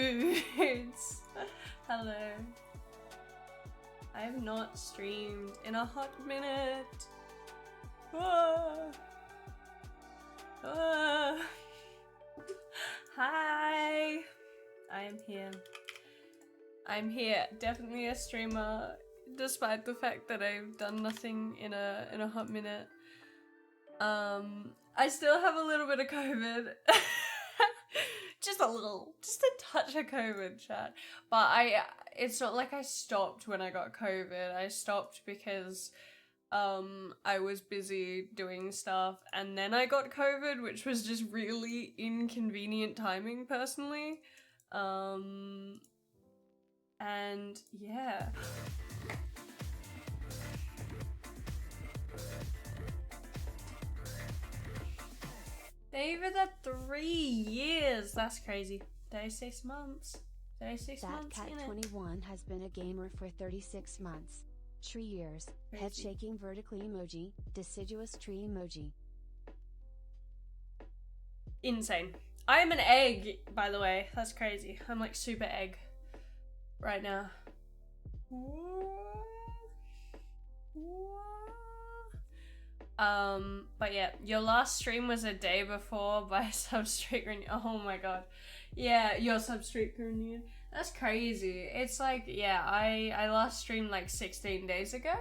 Dudes, hello. I have not streamed in a hot minute. Hi, I am here. I'm here, definitely a streamer, despite the fact that I've done nothing in a hot minute. I still have a little bit of COVID. Just a touch of COVID, chat. But it's not like I stopped when I got COVID. I stopped because I was busy doing stuff, and then I got COVID, which was just really inconvenient timing personally. And yeah. David at 3 years. That's crazy. 36 months. 36 months. Cat21 has been a gamer for 36 months. 3 years. Crazy. Head shaking vertically emoji. Deciduous tree emoji. Insane. I am an egg, by the way. That's crazy. I'm like super egg right now. But yeah, your last stream was a day before by Substreak Renew. Oh my god. Yeah, your Substreak Renew. That's crazy. It's like, yeah, I last streamed like 16 days ago.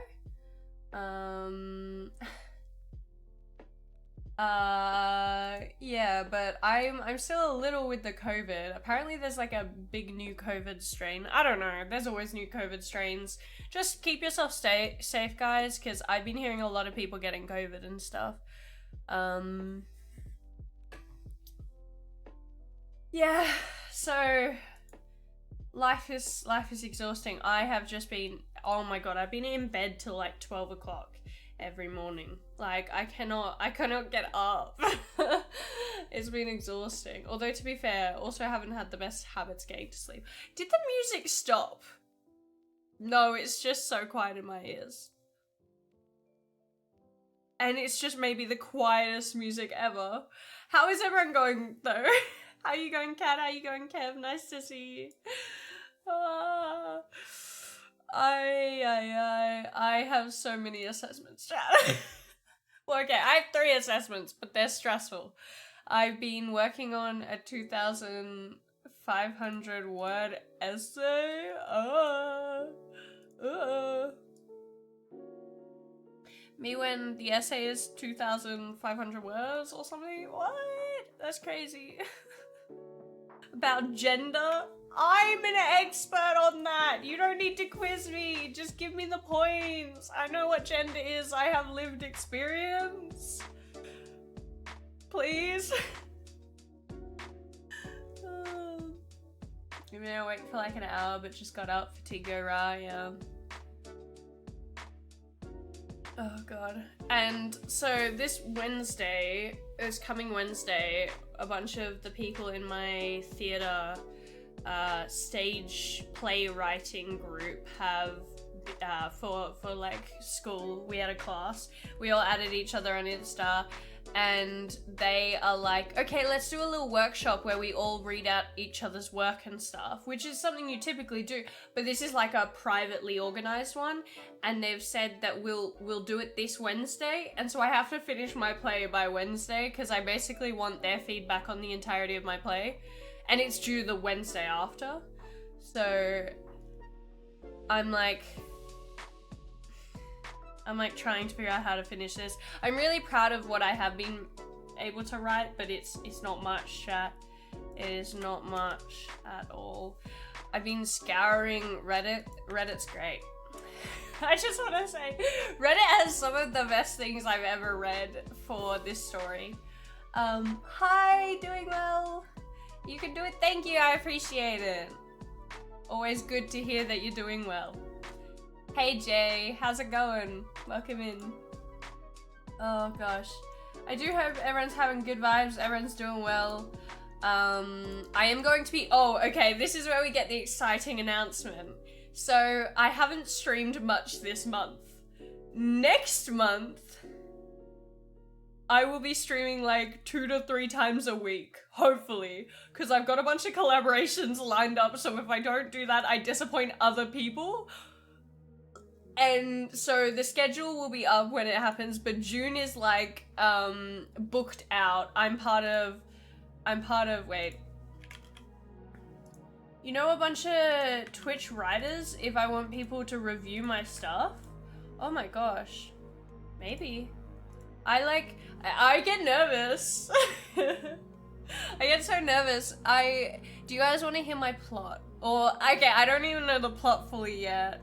Yeah, but I'm still a little with the COVID. Apparently there's like a big new COVID strain. I don't know. There's always new COVID strains. Just keep yourself safe, guys, because I've been hearing a lot of people getting COVID and stuff. Yeah, so life is exhausting. I have just been, oh my god, I've been in bed till like 12 o'clock every morning. Like I cannot get up. It's been exhausting. Although to be fair, also haven't had the best habits getting to sleep. Did the music stop? No, it's just so quiet in my ears. And it's just maybe the quietest music ever. How is everyone going though? How are you going, Kat? How are you going, Kev? Nice to see you. I have so many assessments, chat. Well, okay, I have 3 assessments, but they're stressful. I've been working on a 2,500 word essay. Me when the essay is 2,500 words or something? What? That's crazy. About gender? I'm an expert on that. You don't need to quiz me. Just give me the points. I know what gender is. I have lived experience. Please. Maybe I wait for like an hour, but just got up for Tigo Ra, yeah. Oh god. And so this coming Wednesday, a bunch of the people in my theatre stage playwriting group have for like school. We had a class. We all added each other on Insta, and they are like, okay, let's do a little workshop where we all read out each other's work and stuff, which is something you typically do, but this is like a privately organized one, and they've said that we'll do it this Wednesday, and so I have to finish my play by Wednesday because I basically want their feedback on the entirety of my play, and it's due the Wednesday after. So I'm like trying to figure out how to finish this. I'm really proud of what I have been able to write, but it's not much, chat. It is not much at all. I've been scouring Reddit. Reddit's great. I just want to say, Reddit has some of the best things I've ever read for this story. Hi, doing well. You can do it. Thank you, I appreciate it. Always good to hear that you're doing well. Hey Jay, how's it going? Welcome in. Oh gosh. I do hope everyone's having good vibes, everyone's doing well. I am going to be, oh, okay, this is where we get the exciting announcement. So, I haven't streamed much this month. Next month, I will be streaming like 2 to 3 times a week, hopefully, because I've got a bunch of collaborations lined up, so if I don't do that, I disappoint other people. And so the schedule will be up when it happens, but June is like booked out. I'm part of wait. You know a bunch of Twitch writers if I want people to review my stuff? Oh my gosh. Maybe. I get nervous. I get so nervous. Do you guys want to hear my plot? Or, okay, I don't even know the plot fully yet.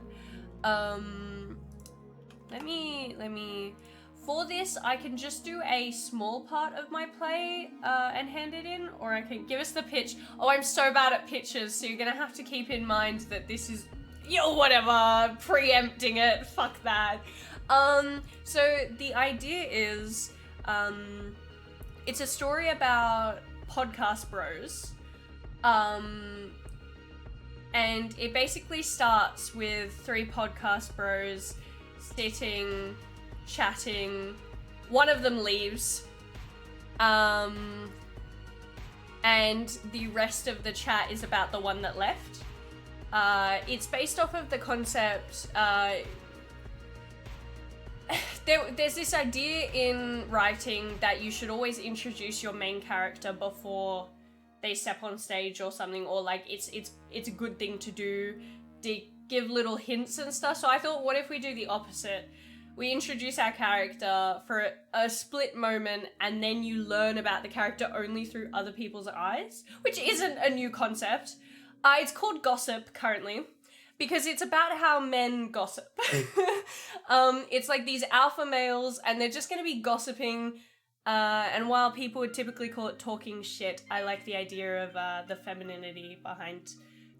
Let me, for this, I can just do a small part of my play, and hand it in, or I can give us the pitch. Oh, I'm so bad at pitches, so you're gonna have to keep in mind that this is, whatever, preempting it, fuck that. So the idea is, it's a story about podcast bros, and it basically starts with 3 podcast bros sitting, chatting. One of them leaves, and the rest of the chat is about the one that left. It's based off of the concept, there's this idea in writing that you should always introduce your main character before they step on stage or something, or like it's a good thing to do, to give little hints and stuff. So I thought, what if we do the opposite? We introduce our character for a split moment, and then you learn about the character only through other people's eyes, which isn't a new concept. It's called Gossip currently, because it's about how men gossip. It's like these alpha males, and they're just going to be gossiping. And while people would typically call it talking shit, I like the idea of the femininity behind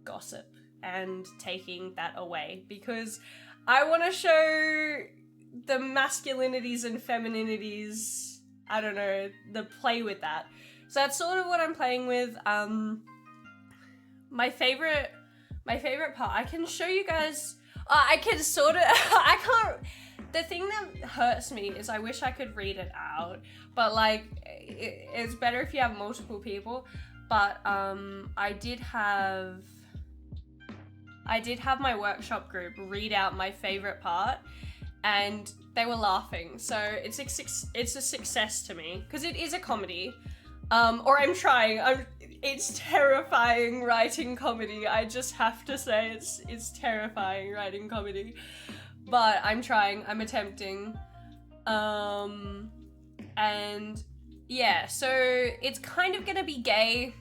gossip and taking that away, because I want to show the masculinities and femininities, I don't know, the play with that. So that's sort of what I'm playing with. My favorite part, I can show you guys, I can sort of, I can't, the thing that hurts me is I wish I could read it out, but like, it's better if you have multiple people, but I did have my workshop group read out my favorite part, and they were laughing, so it's a success to me, because it is a comedy, or I'm trying, it's terrifying writing comedy, I just have to say, it's terrifying writing comedy, but I'm trying, I'm attempting, and yeah, so it's kind of gonna be gay,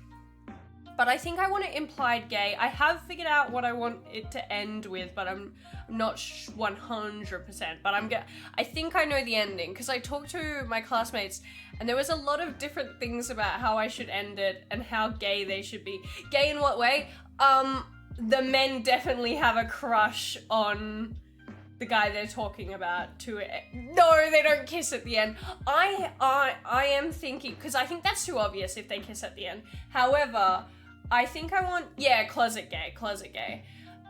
but I think I want it implied gay. I have figured out what I want it to end with, but I'm not 100%, but I think I know the ending, because I talked to my classmates, and there was a lot of different things about how I should end it, and how gay they should be. Gay in what way? The men definitely have a crush on the guy they're talking about. No, they don't kiss at the end. I am thinking, because I think that's too obvious if they kiss at the end. However, I think I want, yeah, closet gay.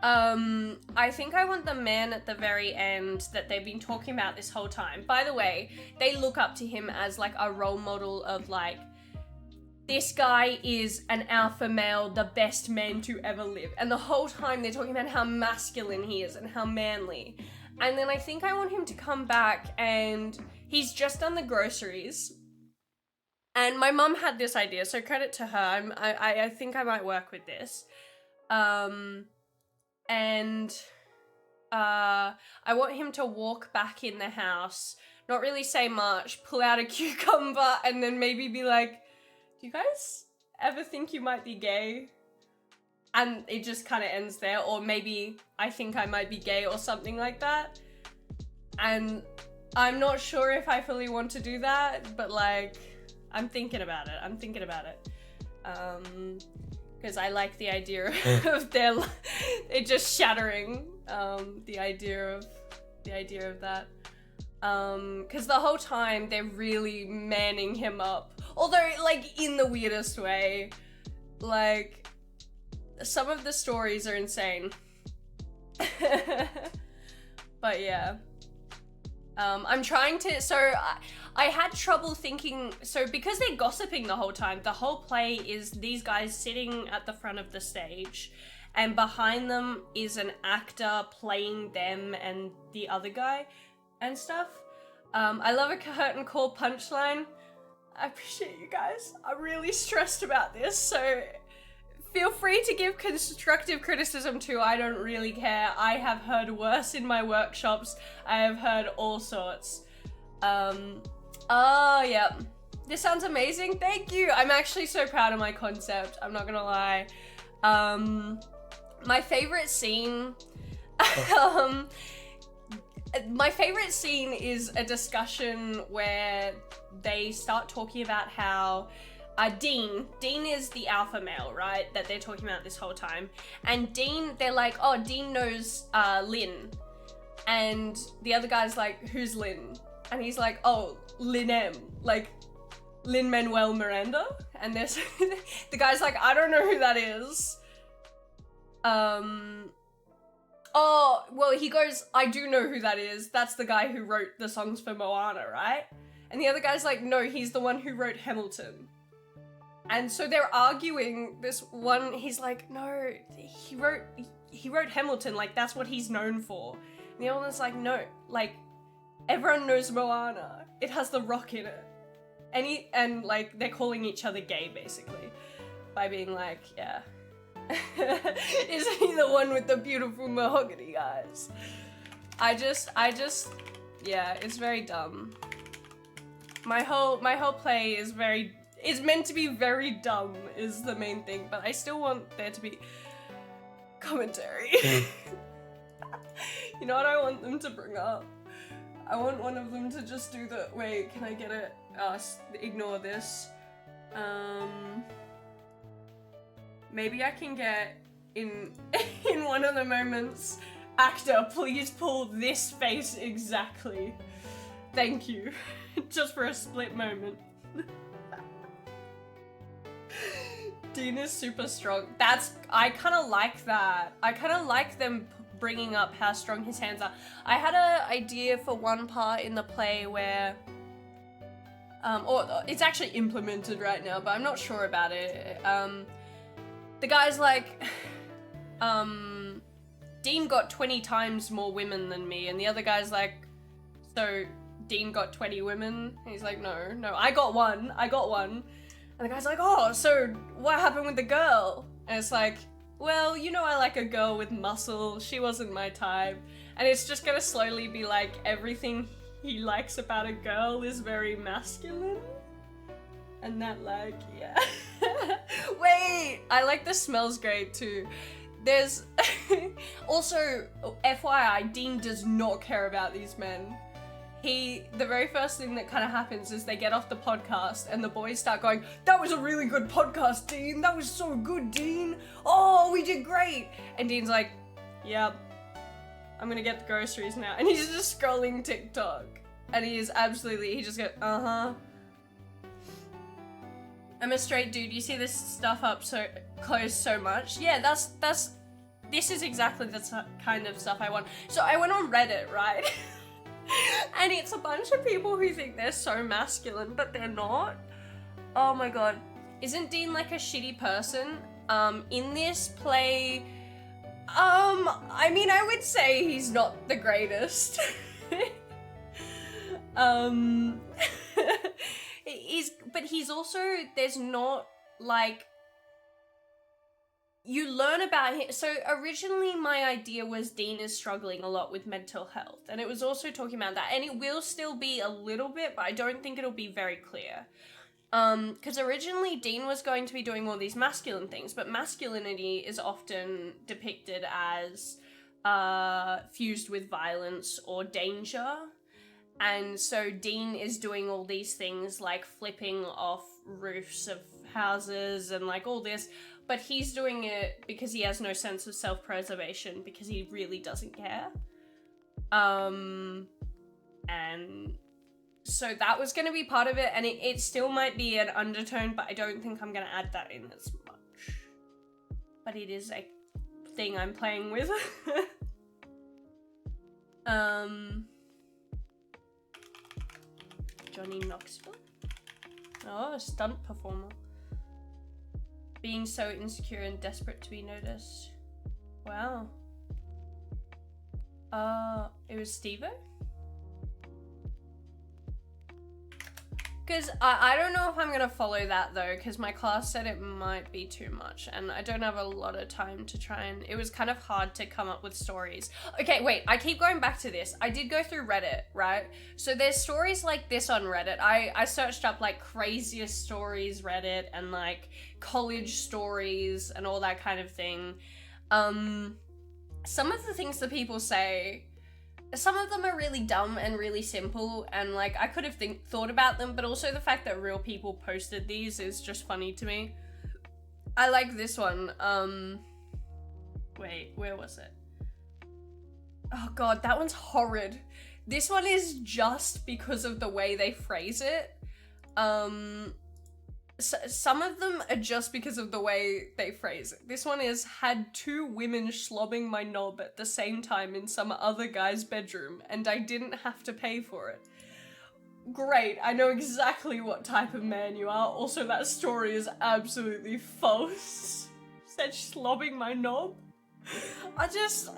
I think I want the man at the very end that they've been talking about this whole time. By the way, they look up to him as like a role model of like, this guy is an alpha male, the best man to ever live. And the whole time they're talking about how masculine he is and how manly. And then I think I want him to come back and he's just done the groceries. And my mum had this idea, so credit to her. I think I might work with this. I want him to walk back in the house, not really say much, pull out a cucumber, and then maybe be like, do you guys ever think you might be gay? And it just kind of ends there. Or maybe I think I might be gay or something like that. And I'm not sure if I fully want to do that, but like, I'm thinking about it. Because I like the idea of it just shattering the idea of that. Because the whole time they're really manning him up. Although, like, in the weirdest way. Like, some of the stories are insane. But yeah. I'm trying to, I had trouble thinking, so because they're gossiping the whole time, the whole play is these guys sitting at the front of the stage, and behind them is an actor playing them and the other guy and stuff. I love a curtain call punchline. I appreciate you guys. I'm really stressed about this, so feel free to give constructive criticism too. I don't really care. I have heard worse in my workshops. I have heard all sorts. Yeah. This sounds amazing. Thank you. I'm actually so proud of my concept. I'm not gonna lie. My favorite scene, is a discussion where they start talking about how Dean is the alpha male, right? That they're talking about this whole time. And Dean, they're like, oh, Dean knows Lynn. And the other guy's like, who's Lynn? And he's like, oh, Lynn M. Like, Lin-Manuel Miranda? And there's the guy's like, I don't know who that is. Oh, well, he goes, I do know who that is. That's the guy who wrote the songs for Moana, right? And the other guy's like, no, he's the one who wrote Hamilton. And so they're arguing this one, he's like, no, he wrote Hamilton, like, that's what he's known for. And the other one's like, no, like, everyone knows Moana. It has The Rock in it. And like, they're calling each other gay, basically. By being like, yeah. Isn't he the one with the beautiful mahogany eyes? I just, yeah, it's very dumb. My whole play is meant to be very dumb, is the main thing, but I still want there to be commentary. You know what I want them to bring up? I want one of them to just do the, wait, can I get it? Ignore this. Maybe I can get in one of the moments, actor, please pull this face exactly. Thank you. Just for a split moment. Dean is super strong. I kind of like that. I kind of like them bringing up how strong his hands are. I had an idea for one part in the play where, or it's actually implemented right now, but I'm not sure about it. The guy's like, Dean got 20 times more women than me, and the other guy's like, so Dean got 20 women? And he's like, no, I got one. And the guy's like, oh, so what happened with the girl? And it's like, well, you know, I like a girl with muscle. She wasn't my type. And it's just gonna slowly be like, everything he likes about a girl is very masculine. And that, like, yeah. Wait, I like the smells great too. There's also, FYI, Dean does not care about these men. The very first thing that kind of happens is they get off the podcast and the boys start going, that was a really good podcast, Dean. That was so good, Dean. Oh, we did great. And Dean's like, yep, I'm gonna get the groceries now. And he's just scrolling TikTok. And he just goes, uh-huh. I'm a straight dude. You see this stuff up so close so much. Yeah, that's this is exactly the kind of stuff I want. So I went on Reddit, right? And it's a bunch of people who think they're so masculine, but they're not. Oh my god. Isn't Dean like a shitty person? In this I mean, I would say he's not the greatest. But he's also, there's not, like, you learn about him. So originally my idea was Dean is struggling a lot with mental health, and it was also talking about that, and it will still be a little bit, but I don't think it'll be very clear. Because originally Dean was going to be doing all these masculine things, but masculinity is often depicted as fused with violence or danger. And so Dean is doing all these things like flipping off roofs of houses and like all this, but he's doing it because he has no sense of self-preservation, because he really doesn't care. And so that was going to be part of it, and it still might be an undertone, but I don't think I'm going to add that in as much. But it is a thing I'm playing with. Johnny Knoxville? Oh, a stunt performer. Being so insecure and desperate to be noticed. Wow. It was Steve-O? Because I don't know if I'm going to follow that though, because my class said it might be too much, and I don't have a lot of time to try and... It was kind of hard to come up with stories. Okay, wait, I keep going back to this. I did go through Reddit, right? So there's stories like this on Reddit. I searched up like craziest stories Reddit and like college stories and all that kind of thing. Some of the things that people say... Some of them are really dumb and really simple, and like I could have thought about them, but also the fact that real people posted these is just funny to me. I like this one. Wait, where was it? Oh god, that one's horrid. This one is just because of the way they phrase it. Some of them are just because of the way they phrase it. This one is, had two women slobbing my knob at the same time in some other guy's bedroom, and I didn't have to pay for it. Great, I know exactly what type of man you are. Also, that story is absolutely false. Said slobbing my knob? I just,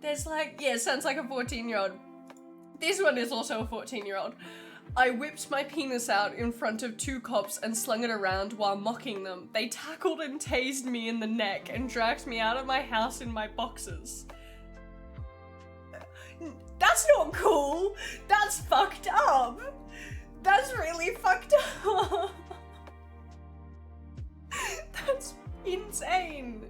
there's like, yeah, sounds like a 14-year-old. This one is also a 14-year-old. I whipped my penis out in front of two cops and slung it around while mocking them. They tackled and tased me in the neck and dragged me out of my house in my boxers. That's not cool. That's fucked up. That's really fucked up. That's insane.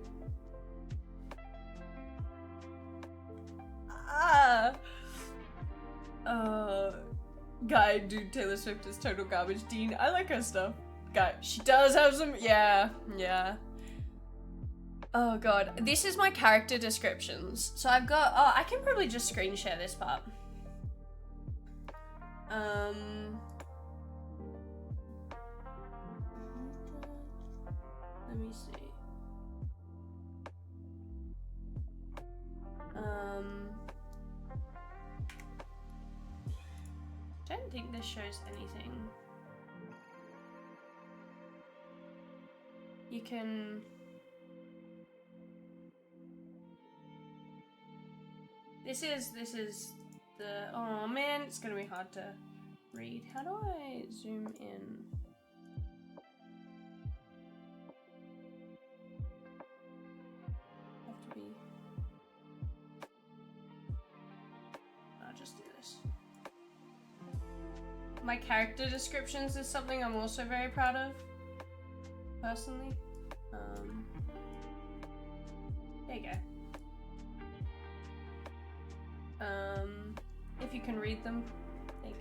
Guy, dude, Taylor Swift is total garbage. Dean, I like her stuff. Guy, she does have some, yeah. Oh god, this is my character descriptions. So I've got, I can probably just screen share this part. Let me see. I don't think this shows anything. You can... This is the... Oh man, it's gonna be hard to read. How do I zoom in? Have to be... I'll just do this. My character descriptions is something I'm also very proud of, personally. There you go. If you can read them, there you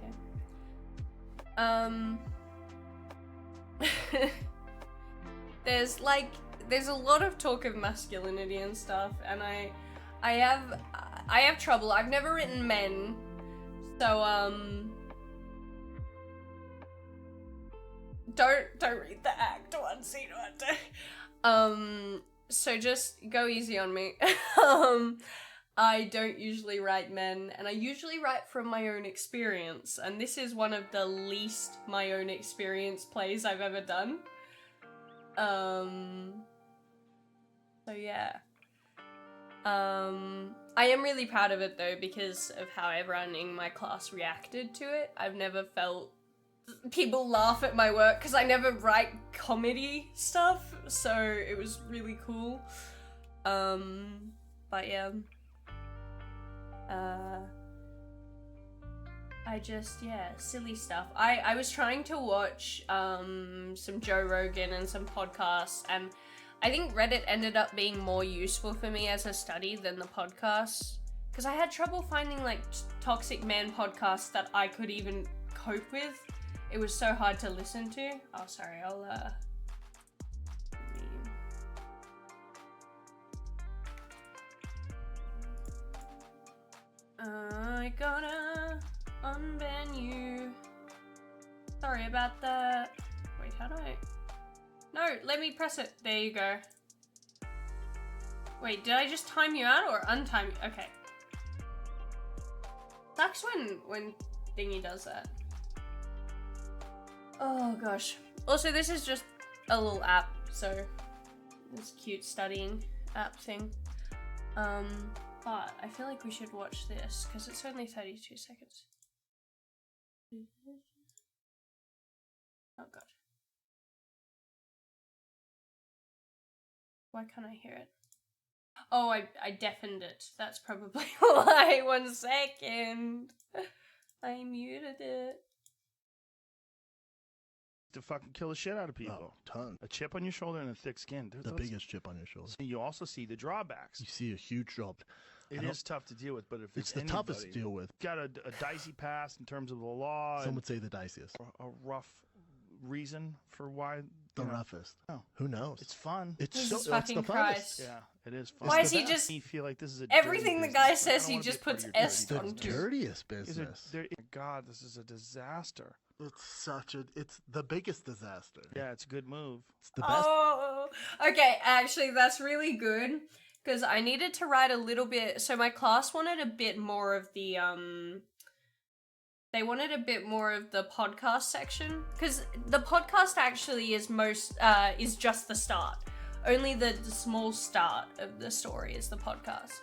go. There's a lot of talk of masculinity and stuff, and I have trouble. I've never written men, so don't read the act 1 scene 1. so just go easy on me. I don't usually write men, and I usually write from my own experience, and this is one of the least my own experience plays I've ever done. So yeah. I am really proud of it though because of how everyone in my class reacted to it. I've never felt people laugh at my work because I never write comedy stuff, so it was really cool. But yeah. I just, yeah, silly stuff. I was trying to watch some Joe Rogan and some podcasts, and I think Reddit ended up being more useful for me as a study than the podcasts, because I had trouble finding like toxic man podcasts that I could even cope with. It was so hard to listen to. Oh, sorry, I gotta unban you. Sorry about that. Wait, how do I? No, let me press it. There you go. Wait, did I just time you out or untime you? Okay. Sucks when thingy does that. Oh gosh. Also, this is just a little app, so this cute studying app thing. But I feel like we should watch this because it's only 32 seconds. Oh god. Why can't I hear it? Oh, I deafened it. That's probably why. 1 second. I muted it. To fucking kill the shit out of people. Oh, ton. A chip on your shoulder and a thick skin. The biggest chip on your shoulder. You also see the drawbacks. You see a huge drop. It is tough to deal with, but if It's the toughest to deal with. Got a dicey past in terms of the law. Some would say the diciest. A rough reason for why. The roughest. Oh. Who knows? It's fun. It's Jesus so, it's fucking the Christ. funnest. Yeah, it is fun. Why It's is the he best. just You feel like this is a everything dirty the guy business. I says don't he wanna be just a part puts of your S dirty on The business. dirtiest These are business. God, this is a disaster. It's the biggest disaster. Yeah, it's a good move. It's the best. Oh, okay. Actually, that's really good because I needed to write a little bit. So my class wanted a bit more of the They wanted a bit more of the podcast section because the podcast actually is just the start. Only the small start of the story is the podcast.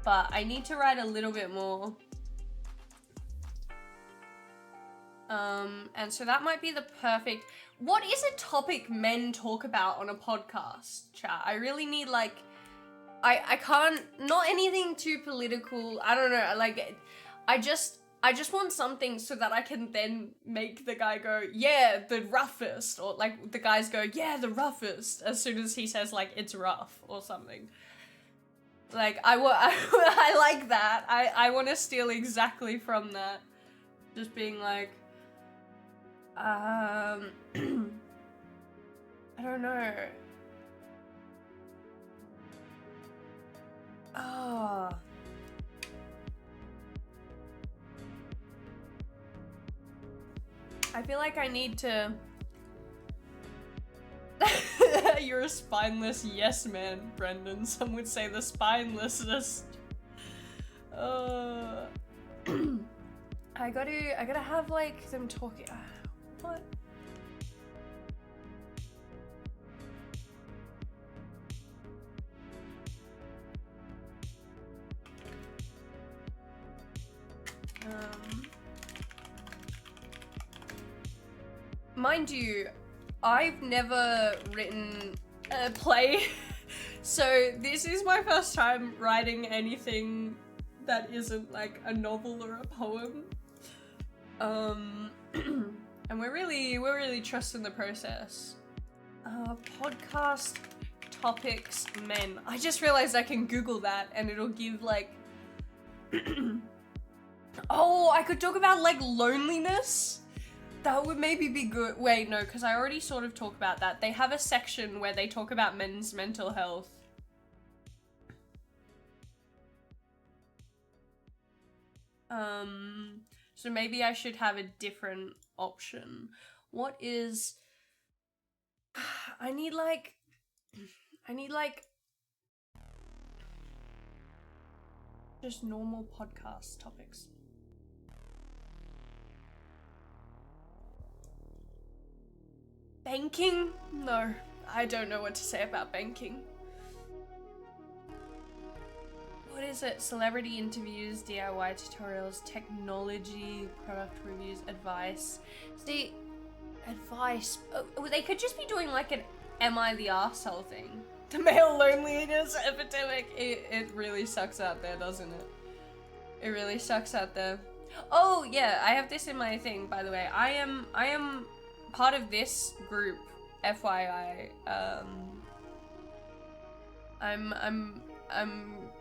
But I need to write a little bit more. And so that might be the perfect. What is a topic men talk about on a podcast, chat? I really need like, I can't, not anything too political. I don't know. Like, I just want something so that I can then make the guy go, yeah, the roughest, or like the guys go, yeah, the roughest, as soon as he says like it's rough or something. Like I like that. I want to steal exactly from that. Just being like, I don't know. Oh. I feel like I need to. You're a spineless yes man, Brendan. Some would say the spinelessest. I gotta have like them talking. What? Mind you, I've never written a play, so this is my first time writing anything that isn't like a novel or a poem. And we're really trusting the process. Podcast topics men. I just realized I can Google that and it'll give like oh, I could talk about like loneliness. That would maybe be good. Wait, no, because I already sort of talk about that. They have a section where they talk about men's mental health. So maybe I should have a different option. What is... I need like... I need like just normal podcast topics. Banking? No, I don't know what to say about banking. What is it? Celebrity interviews, DIY tutorials, technology, product reviews, advice. See, advice. Oh, they could just be doing like an Am I the Arsehole thing. The male loneliness epidemic. It really sucks out there, doesn't it? It really sucks out there. Oh yeah, I have this in my thing, by the way. I am part of this group, FYI. I'm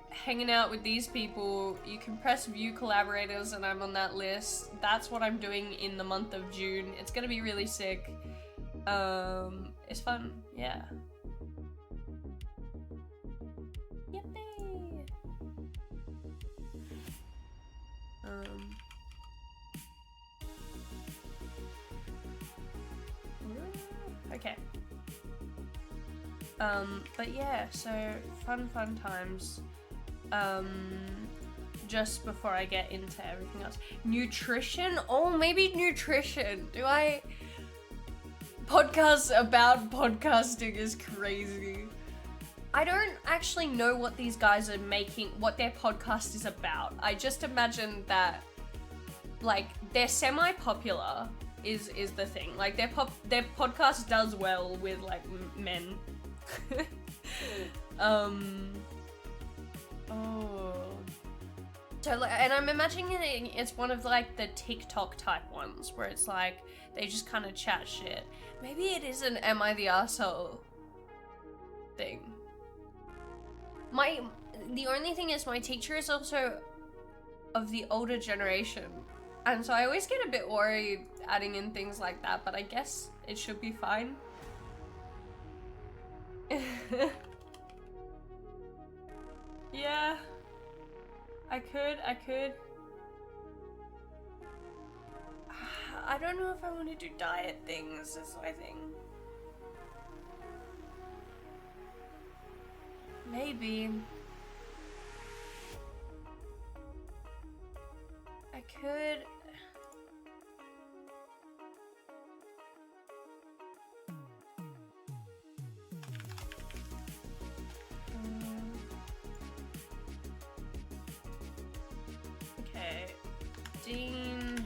hanging out with these people. You can press view collaborators and I'm on that list. That's what I'm doing in the month of June. It's gonna be really sick. It's fun, yeah. Yippee! Okay. But yeah, so fun times. Just before I get into everything else. Nutrition? Oh, maybe nutrition. Podcasts about podcasting is crazy. I don't actually know what these guys are making, what their podcast is about. I just imagine that, like, they're semi-popular is the thing. Like, their podcast does well with, like, men. Oh. So, like, and I'm imagining it's one of, like, the TikTok type ones where it's like, they just kind of chat shit. Maybe it is an Am I the Arsehole thing. The only thing is my teacher is also of the older generation. And so I always get a bit worried adding in things like that, but I guess it should be fine. Yeah. I could. I don't know if I want to do diet things, is my thing. Maybe. I could. Okay. Dean.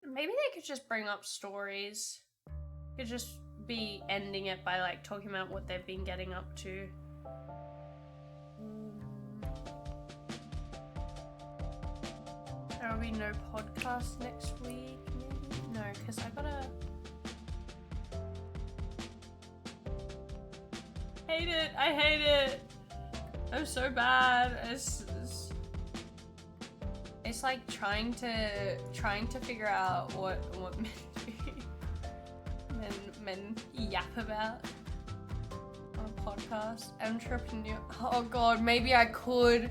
Maybe they could just bring up stories. Could just be ending it by like talking about what they've been getting up to. There'll be no podcast next week, maybe? No, because I gotta... Hate it! I hate it! I'm so bad. It's like trying to figure out what men yap about on a podcast. Entrepreneur. Oh god, maybe I could.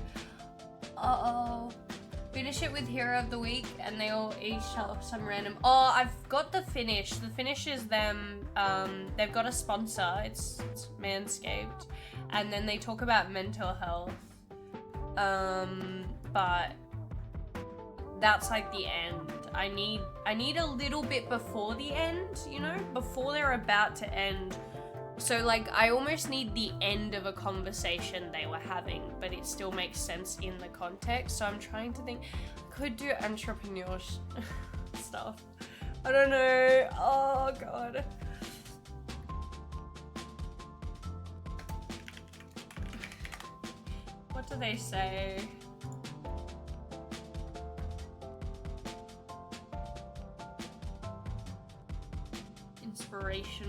Finish it with Hero of the Week, and they all each have some random. Oh, I've got the finish. The finish is them. They've got a sponsor. It's Manscaped, and then they talk about mental health. But that's like the end. I need a little bit before the end, you know, before they're about to end. So like I almost need the end of a conversation they were having, but it still makes sense in the context. So I'm trying to think, I could do entrepreneur stuff. I don't know. Oh god. What do they say?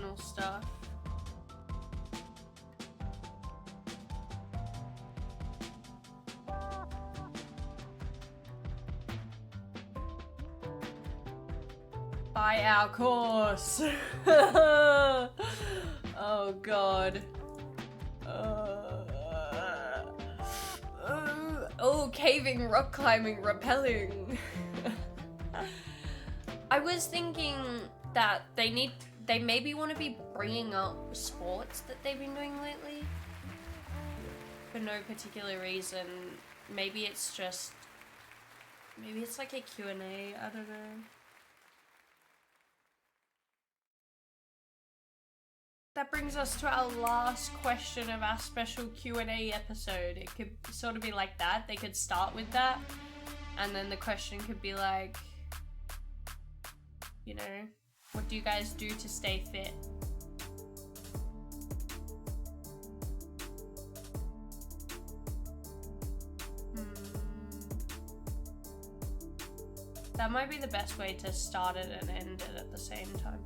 personal stuff. Buy our course. Oh god. Oh, caving, rock climbing, rappelling. I was thinking that they maybe want to be bringing up sports that they've been doing lately. For no particular reason. Maybe it's like a Q&A, I don't know. That brings us to our last question of our special Q&A episode. It could sort of be like that. They could start with that. And then the question could be like, you know, what do you guys do to stay fit? That might be the best way to start it and end it at the same time.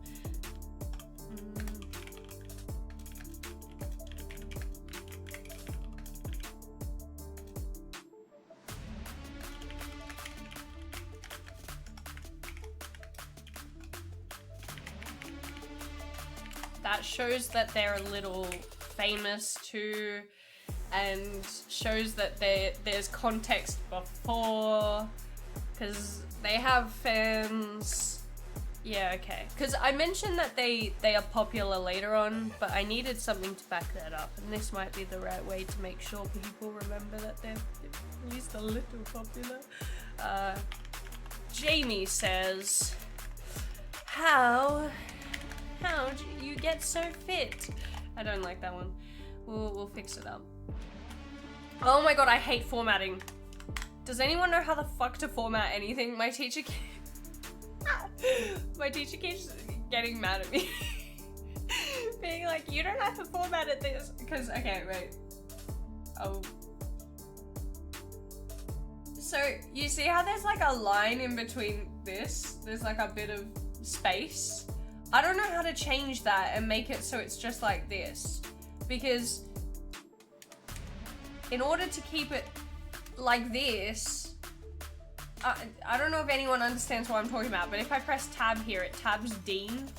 That shows that they're a little famous too, and shows that there's context before, because they have fans. Yeah, okay. Because I mentioned that they are popular later on, but I needed something to back that up, and this might be the right way to make sure people remember that they're at least a little popular. Jamie says, How do you get so fit? I don't like that one. We'll fix it up. Oh my god, I hate formatting. Does anyone know how the fuck to format anything? My teacher keeps getting mad at me. Being like, you don't have to format it this. Because, okay, wait. Oh. So, you see how there's like a line in between this? There's like a bit of space. I don't know how to change that and make it so it's just like this. Because in order to keep it like this, I don't know if anyone understands what I'm talking about, but if I press tab here, it tabs Dean.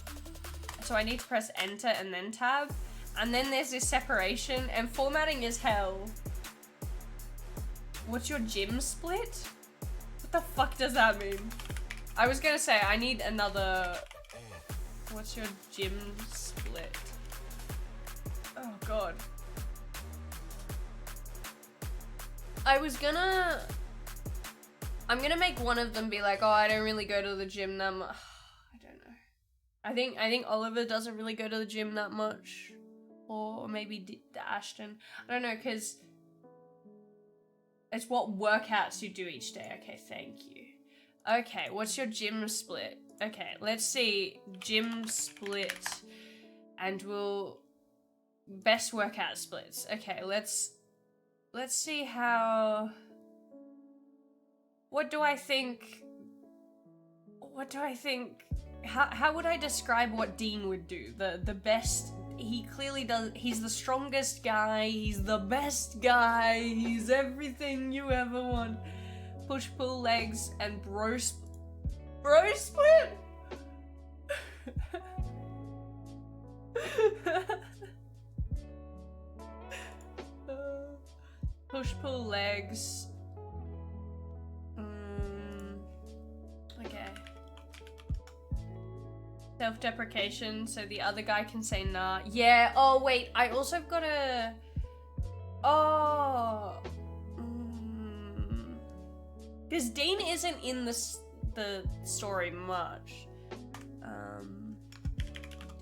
So I need to press enter and then tab. And then there's this separation, and formatting is hell. What's your gym split? What the fuck does that mean? I was gonna say, I need another... What's your gym split? Oh god. I'm gonna make one of them be like, oh, I don't really go to the gym that much. I don't know. I think Oliver doesn't really go to the gym that much. Or maybe Ashton. I don't know, because it's what workouts you do each day. Okay, thank you. Okay, what's your gym split? Okay, let's see. Gym split. And we'll... Best workout splits. Okay, let's see how... What do I think? How would I describe what Dean would do? The best... He clearly does... He's the strongest guy. He's the best guy. He's everything you ever want. Push, pull, legs, and bro split? Push, pull, legs. Okay. Self-deprecation, so the other guy can say nah. Yeah, oh wait, I also have got a... Oh... Because Dean isn't in the story much.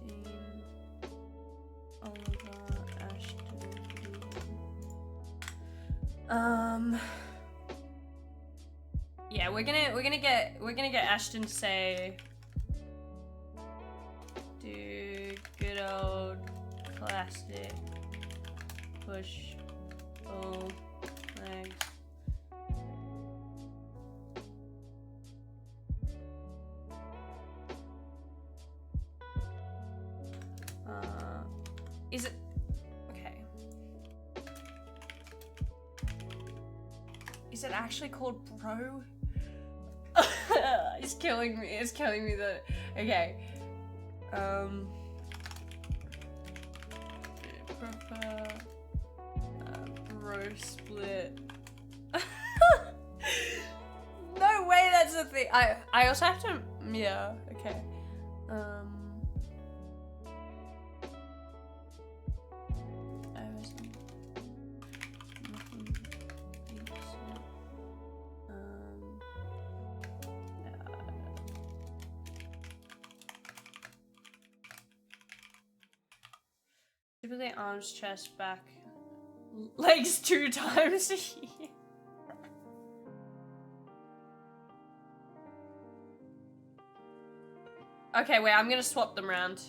Dean, Oliver, Ashton. Yeah, we're gonna get Ashton to say, do good old classic push, pull, legs. Is it actually called bro? It's killing me. It's killing me that. Okay. Proper bro split. No way, that's a thing. I also have to. Yeah. Okay. Typically arms, chest, back, legs 2 times a year. Okay, wait, I'm gonna swap them around.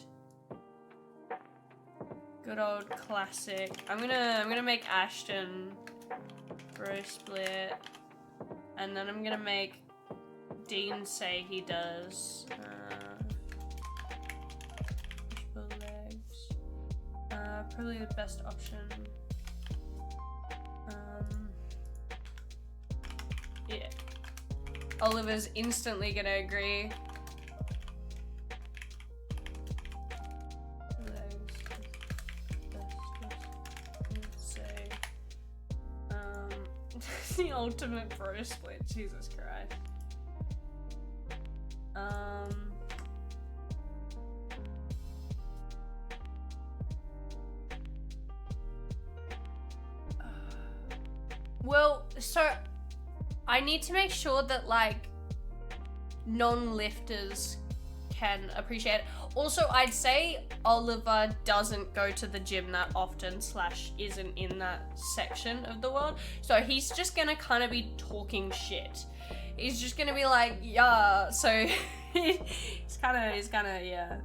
Good old classic. I'm gonna make Ashton bro split. And then I'm gonna make Dean say he does push-pull legs. Probably the best option. Yeah. Oliver's instantly gonna agree. The ultimate bro split, Jesus Christ. Well, so I need to make sure that like non-lifters can appreciate it. Also, I'd say Oliver doesn't go to the gym that often / isn't in that section of the world. So he's just gonna kind of be talking shit. He's just gonna be like, yeah, so he's kinda, yeah.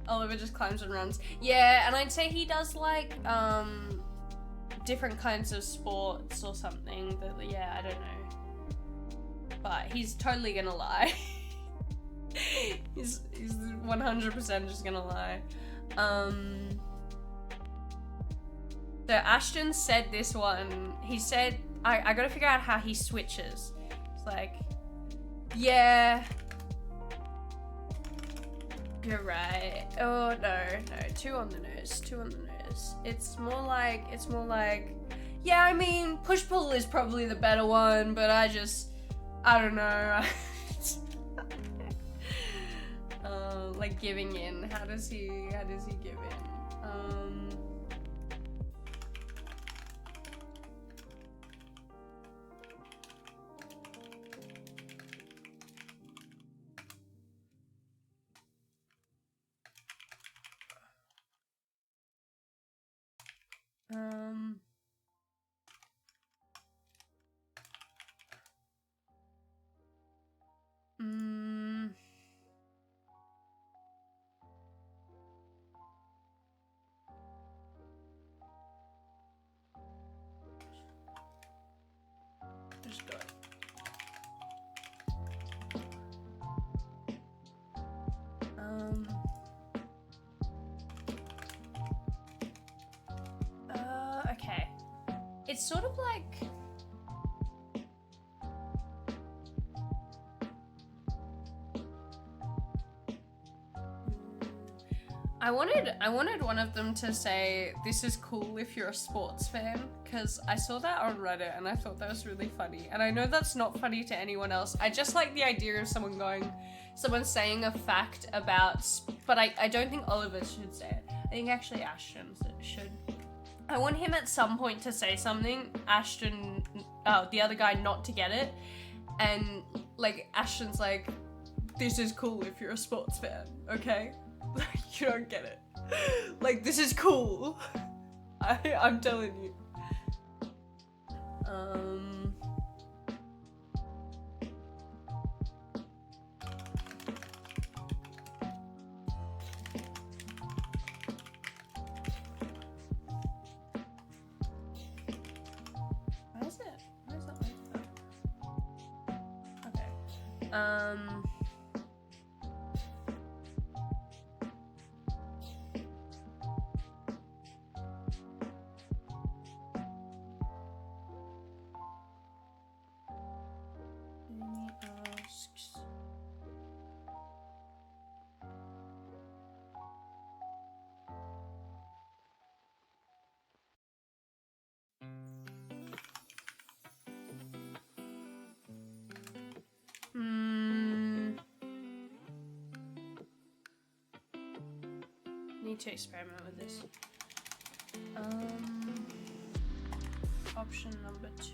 Oliver just climbs and runs. Yeah, and I'd say he does like different kinds of sports or something. That, yeah, I don't know. But he's totally gonna lie. he's 100% just gonna lie. So Ashton said this one. He said, I gotta figure out how he switches. It's like, yeah. You're right. Oh no, 2 on the nose, 2 on the nose. It's more like, yeah, I mean, push-pull is probably the better one, but I don't know. Like giving in. How does he give in? Just do it. Okay. It's sort of like I wanted one of them to say, this is cool if you're a sports fan, because I saw that on Reddit and I thought that was really funny. And I know that's not funny to anyone else. I just like the idea of someone saying a fact about, but I don't think Oliver should say it. I think actually Ashton should. I want him at some point to say something, Ashton, the other guy not to get it. And like Ashton's like, this is cool if you're a sports fan, okay? Like, you don't get it. Like, this is cool. I'm telling you. Um. He asks. Need to experiment with this. Option number 2.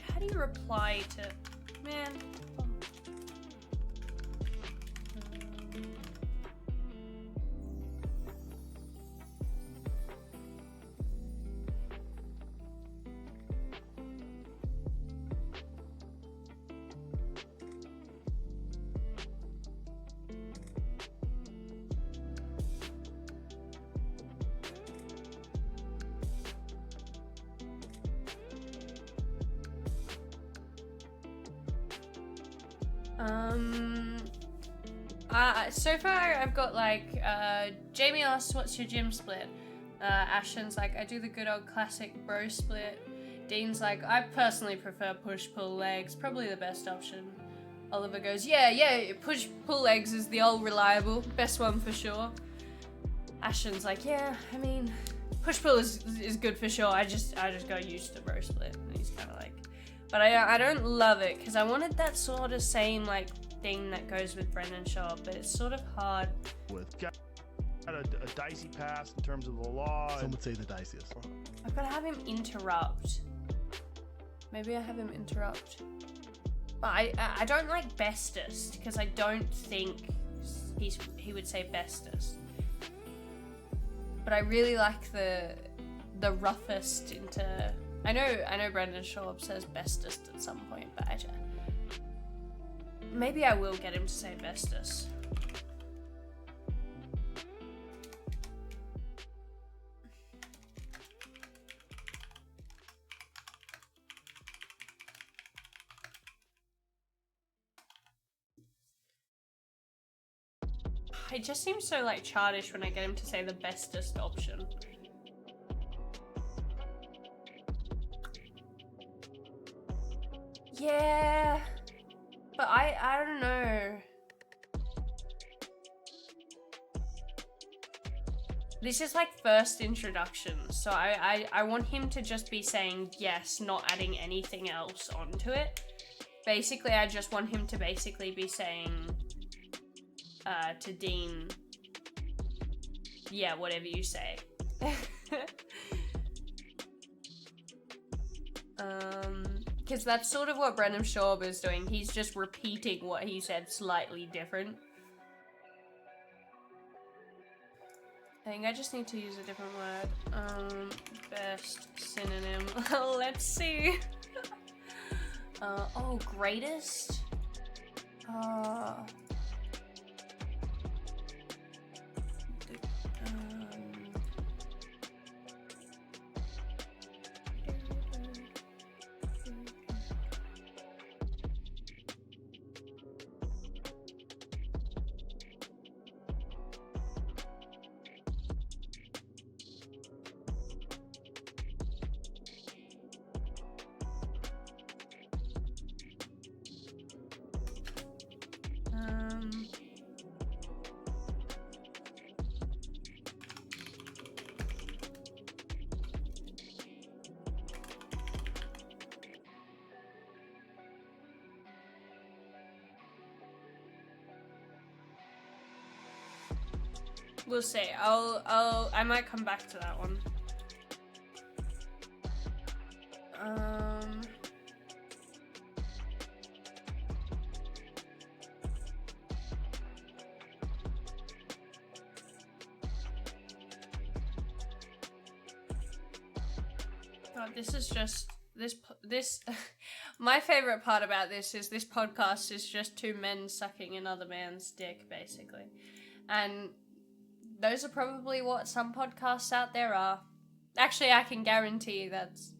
How do you reply to, man? So far I've got like, Jamie asks, what's your gym split? Ashton's like, I do the good old classic bro split. Dean's like, I personally prefer push-pull legs, probably the best option. Oliver goes, yeah, push-pull legs is the old reliable, best one for sure. Ashton's like, yeah, I mean, push-pull is good for sure, I just got used to bro split. And he's kind of like, but I don't love it, because I wanted that sort of same, like, thing that goes with Brendan Shaw, but it's sort of hard. With got a dicey past in terms of the law. Some would say the diciest. I've got to have him interrupt. Maybe I have him interrupt. But I don't like bestest, because I don't think he would say bestest. But I really like the roughest into. I know Brendan Shaw says bestest at some point, but maybe I will get him to say bestest. It just seems so like childish when I get him to say the bestest option. Yeah, but I don't know. This is like first introduction, so I want him to just be saying yes, not adding anything else onto it. Basically, I just want him to basically be saying to Dean, yeah, whatever you say. Because that's sort of what Brendan Schaub is doing. He's just repeating what he said slightly different. I think I just need to use a different word. Best synonym. Let's see. Oh, greatest? We'll see. I might come back to that one. God, this is just this my favorite part about this is this podcast is just two men sucking another man's dick, basically. And those are probably what some podcasts out there are. Actually, I can guarantee that's...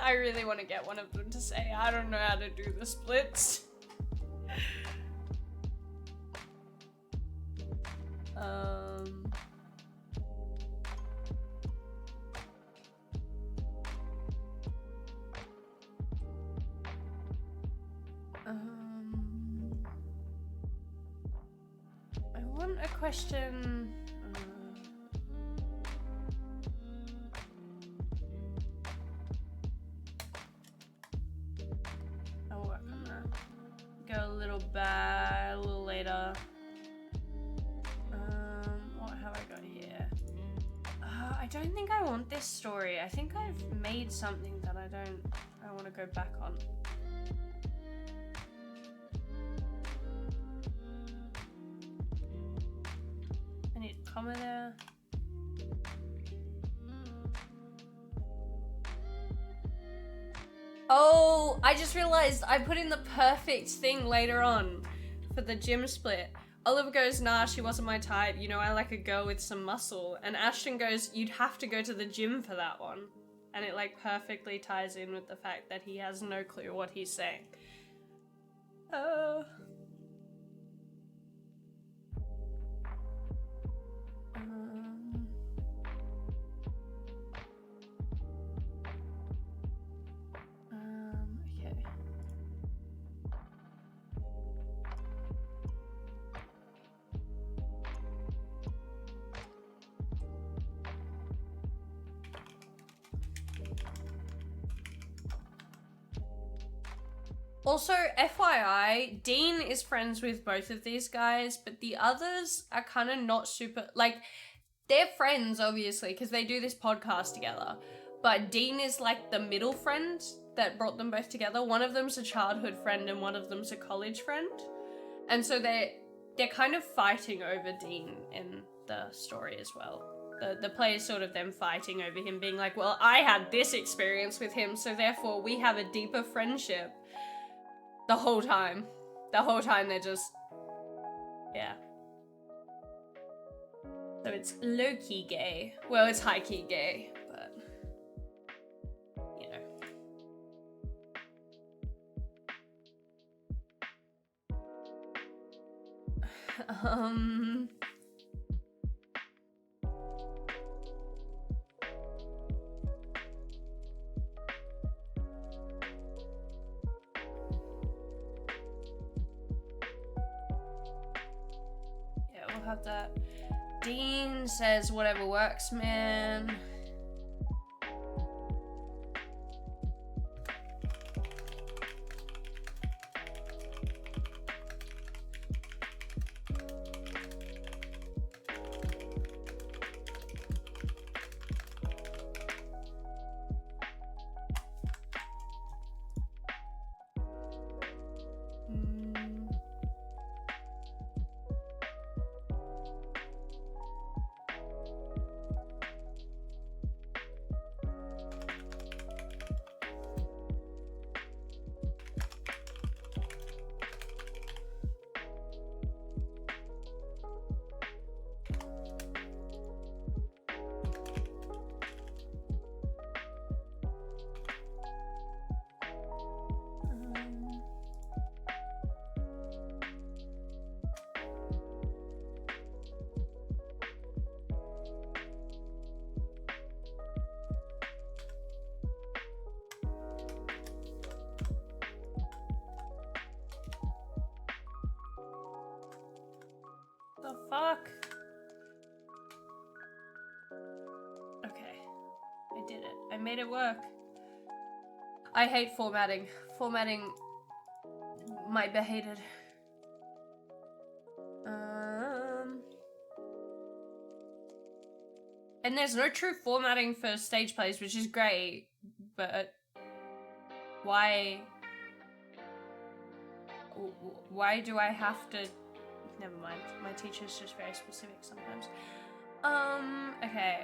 I really want to get one of them to say, I don't know how to do the splits. I want a question. I'll work on that. Go a little back, a little later. What have I got here? I don't think I want this story. I think I've made something that I want to go back on. I need a comma there. Oh, I just realized I put in the perfect thing later on for the gym split. Oliver goes, nah, she wasn't my type. You know, I like a girl with some muscle. And Ashton goes, you'd have to go to the gym for that one. And it like perfectly ties in with the fact that he has no clue what he's saying. Okay. Also, FYI, Dean is friends with both of these guys, but the others are kind of not super, like, they're friends, obviously, because they do this podcast together, but Dean is, like, the middle friend that brought them both together. One of them's a childhood friend and one of them's a college friend, and so they're kind of fighting over Dean in the story as well. The play is sort of them fighting over him, being like, well, I had this experience with him, so therefore we have a deeper friendship. The whole time they're just, yeah. So it's low-key gay. Well, it's high-key gay, but, you know. Have that. Dean says whatever works, man. The fuck? Okay. I did it. I made it work. I hate formatting. Formatting might be hated. And there's no true formatting for stage plays, which is great, but Why do I have to... Never mind. My teacher's just very specific sometimes. Okay.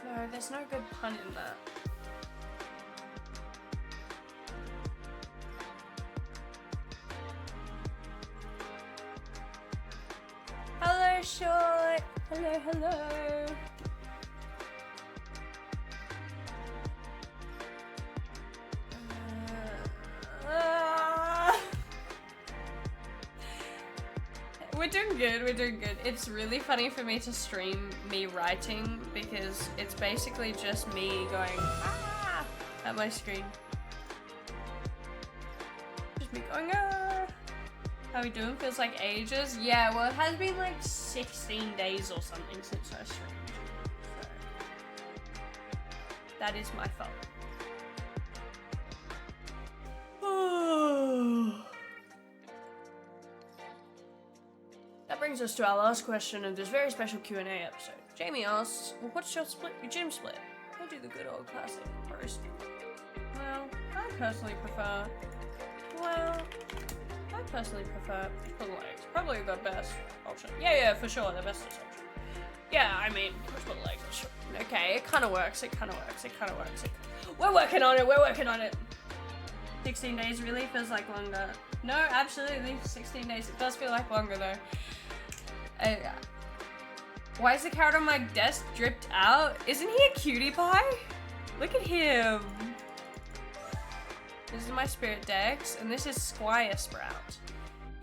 No, there's no good pun in that. Hello, Short. Hello, hello. We're doing good, we're doing good. It's really funny for me to stream me writing because it's basically just me going ah at my screen. Just me going ah. How we doing? Feels like ages. Yeah, well it has been like 16 days or something since I streamed. So that is my fault. That brings us to our last question of this very special Q&A episode. Jamie asks, well, what's your gym split? I do the good old classic roast. Well, I personally prefer pull legs. Probably the best option. Yeah, for sure, the best option. Yeah, I mean, pull legs. Okay, it kind of works. We're working on it. 16 days really feels like longer. No, absolutely, 16 days. It does feel like longer though. Why is the carrot on my desk dripped out? Isn't he a cutie pie? Look at him. This is my spirit Dex, and this is Squire Sprout.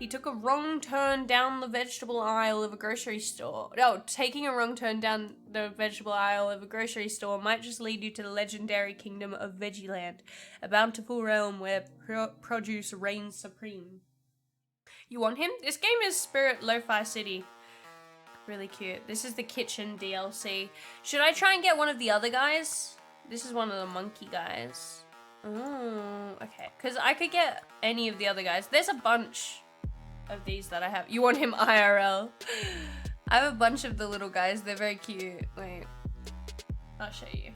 He took a wrong turn down the vegetable aisle of a grocery store. No, taking a wrong turn down the vegetable aisle of a grocery store might just lead you to the legendary kingdom of Veggieland, a bountiful realm where produce reigns supreme. You want him? This game is Spirit Lo-Fi City. Really cute. This is the kitchen DLC. Should I try and get one of the other guys? This is one of the monkey guys. Oh, okay. Because I could get any of the other guys. There's a bunch of these that I have. You want him IRL? I have a bunch of the little guys. They're very cute. Wait. I'll show you.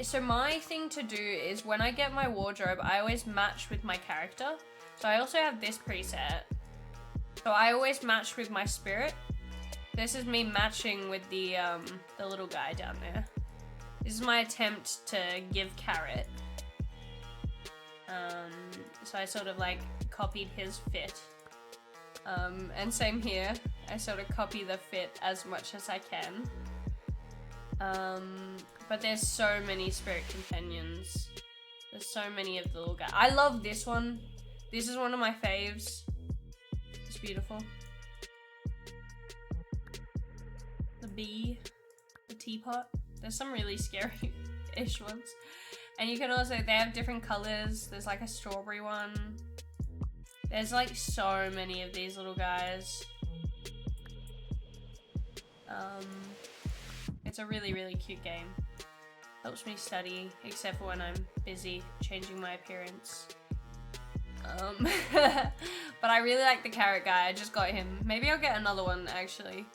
So my thing to do is when I get my wardrobe, I always match with my character. So I also have this preset. So I always match with my spirit. This is me matching with the little guy down there. This is my attempt to give carrot. So I sort of like copied his fit. And same here. I sort of copy the fit as much as I can. But there's so many spirit companions. There's so many of the little guys. I love this one. This is one of my faves. It's beautiful. The bee. The teapot. There's some really scary-ish ones. And you can also, they have different colors. There's like a strawberry one. There's like so many of these little guys. It's a really, really cute game. Helps me study, except for when I'm busy changing my appearance. But I really like the carrot guy. I just got him. Maybe I'll get another one actually.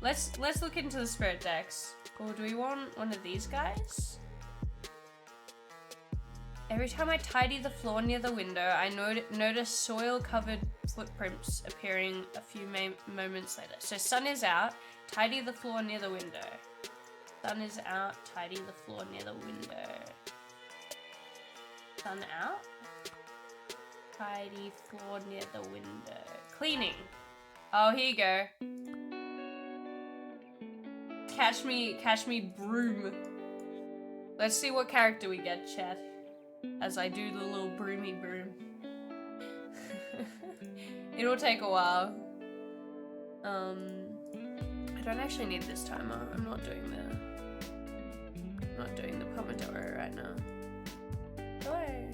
Let's look into the spirit decks. Or do we want one of these guys? Every time I tidy the floor near the window, I notice soil-covered footprints appearing a few moments later. So sun is out, tidy the floor near the window. Sun is out, tidy the floor near the window. Sun out, tidy floor near the window. Cleaning. Oh, here you go. Catch me broom. Let's see what character we get, chat. As I do the little broomy broom. It'll take a while. I don't actually need this timer. I'm not doing the Pomodoro right now. Why?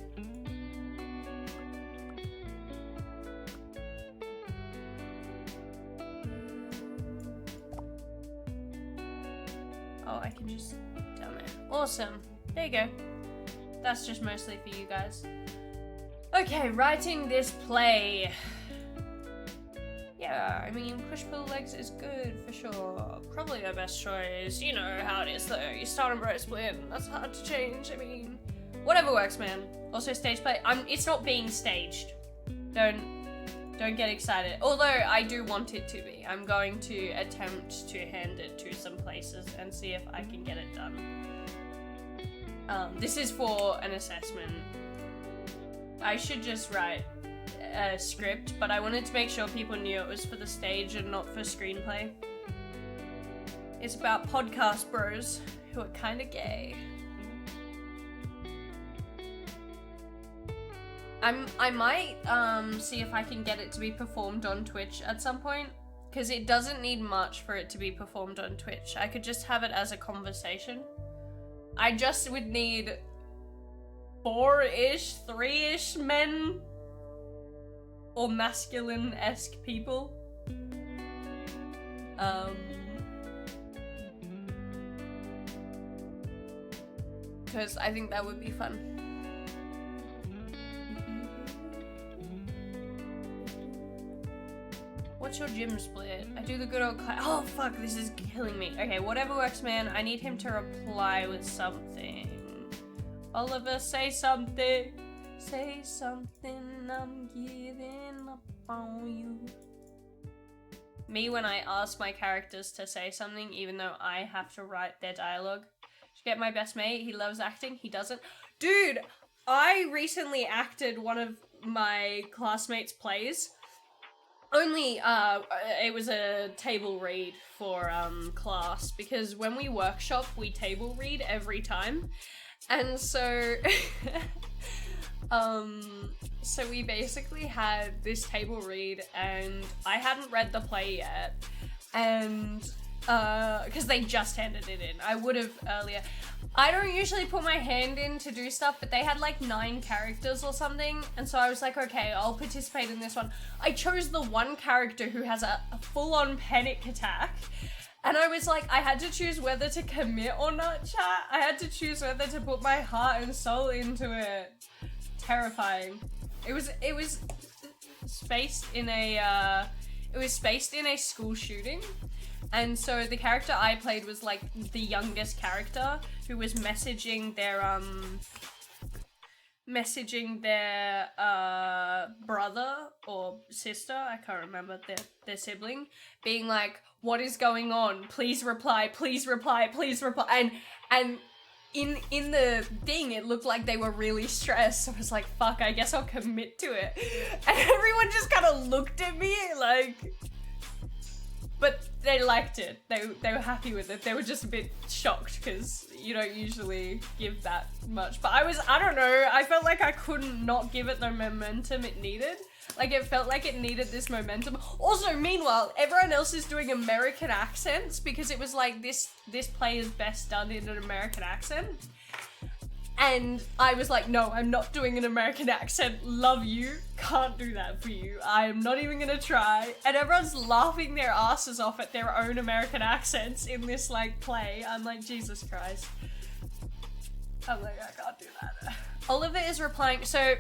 Oh, I can just down there. Awesome. There you go. That's just mostly for you guys. Okay, writing this play. Yeah, I mean, push-pull-legs is good for sure. Probably the best choice. You know how it is though. You start on bro split, that's hard to change. I mean, whatever works, man. Also, stage play. It's not being staged. Don't get excited. Although I do want it to be. I'm going to attempt to hand it to some places and see if I can get it done. This is for an assessment. I should just write a script, but I wanted to make sure people knew it was for the stage and not for screenplay. It's about podcast bros who are kind of gay. I might see if I can get it to be performed on Twitch at some point, because it doesn't need much for it to be performed on Twitch. I could just have it as a conversation. I just would need 4-ish, 3-ish men or masculine-esque people. Because I think that would be fun. What's your gym split? I do the good old oh fuck, this is killing me. Okay, whatever works, man. I need him to reply with something. Oliver, say something. Say something, I'm giving up on you. Me when I ask my characters to say something, even though I have to write their dialogue. Should get my best mate, he loves acting, he doesn't. Dude, I recently acted one of my classmates' plays. Only, it was a table read for, class, because when we workshop, we table read every time. And so, so we basically had this table read, and I hadn't read the play yet, and, because they just handed it in. I would have earlier. I don't usually put my hand in to do stuff, but they had like 9 characters or something, and so I was like, okay, I'll participate in this one. I chose the one character who has a full-on panic attack, and I was like, I had to choose whether to commit or not, chat. I had to choose whether to put my heart and soul into it. Terrifying. It was spaced in a, school shooting. And so the character I played was like the youngest character who was messaging their brother or sister, I can't remember, their sibling, being like, what is going on? Please reply, please reply, please reply. And in the thing, it looked like they were really stressed. So I was like, fuck, I guess I'll commit to it. And everyone just kind of looked at me like... But they liked it. They were happy with it. They were just a bit shocked because you don't usually give that much. But I don't know, I felt like I couldn't not give it the momentum it needed. Like, it felt like it needed this momentum. Also, meanwhile, everyone else is doing American accents because it was like, this play is best done in an American accent. And I was like, no, I'm not doing an American accent. Love you. Can't do that for you. I am not even gonna try. And everyone's laughing their asses off at their own American accents in this, like, play. I'm like, Jesus Christ. I'm like, I can't do that. Oliver is replying, so...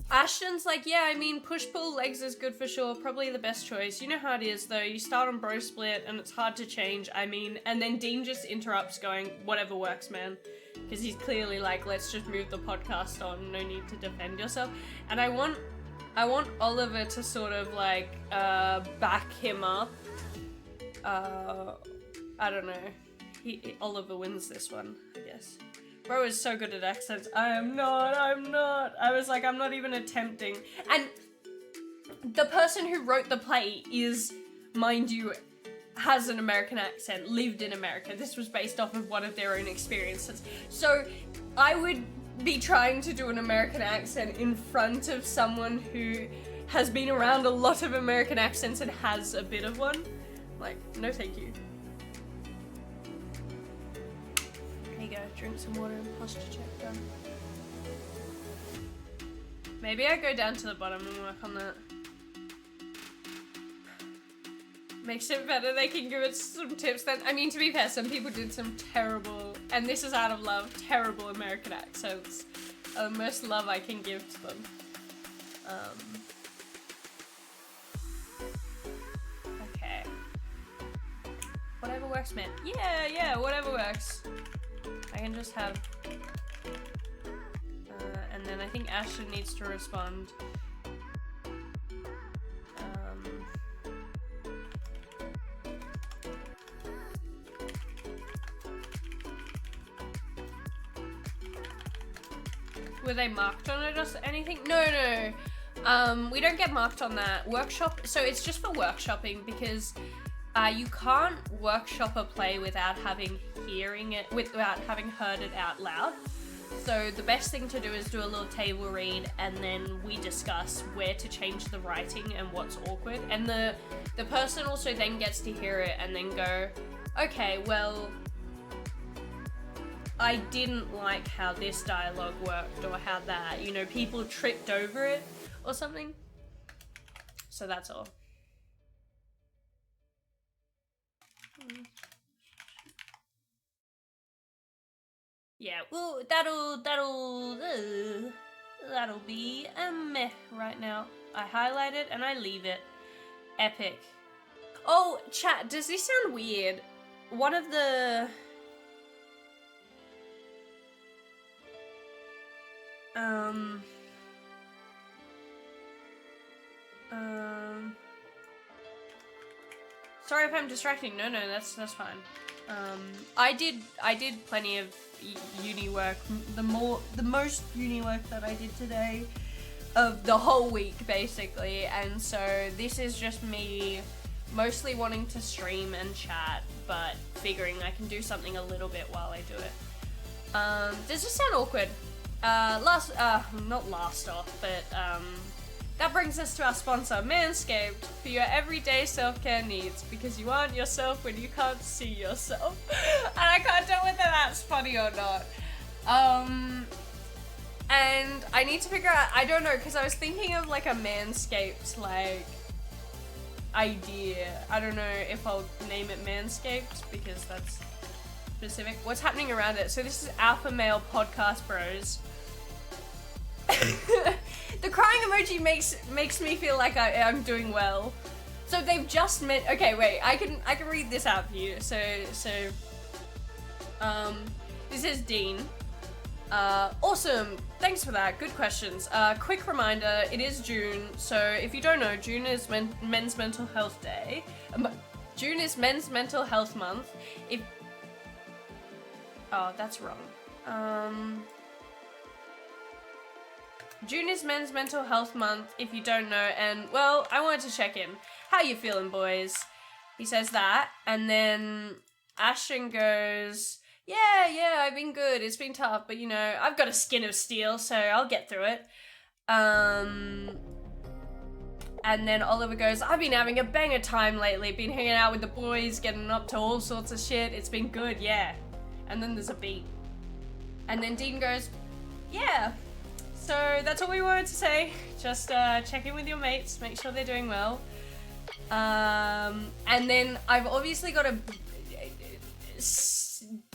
Ashton's like, yeah, I mean, push-pull legs is good for sure, probably the best choice. You know how it is, though. You start on bro split, and it's hard to change, I mean, and then Dean just interrupts going, whatever works, man. Because he's clearly like, let's just move the podcast on, no need to defend yourself. And I want Oliver to sort of, like, back him up. I don't know. Oliver wins this one, I guess. Bro is so good at accents. I'm not. I was like, I'm not even attempting. And the person who wrote the play is, mind you, has an American accent, lived in America. This was based off of one of their own experiences. So I would be trying to do an American accent in front of someone who has been around a lot of American accents and has a bit of one. Like, no thank you. Go, drink some water and posture check done. Maybe I go down to the bottom and work on that. Makes it better, they can give it some tips then. I mean, to be fair, some people did some terrible, and this is out of love, terrible American accents. most love I can give to them. Okay. Whatever works, man. Yeah, whatever works. I can just have... and then I think Ashton needs to respond. Were they marked on it or anything? No. We don't get marked on that. Workshop, so it's just for workshopping because you can't workshop a play without having heard it out loud. So the best thing to do is do a little table read and then we discuss where to change the writing and what's awkward. And the person also then gets to hear it and then go, okay, well, I didn't like how this dialogue worked or how that, you know, people tripped over it or something. So that's all. Yeah, well, that'll be a meh right now. I highlight it and I leave it. Epic. Oh, chat, does this sound weird? One of the... Sorry if I'm distracting. No, that's fine. I did plenty of uni work. The most uni work that I did today of the whole week, basically. And so this is just me mostly wanting to stream and chat, but figuring I can do something a little bit while I do it. Does this sound awkward? Not last off, but that brings us to our sponsor, Manscaped, for your everyday self-care needs, because you aren't yourself when you can't see yourself. And I can't tell whether that's funny or not. And I need to figure out, I don't know, because I was thinking of like a Manscaped, like, idea. I don't know if I'll name it Manscaped, because that's specific. What's happening around it? So this is Alpha Male Podcast Bros. The crying emoji makes me feel like I'm doing well. So they've just met. Okay, wait. I can read this out for you. So this is Dean. Awesome. Thanks for that. Good questions. Quick reminder. It is June. So if you don't know, June is Men's Mental Health Day. June is Men's Mental Health Month. Oh, that's wrong. June is Men's Mental Health Month, if you don't know, and, well, I wanted to check in. How you feeling, boys? He says that, and then Ashton goes, yeah, I've been good, it's been tough, but, you know, I've got a skin of steel, so I'll get through it. And then Oliver goes, I've been having a banger time lately, been hanging out with the boys, getting up to all sorts of shit, it's been good, yeah. And then there's a beat. And then Dean goes, yeah. So that's all we wanted to say. Just check in with your mates, make sure they're doing well. And then I've obviously got to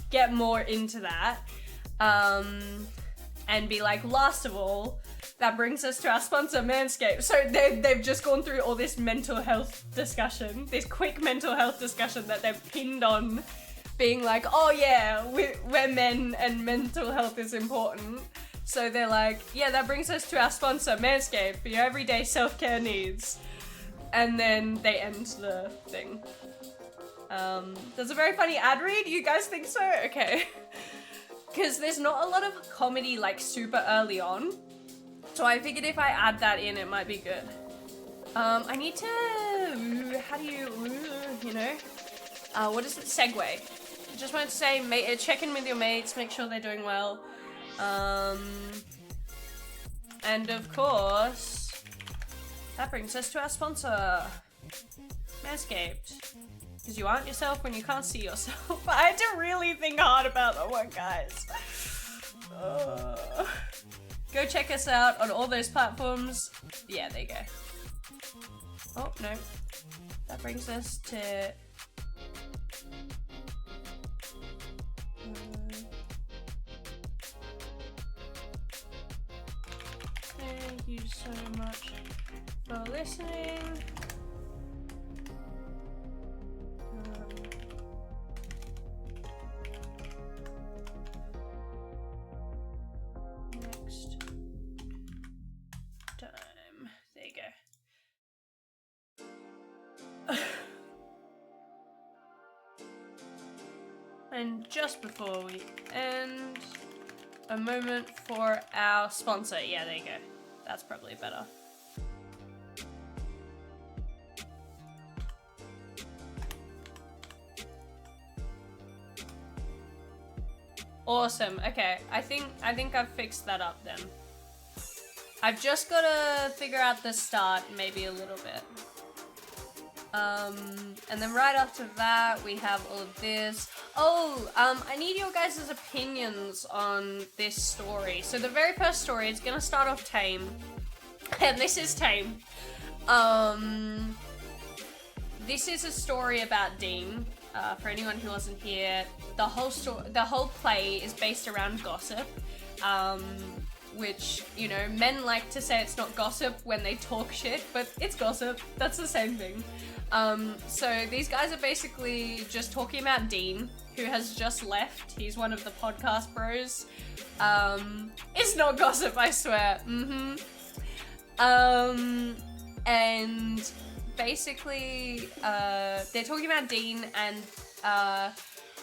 get more into that. And be like, last of all, that brings us to our sponsor, Manscaped. So they've just gone through all this mental health discussion, this quick mental health discussion that they've pinned on being like, oh yeah, we're men and mental health is important. So they're like, yeah, that brings us to our sponsor, Manscaped, for your everyday self-care needs. And then they end the thing. There's a very funny ad read. You guys think so? Okay. Because there's not a lot of comedy like super early on. So I figured if I add that in, it might be good. I need to, how do you know? What is it? Segue. I just wanted to say, check in with your mates, make sure they're doing well. And of course, that brings us to our sponsor, Manscaped. Because you aren't yourself when you can't see yourself. I had to really think hard about that one, guys. Go check us out on all those platforms. Yeah, there you go. Oh, no. That brings us to... for listening. Next time. There you go. And just before we end, a moment for our sponsor. Yeah, there you go. That's probably better. Awesome. Okay, I think I've fixed that up then. I've just gotta figure out the start maybe a little bit. And then right after that we have all of this. Oh, I need your guys' opinions on this story. So the very first story is gonna start off tame. And this is tame. This is a story about Dean. For anyone who wasn't here, the whole play is based around gossip, which, you know, men like to say it's not gossip when they talk shit, but it's gossip. That's the same thing. So these guys are basically just talking about Dean, who has just left. He's one of the podcast bros. It's not gossip, I swear. And basically, they're talking about Dean, and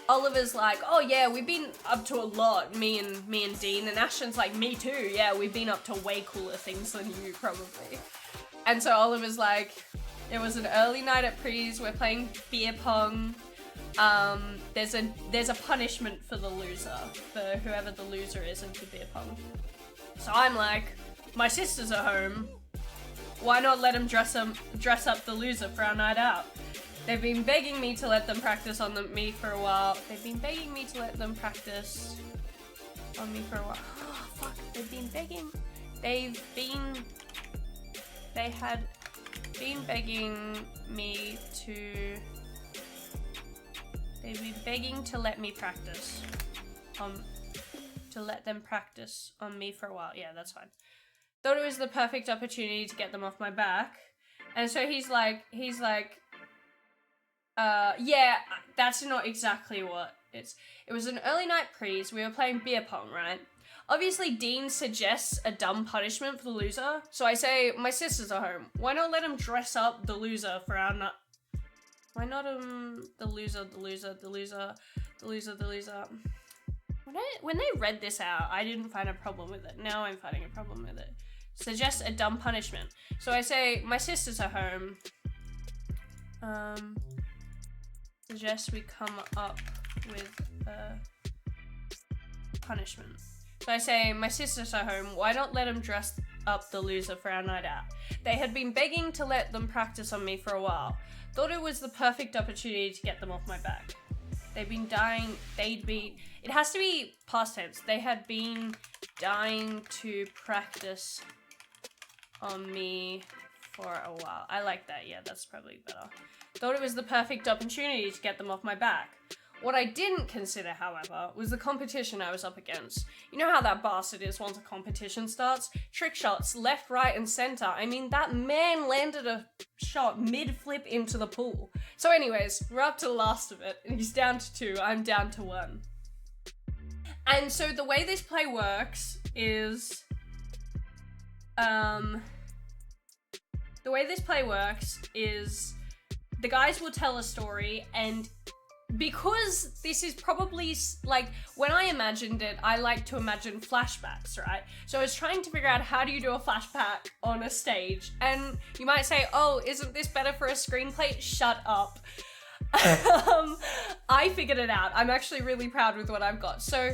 Oliver's like, oh yeah, we've been up to a lot, me and Dean, and Ashton's like, me too, yeah, we've been up to way cooler things than you, probably. And so Oliver's like, it was an early night at Pre's, we're playing beer pong, there's a punishment for the loser, for whoever the loser is into beer pong. So I'm like, my sisters are home, why not let them dress up the loser for our night out? They've been begging me to let them practice on me for a while. They've been begging me to let them practice on me for a while. Oh, fuck. They had been begging to let me practice. To let them practice on me for a while. Yeah, that's fine. Thought it was the perfect opportunity to get them off my back. And so he's like, yeah, that's not exactly what it was an early night Pre's, we were playing beer pong, right? Obviously, Dean suggests a dumb punishment for the loser, so I say, my sisters are home. Why not let him dress up the loser for our night? Why not the loser. When they read this out, I didn't find a problem with it. Now I'm finding a problem with it. Suggest a dumb punishment. So I say, my sisters are home. Suggest we come up with a punishment. So I say, my sisters are home, why not let them dress up the loser for our night out? They had been begging to let them practice on me for a while. Thought it was the perfect opportunity to get them off my back. It has to be past tense. They had been dying to practice on me for a while. I like that, yeah, that's probably better. Thought it was the perfect opportunity to get them off my back. What I didn't consider, however, was the competition I was up against. You know how that bastard is once a competition starts? Trick shots, left, right, and center. I mean, that man landed a shot mid-flip into the pool. So anyways, we're up to the last of it, and he's down to 2, I'm down to 1. And so the way this play works is... the guys will tell a story, and because this is probably, like, when I imagined it, I like to imagine flashbacks, right? So I was trying to figure out how do you do a flashback on a stage, and you might say, oh, isn't this better for a screenplay? Shut up. I figured it out. I'm actually really proud with what I've got. So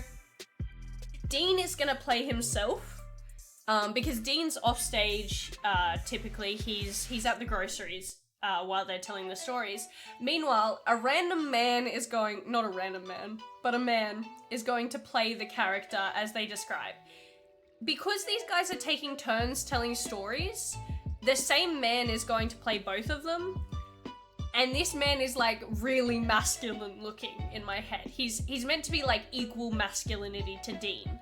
Dean is gonna play himself, because Dean's off stage, typically, he's at the groceries, while they're telling the stories. Meanwhile, a man is going to play the character as they describe. Because these guys are taking turns telling stories, the same man is going to play both of them. And this man is like really masculine looking in my head. He's meant to be like equal masculinity to Dean.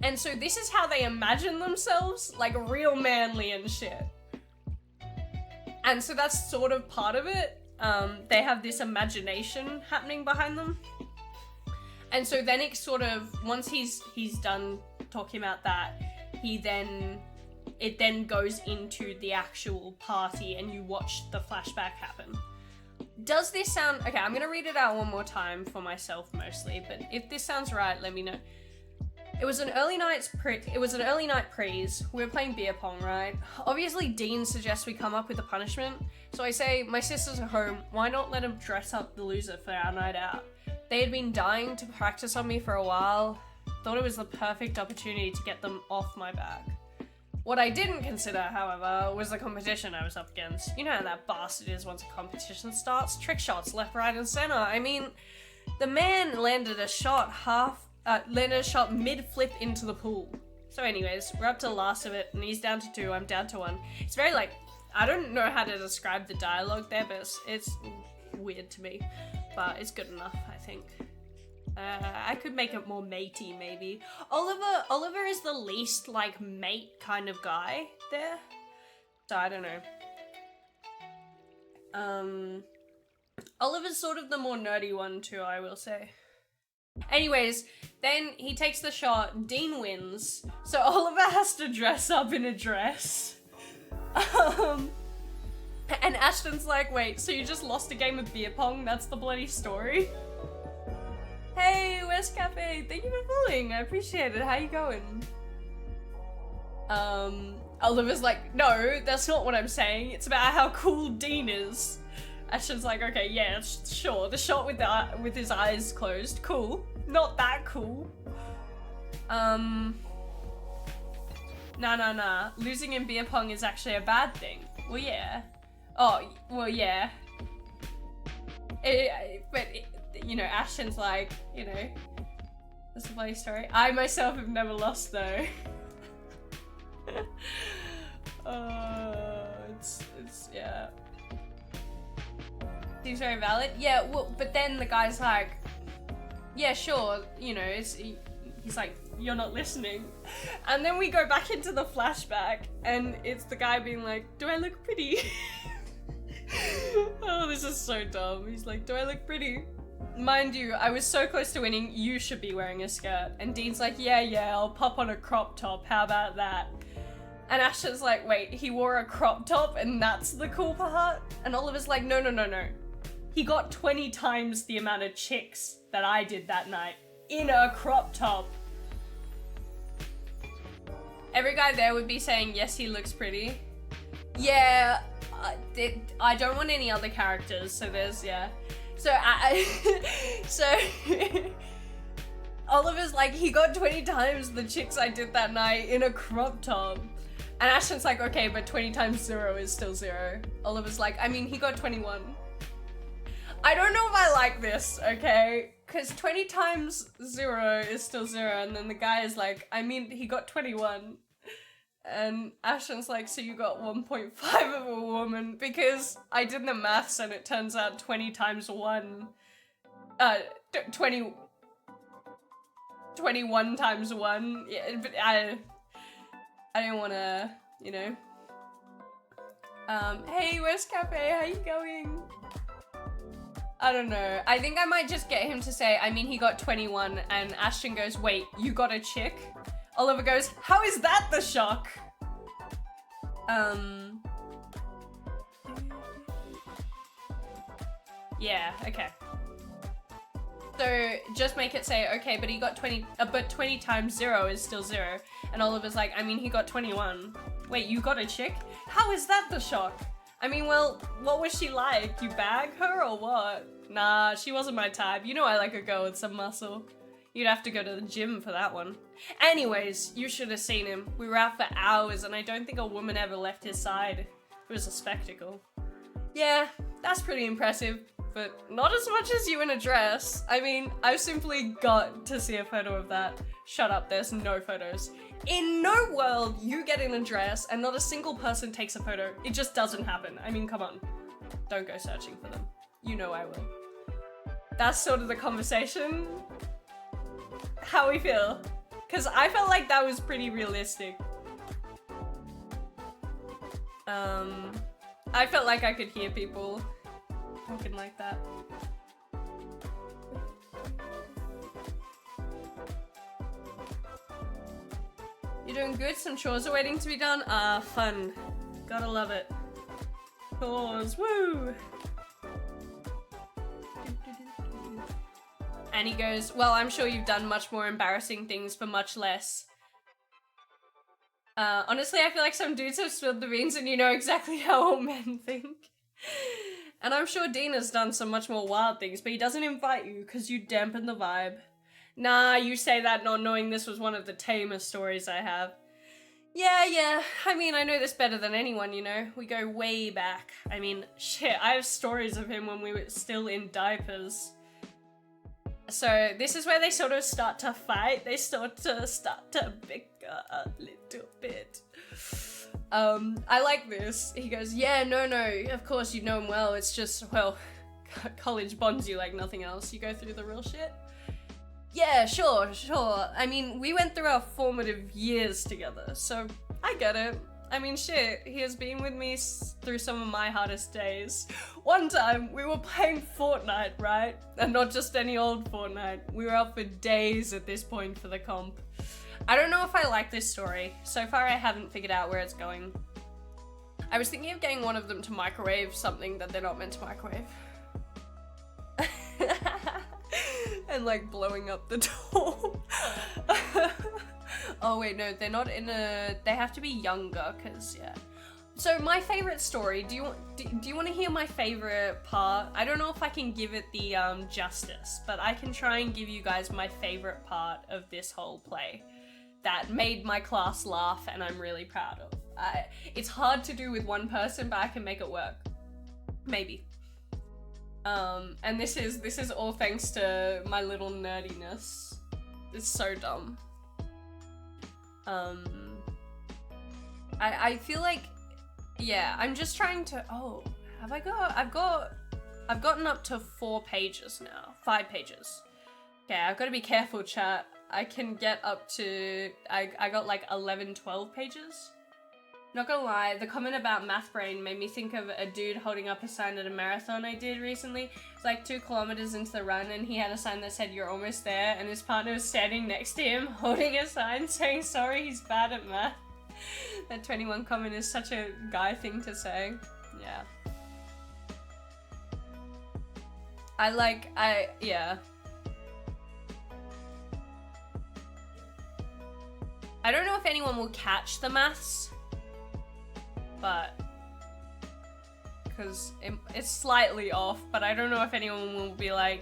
And so this is how they imagine themselves, like real manly and shit. And so that's sort of part of it. They have this imagination happening behind them. And so then it sort of, once he's done talking about that, it then goes into the actual party and you watch the flashback happen. Does this sound, okay, I'm gonna read it out one more time for myself mostly, but if this sounds right, let me know. It was an early night prees. We were playing beer pong, right? Obviously Dean suggests we come up with a punishment. So I say, my sisters are home, why not let him dress up the loser for our night out? They had been dying to practice on me for a while. Thought it was the perfect opportunity to get them off my back. What I didn't consider, however, was the competition I was up against. You know how that bastard is once a competition starts? Trick shots left, right, and center. I mean, the man landed a shot mid-flip into the pool. So anyways, we're up to the last of it, and he's down to 2, I'm down to 1. It's very like, I don't know how to describe the dialogue there, but it's weird to me. But it's good enough, I think. I could make it more matey, maybe. Oliver is the least, like, mate kind of guy there. So I don't know. Oliver's sort of the more nerdy one too, I will say. Anyways, then he takes the shot, Dean wins, so Oliver has to dress up in a dress. And Ashton's like, wait, so you just lost a game of beer pong? That's the bloody story? Hey, West Cafe, thank you for following, I appreciate it, how you going? Oliver's like, no, that's not what I'm saying, it's about how cool Dean is. Ashton's like, okay, yeah, sure, the shot with his eyes closed, cool. Not that cool. Nah. Losing in beer pong is actually a bad thing. Well, yeah. Oh, well, yeah. You know, Ashton's like, you know, that's a funny story. I myself have never lost, though. Yeah. Seems very valid. Yeah, well, but then the guy's like, yeah, sure, you know, he's like, you're not listening. And then we go back into the flashback, and it's the guy being like, do I look pretty? Oh, this is so dumb. He's like, do I look pretty? Mind you, I was so close to winning, you should be wearing a skirt. And Dean's like, yeah, I'll pop on a crop top, how about that? And Ashton's like, wait, he wore a crop top and that's the cool part? And Oliver's like, no. He got 20 times the amount of chicks that I did that night in a crop top. Every guy there would be saying, yes, he looks pretty. Yeah, I don't want any other characters, so there's, yeah. So, Oliver's like, he got 20 times the chicks I did that night in a crop top. And Ashton's like, okay, but 20 times 0 is still 0. Oliver's like, I mean, he got 21. I don't know if I like this, okay? Because 20 times 0 is still 0, and then the guy is like, I mean, he got 21. And Ashton's like, so you got 1.5 of a woman, because I did the maths and it turns out 20 times 1, 21 times 1, yeah, but I don't want to, you know. Hey, West Cafe, how you going? I don't know. I think I might just get him to say, I mean, he got 21, and Ashton goes, wait, you got a chick? Oliver goes, how is that the shock? Yeah, okay. So just make it say, okay, but he got 20, but 20 times 0 is still 0. And Oliver's like, I mean, he got 21. Wait, you got a chick? How is that the shock? I mean, well, what was she like? You bag her or what? Nah, she wasn't my type. You know I like a girl with some muscle. You'd have to go to the gym for that one. Anyways, you should have seen him. We were out for hours and I don't think a woman ever left his side. It was a spectacle. Yeah, that's pretty impressive, but not as much as you in a dress. I mean, I've simply got to see a photo of that. Shut up, there's no photos. In no world you get in a dress and not a single person takes a photo. It just doesn't happen. I mean, come on. Don't go searching for them. You know I will. That's sort of the conversation. How we feel. Because I felt like that was pretty realistic. I I felt like I could hear people talking like that. You're doing good? Some chores are waiting to be done? Ah, fun. Gotta love it. Chores, woo! And he goes, well, I'm sure you've done much more embarrassing things for much less. Honestly, I feel like some dudes have spilled the beans and you know exactly how all men think. And I'm sure Dean has done some much more wild things, but he doesn't invite you because you dampen the vibe. Nah, you say that not knowing this was one of the tamest stories I have. Yeah, I mean, I know this better than anyone, you know? We go way back. I mean, shit, I have stories of him when we were still in diapers. So this is where they sort of start to fight. They start to bicker a little bit. I like this. He goes, yeah, no, of course you know him well. It's just, well, college bonds you like nothing else. You go through the real shit. Yeah, sure. I mean, we went through our formative years together, so I get it. I mean, shit, he has been with me through some of my hardest days. One time, we were playing Fortnite, right? And not just any old Fortnite. We were up for days at this point for the comp. I don't know if I like this story. So far, I haven't figured out where it's going. I was thinking of getting one of them to microwave something that they're not meant to microwave. And like blowing up the door. Oh wait, no, they're not in a... They have to be younger, cause yeah. So my favorite story, do you want to hear my favorite part? I don't know if I can give it the justice, but I can try and give you guys my favorite part of this whole play that made my class laugh and I'm really proud of. It's hard to do with one person, but I can make it work. Maybe. And this is all thanks to my little nerdiness. It's so dumb. I feel like, yeah, I'm just trying to, oh, I've gotten up to 4 pages now, 5 pages. Okay, I've got to be careful, chat. I can get up to, I got like 11, 12 pages. Not gonna lie, the comment about Math Brain made me think of a dude holding up a sign at a marathon I did recently. It's like 2 kilometers into the run and he had a sign that said you're almost there and his partner was standing next to him holding a sign saying sorry he's bad at math. That 21 comment is such a guy thing to say. Yeah. Yeah. I don't know if anyone will catch the maths. But because it's slightly off, but I don't know if anyone will be like,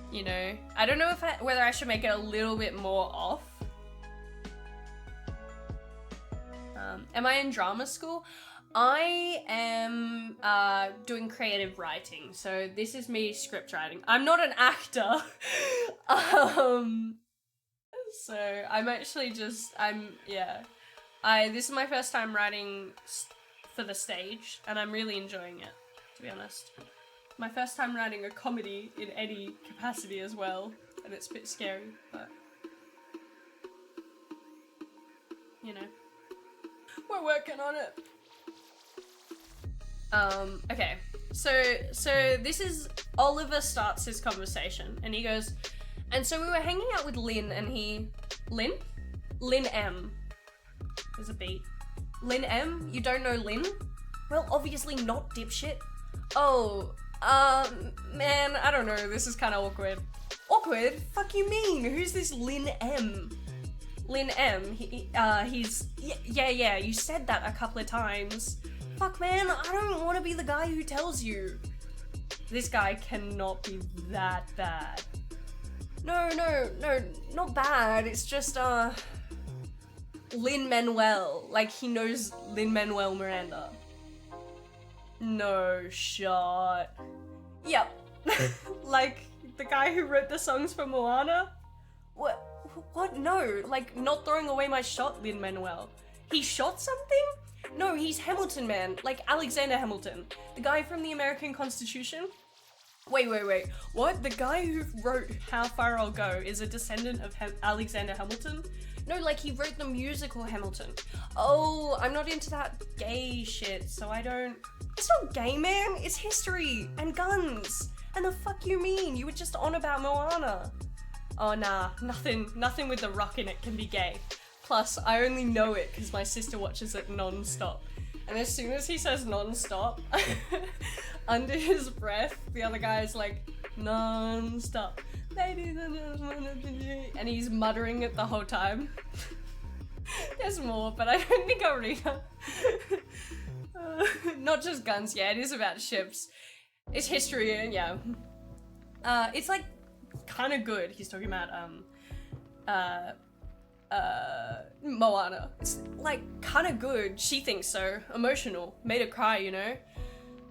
you know, I don't know whether I should make it a little bit more off. Am I in drama school? I am doing creative writing, so this is me script writing. I'm not an actor. So I'm actually just, yeah. This is my first time writing for the stage, and I'm really enjoying it, to be honest. My first time writing a comedy in any capacity as well, and it's a bit scary, but... You know. We're working on it. Okay. So this is... Oliver starts his conversation, and he goes, and so we were hanging out with Lynn, and he... Lynn? Lynn M. There's a beat. Lynn M? You don't know Lynn? Well, obviously not, dipshit. Oh, man, I don't know. This is kind of awkward. Awkward? Fuck you mean? Who's this Lynn M? Lynn M, he's... Yeah, you said that a couple of times. Fuck, man, I don't want to be the guy who tells you. This guy cannot be that bad. No, not bad. It's just, Lin-Manuel, like he knows Lin-Manuel Miranda. No shot. Yep. Like the guy who wrote the songs for Moana? What? No, like not throwing away my shot, Lin-Manuel. He shot something? No, he's Hamilton, man. Like Alexander Hamilton. The guy from the American Constitution? Wait. What? The guy who wrote How Far I'll Go is a descendant of Alexander Hamilton? No, like he wrote the musical Hamilton. Oh, I'm not into that gay shit, so I don't... It's not gay, man. It's history and guns. And the fuck you mean? You were just on about Moana. Oh nah, nothing with the rock in it can be gay. Plus, I only know it because my sister watches it non-stop. And as soon as he says non-stop, under his breath, the other guy is like, non-stop. Ladies and gentlemen, and he's muttering it the whole time. There's more, but I don't think I'll read it. Not just guns, yeah, it is about ships. It's history, and yeah. It's like kind of good. He's talking about Moana. It's like kind of good. She thinks so. Emotional. Made her cry, you know?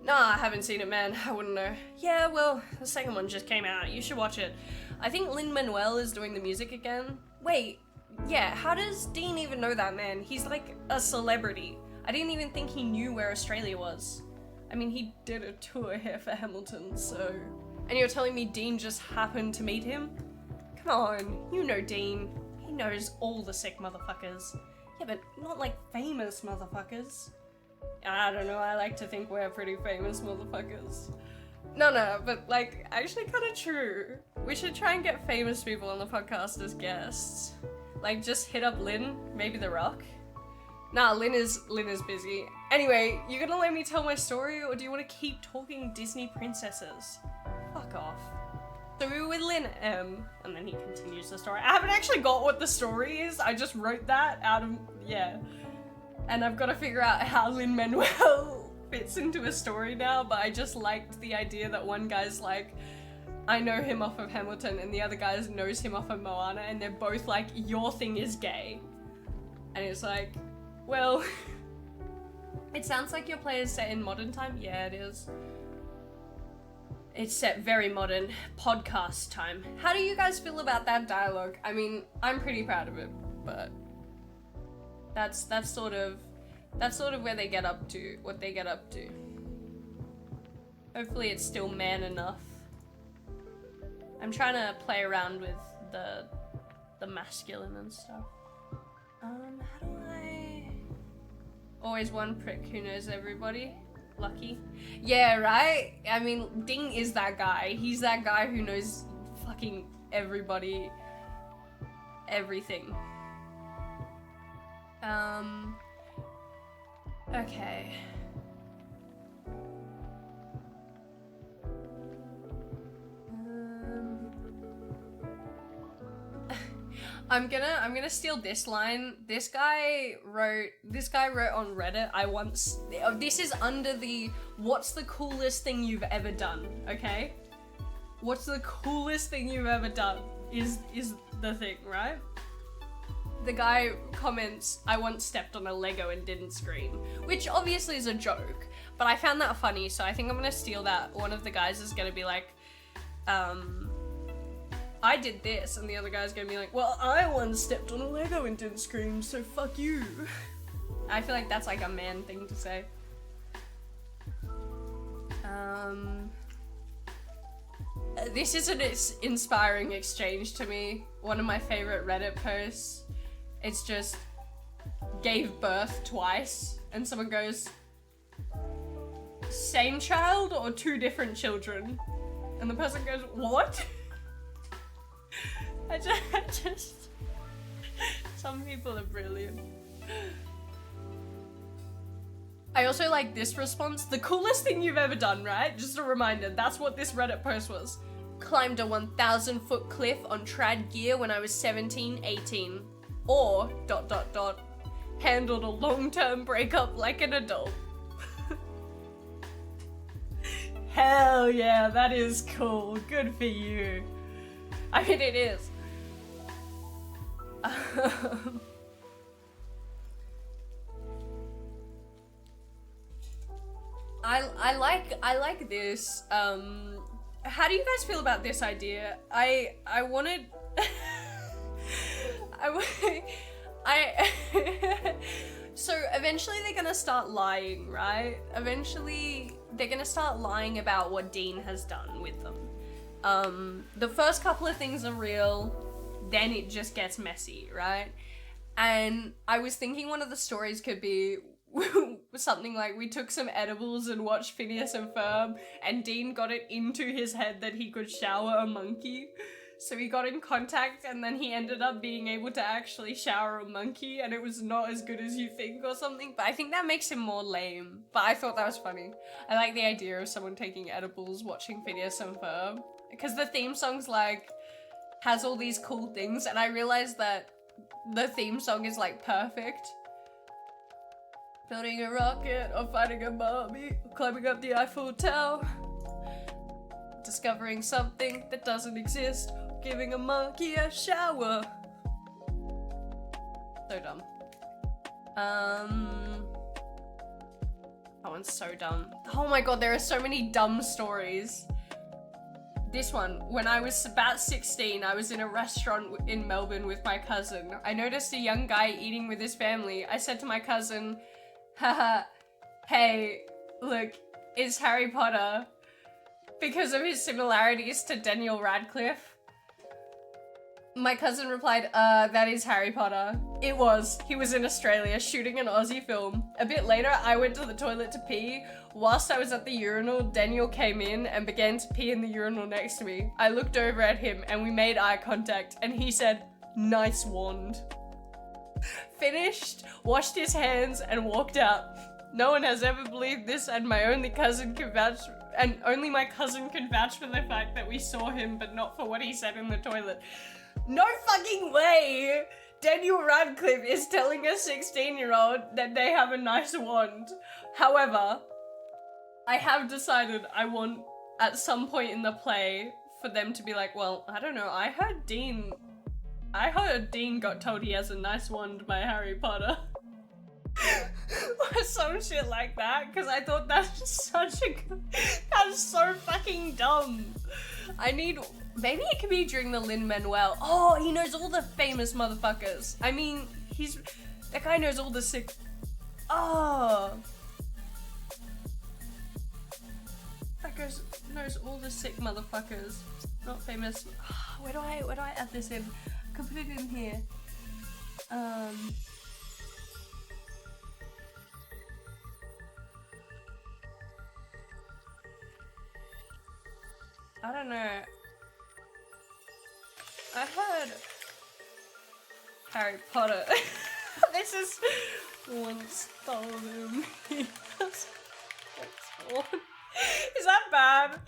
Nah, I haven't seen it, man. I wouldn't know. Yeah, well, the second one just came out. You should watch it. I think Lin-Manuel is doing the music again. Wait, yeah, how does Dean even know that man? He's like a celebrity. I didn't even think he knew where Australia was. I mean, he did a tour here for Hamilton, so... And you're telling me Dean just happened to meet him? Come on, you know Dean. He knows all the sick motherfuckers. Yeah, but not like famous motherfuckers. I don't know, I like to think we're pretty famous motherfuckers. No, but like, actually kinda true. We should try and get famous people on the podcast as guests. Like, just hit up Lynn, maybe The Rock. Nah, Lynn is busy. Anyway, you gonna let me tell my story, or do you want to keep talking Disney princesses? Fuck off. So we were with Lynn M, and then he continues the story. I haven't actually got what the story is, I just wrote that out of, yeah. And I've got to figure out how Lin-Manuel fits into a story now, but I just liked the idea that one guy's like, I know him off of Hamilton, and the other guy knows him off of Moana, and they're both like, your thing is gay. And it's like, well, it sounds like your play is set in modern time. Yeah, it is. It's set very modern, podcast time. How do you guys feel about that dialogue? I mean, I'm pretty proud of it, but that's sort of where they get up to, what they get up to. Hopefully it's still man enough. I'm trying to play around with the masculine and stuff. How do I... Always one prick who knows everybody. Lucky. Yeah, right? I mean, Ding is that guy. He's that guy who knows fucking everybody. Everything. Okay. I'm gonna steal this line. This guy wrote on Reddit, this is under the what's the coolest thing you've ever done, okay? What's the coolest thing you've ever done is the thing, right? The guy comments, I once stepped on a Lego and didn't scream, which obviously is a joke, but I found that funny, so I think I'm gonna steal that. One of the guys is gonna be like, I did this, and the other guy's gonna be like, well, I once stepped on a Lego and didn't scream, so fuck you. I feel like that's like a man thing to say. This is an inspiring exchange to me. One of my favorite Reddit posts. It's just, gave birth twice, and someone goes, same child or two different children? And the person goes, what? I just some people are brilliant. I also like this response. The coolest thing you've ever done, right? Just a reminder, that's what this Reddit post was. Climbed a 1,000-foot cliff on trad gear when I was 17, 18. Or, ... handled a long-term breakup like an adult. Hell yeah, that is cool. Good for you. I mean, it is. I like this. How do you guys feel about this idea? I wanted so eventually they're gonna start lying, right? Eventually they're gonna start lying about what Dean has done with them. The first couple of things are real, then it just gets messy, right? And I was thinking one of the stories could be something like we took some edibles and watched Phineas and Ferb, and Dean got it into his head that he could shower a monkey. So he got in contact, and then he ended up being able to actually shower a monkey, and it was not as good as you think or something. But I think that makes him more lame. But I thought that was funny. I like the idea of someone taking edibles watching Phineas and Ferb. Because the theme song's like, has all these cool things, and I realized that the theme song is like perfect. Building a rocket, or fighting a Barbie, or climbing up the Eiffel Tower. Discovering something that doesn't exist, giving a monkey a shower. So dumb. That one's so dumb. Oh my god, there are so many dumb stories. This one, when I was about 16, I was in a restaurant in Melbourne with my cousin. I noticed a young guy eating with his family. I said to my cousin, haha, hey, look, it's Harry Potter. Because of his similarities to Daniel Radcliffe. My cousin replied, that is Harry Potter. It was. He was in Australia shooting an Aussie film. A bit later, I went to the toilet to pee. Whilst I was at the urinal, Daniel came in and began to pee in the urinal next to me. I looked over at him and we made eye contact, and he said, nice wand. Finished, washed his hands, and walked out. No one has ever believed this, and only my cousin can vouch for the fact that we saw him, but not for what he said in the toilet. No fucking way! Daniel Radcliffe is telling a 16-year-old that they have a nice wand. However, I have decided I want, at some point in the play, for them to be like, well, I don't know, I heard Dean got told he has a nice wand by Harry Potter. Or some shit like that, because I thought that's so fucking dumb. Maybe it could be during the Lin-Manuel. Oh, he knows all the famous motherfuckers. I mean, that guy knows all the sick, oh. That guy knows all the sick motherfuckers. Not famous. Where do I add this in? I can put it in here. I don't know. I heard Harry Potter. This is once told him he was born. Is that bad?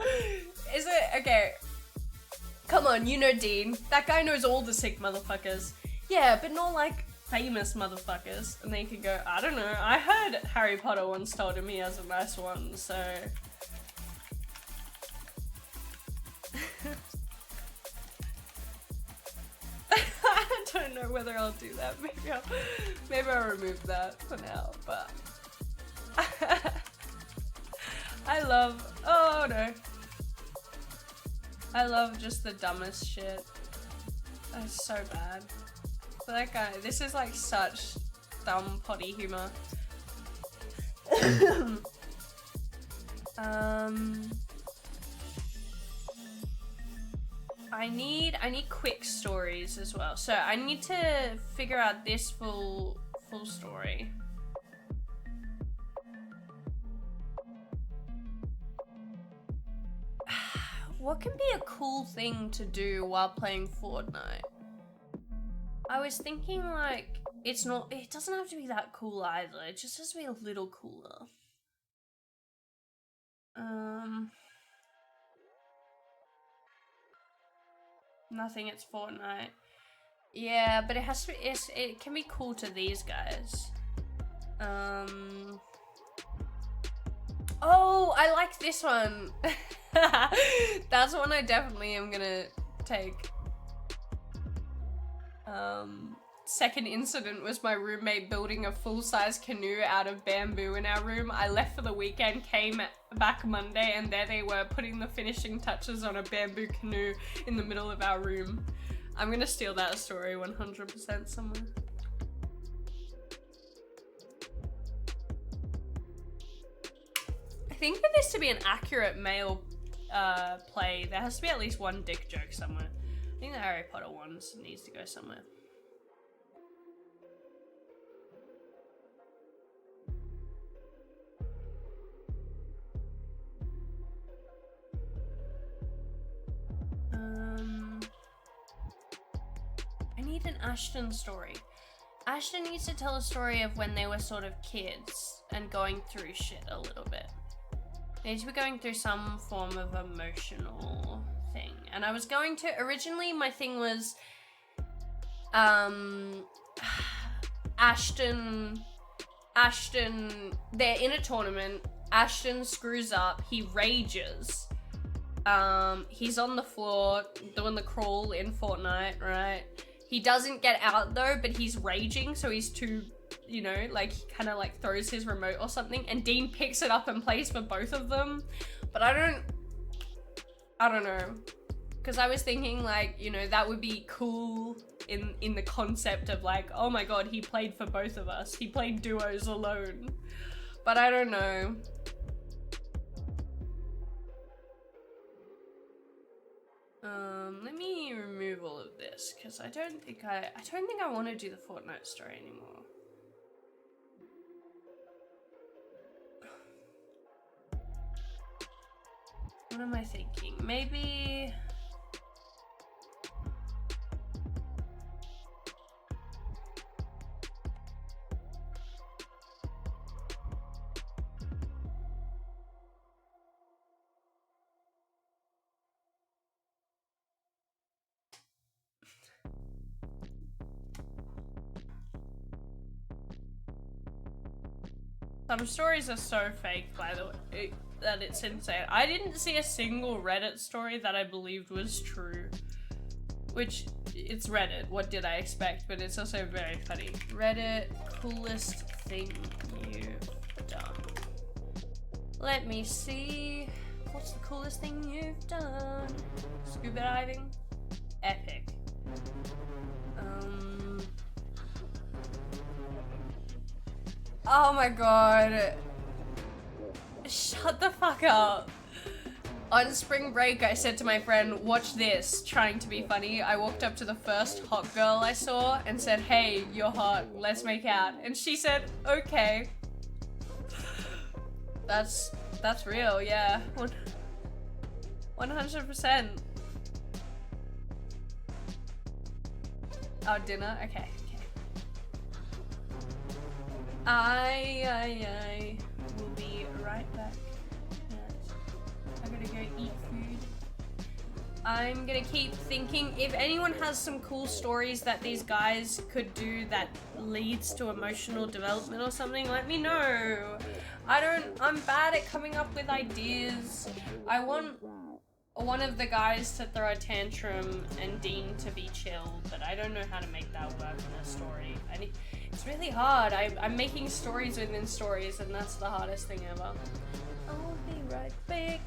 Is it? Okay. Come on, you know Dean. That guy knows all the sick motherfuckers. Yeah, but not like famous motherfuckers. And then you can go, I don't know. I heard Harry Potter once told him he has a nice one, so... I don't know whether I'll do that. Maybe I'll remove that for now, but I love just the dumbest shit. That's so bad. But that guy, this is like such dumb potty humor. I need quick stories as well. So I need to figure out this full story. What can be a cool thing to do while playing Fortnite? I was thinking like it doesn't have to be that cool either. It just has to be a little cooler. Nothing, it's Fortnite. Yeah, but it has to be, it can be cool to these guys. Oh, I like this one. That's one I definitely am gonna take. Second incident was my roommate building a full-size canoe out of bamboo in our room. I left for the weekend, came back Monday, and there they were putting the finishing touches on a bamboo canoe in the middle of our room. I'm gonna steal that story 100% somewhere. I think for this to be an accurate male play, there has to be at least one dick joke somewhere. I think the Harry Potter one needs to go somewhere. need an Ashton story. Ashton needs to tell a story of when they were sort of kids and going through shit a little bit. They need to be going through some form of emotional thing. And I was going to, originally my thing was, Ashton, they're in a tournament, Ashton screws up, he rages. He's on the floor doing the crawl in Fortnite, right? He doesn't get out though, but he's raging, so he's too, you know, like he kind of like throws his remote or something, and Dean picks it up and plays for both of them. But I don't know, because I was thinking like, you know, that would be cool in the concept of like, oh my god, he played for both of us. He played duos alone. But I don't know. Let me remove all of this because I don't think I want to do the Fortnite story anymore. What am I thinking? Maybe some stories are so fake, by the way, that it's insane. I didn't see a single Reddit story that I believed was true. Which, it's Reddit, what did I expect? But it's also very funny. Reddit, coolest thing you've done. Let me see. What's the coolest thing you've done? Scuba diving? Epic. Oh my god. Shut the fuck up. On spring break, I said to my friend, watch this, trying to be funny. I walked up to the first hot girl I saw and said, hey, you're hot, let's make out. And she said, okay. That's real, yeah. 100%. Oh, dinner? Okay. I will be right back. I'm gonna go eat food. I'm gonna keep thinking, if anyone has some cool stories that these guys could do that leads to emotional development or something, let me know. I'm bad at coming up with ideas. I want one of the guys to throw a tantrum and Dean to be chill, but I don't know how to make that work in a story. It's really hard. I'm making stories within stories, and that's the hardest thing ever. I'll be right back.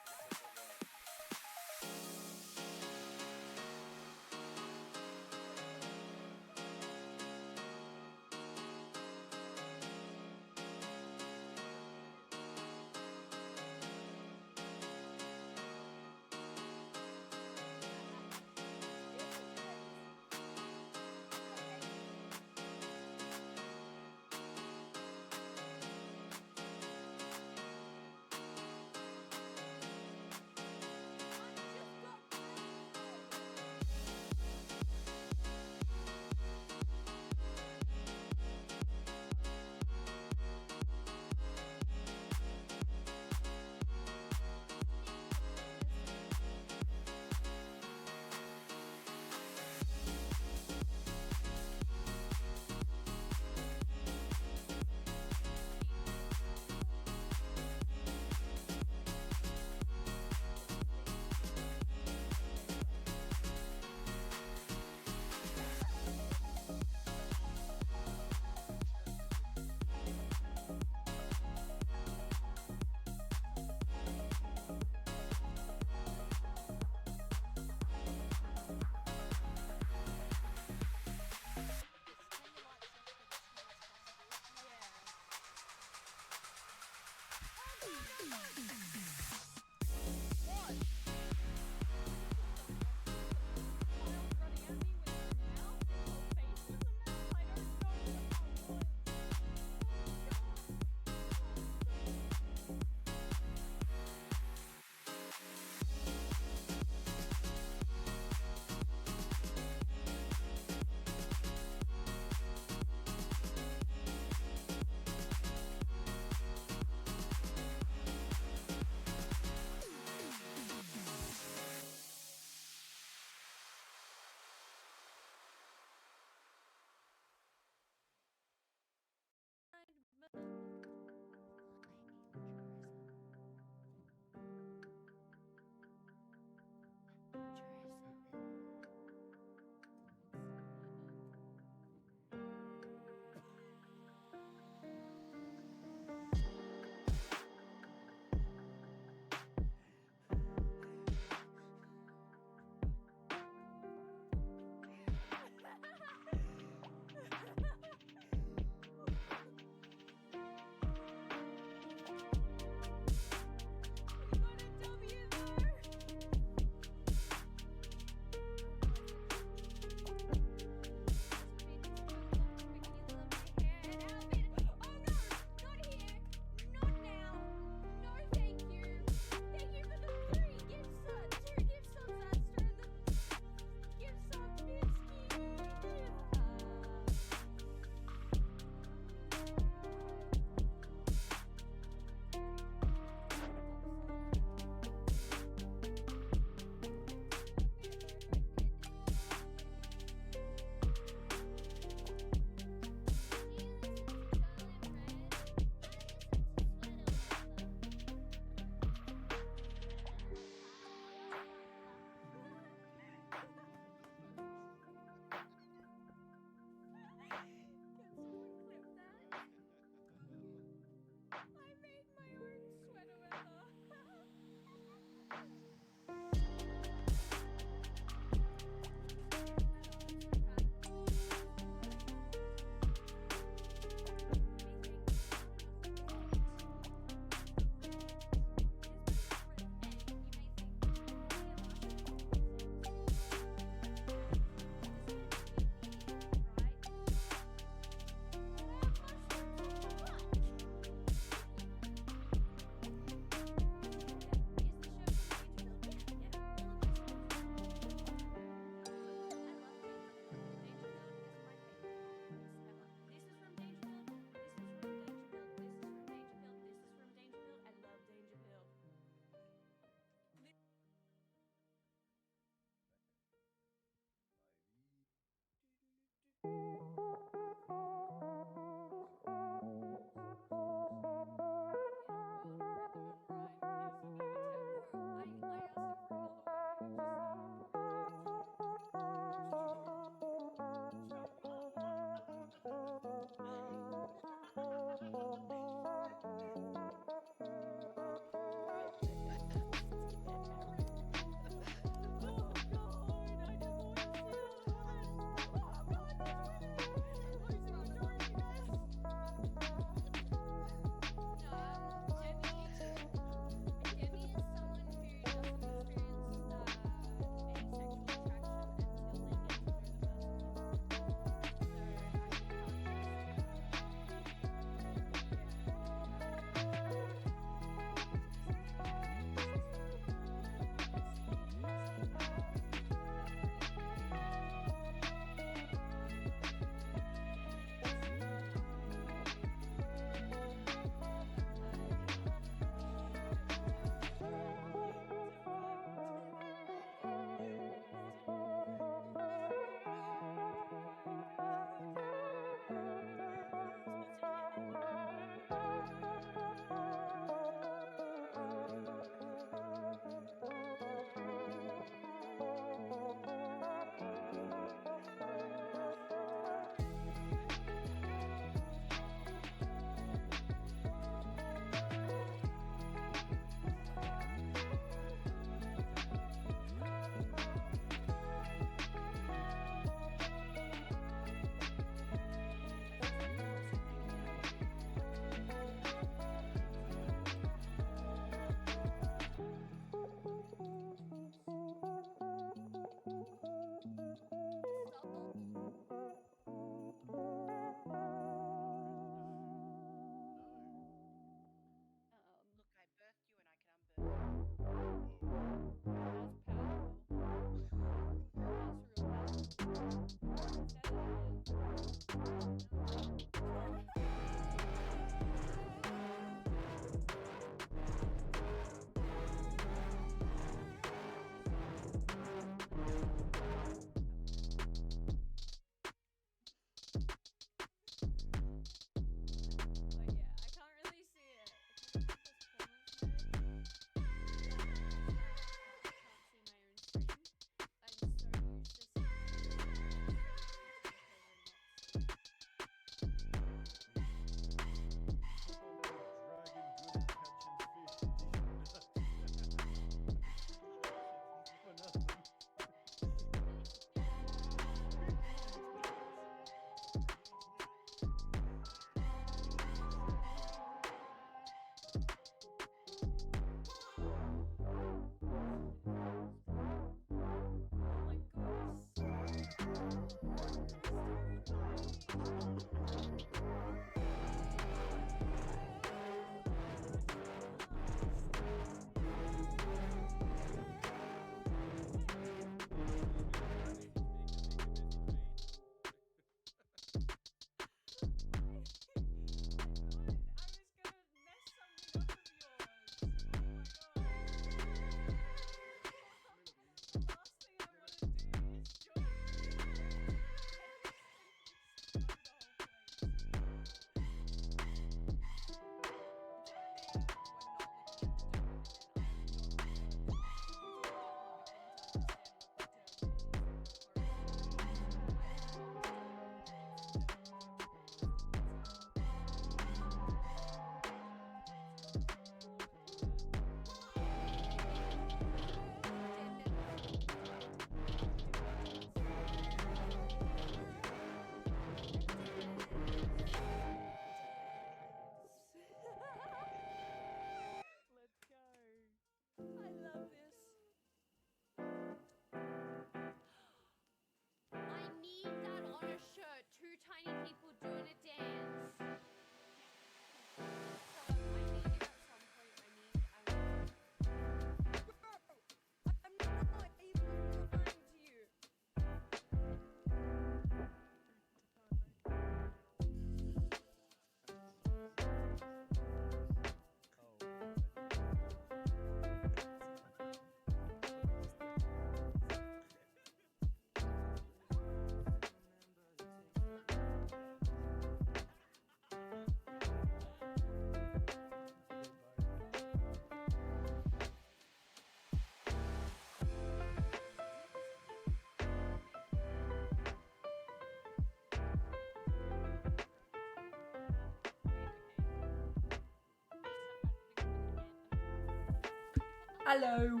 Hello.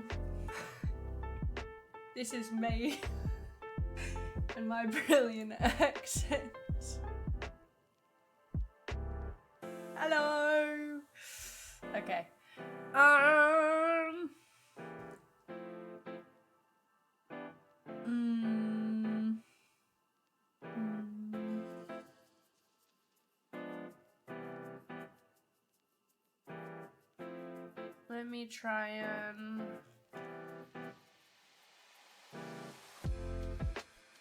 This is me and my brilliant accents. Hello. Okay. Let me try and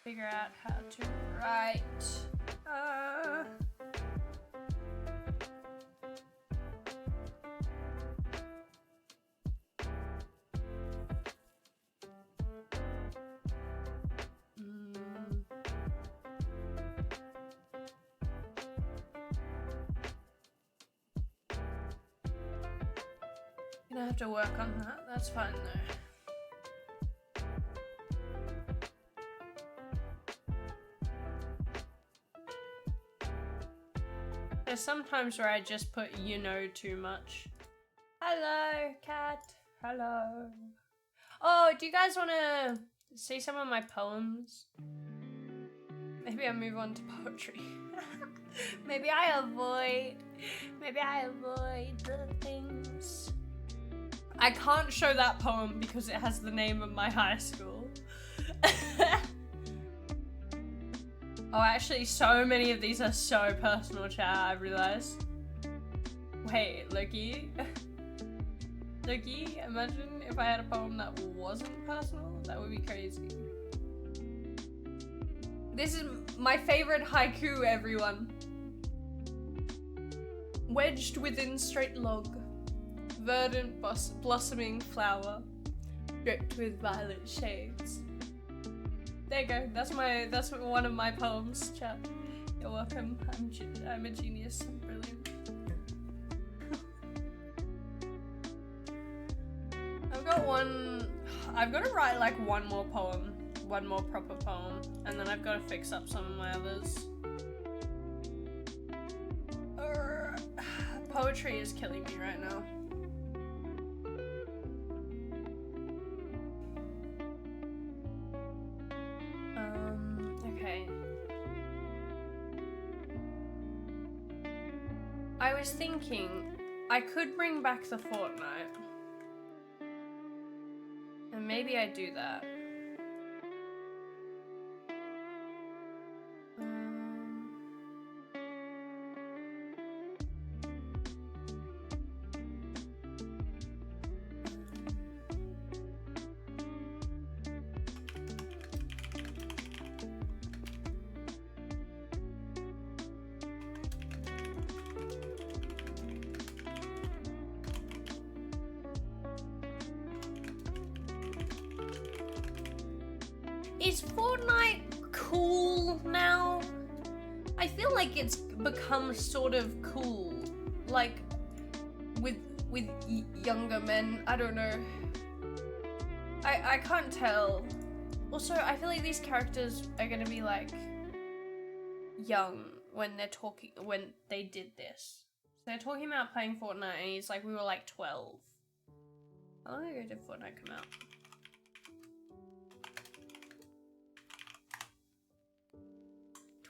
figure out how to write. Gonna have to work on that. That's fine though. There's sometimes where I just put you know too much. Hello, cat. Hello. Oh, do you guys want to see some of my poems? Maybe I move on to poetry. Maybe I avoid the things. I can't show that poem because it has the name of my high school. Oh, actually, so many of these are so personal, chat, I realized. Wait, Loki? Loki, imagine if I had a poem that wasn't personal? That would be crazy. This is my favorite haiku, everyone. Wedged within straight log, verdant blossoming flower, dripped with violet shades. There you go. That's one of my poems, chat. You're welcome. I'm a genius. I'm brilliant. I've got to write like one more poem, one more proper poem, and then I've got to fix up some of my others. Poetry is killing me right now. Okay. I was thinking I could bring back the Fortnite. And maybe I do that. Is Fortnite cool now? I feel like it's become sort of cool, like with younger men. I don't know. I can't tell. Also, I feel like these characters are gonna be like young when they did this. So they're talking about playing Fortnite, and he's like, we were like 12. How long ago did Fortnite come out?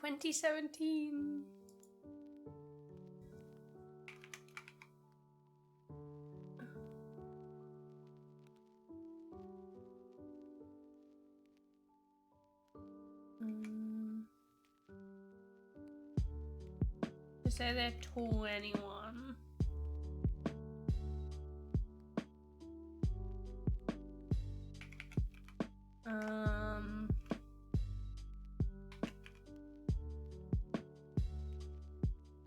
2017. To say they're 21.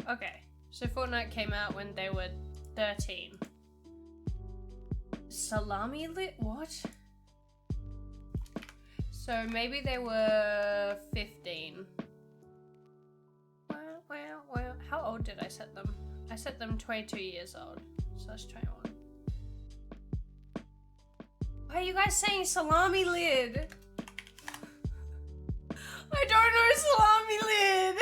Okay, so Fortnite came out when they were 13. Salami lit? What? So maybe they were 15. Well, how old did I set them? I set them 22 years old, so that's 21. Why are you guys saying salami lid? I don't know salami lid!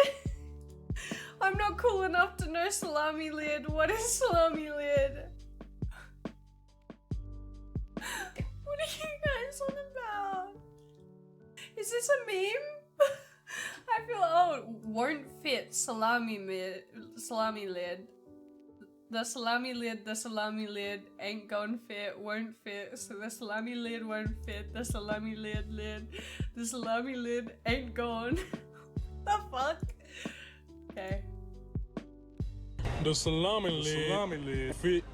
I'm not cool enough to know salami lid. What is salami lid? What are you guys on about? Is this a meme? I feel won't fit salami lid. The salami lid ain't gon' fit, won't fit. So the salami lid won't fit. The salami lid ain't gone. The fuck? Okay. The salami lid fit.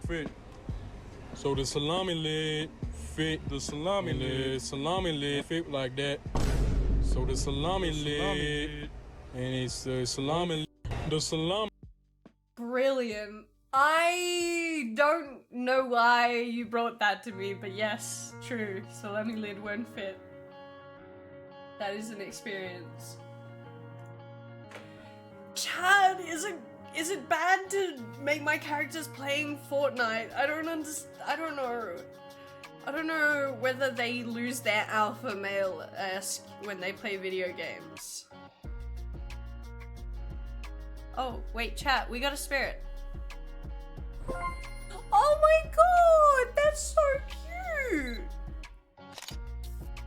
So the salami lid fit. The salami lid fit like that. So the salami lid, and it's the salami. Brilliant. I don't know why you brought that to me, but yes, true. Salami lid won't fit. That is an experience. Chad, is it bad to make my characters playing Fortnite? I don't know. I don't know whether they lose their alpha male-esque when they play video games. Oh, wait, chat, we got a spirit. Oh my god, that's so cute!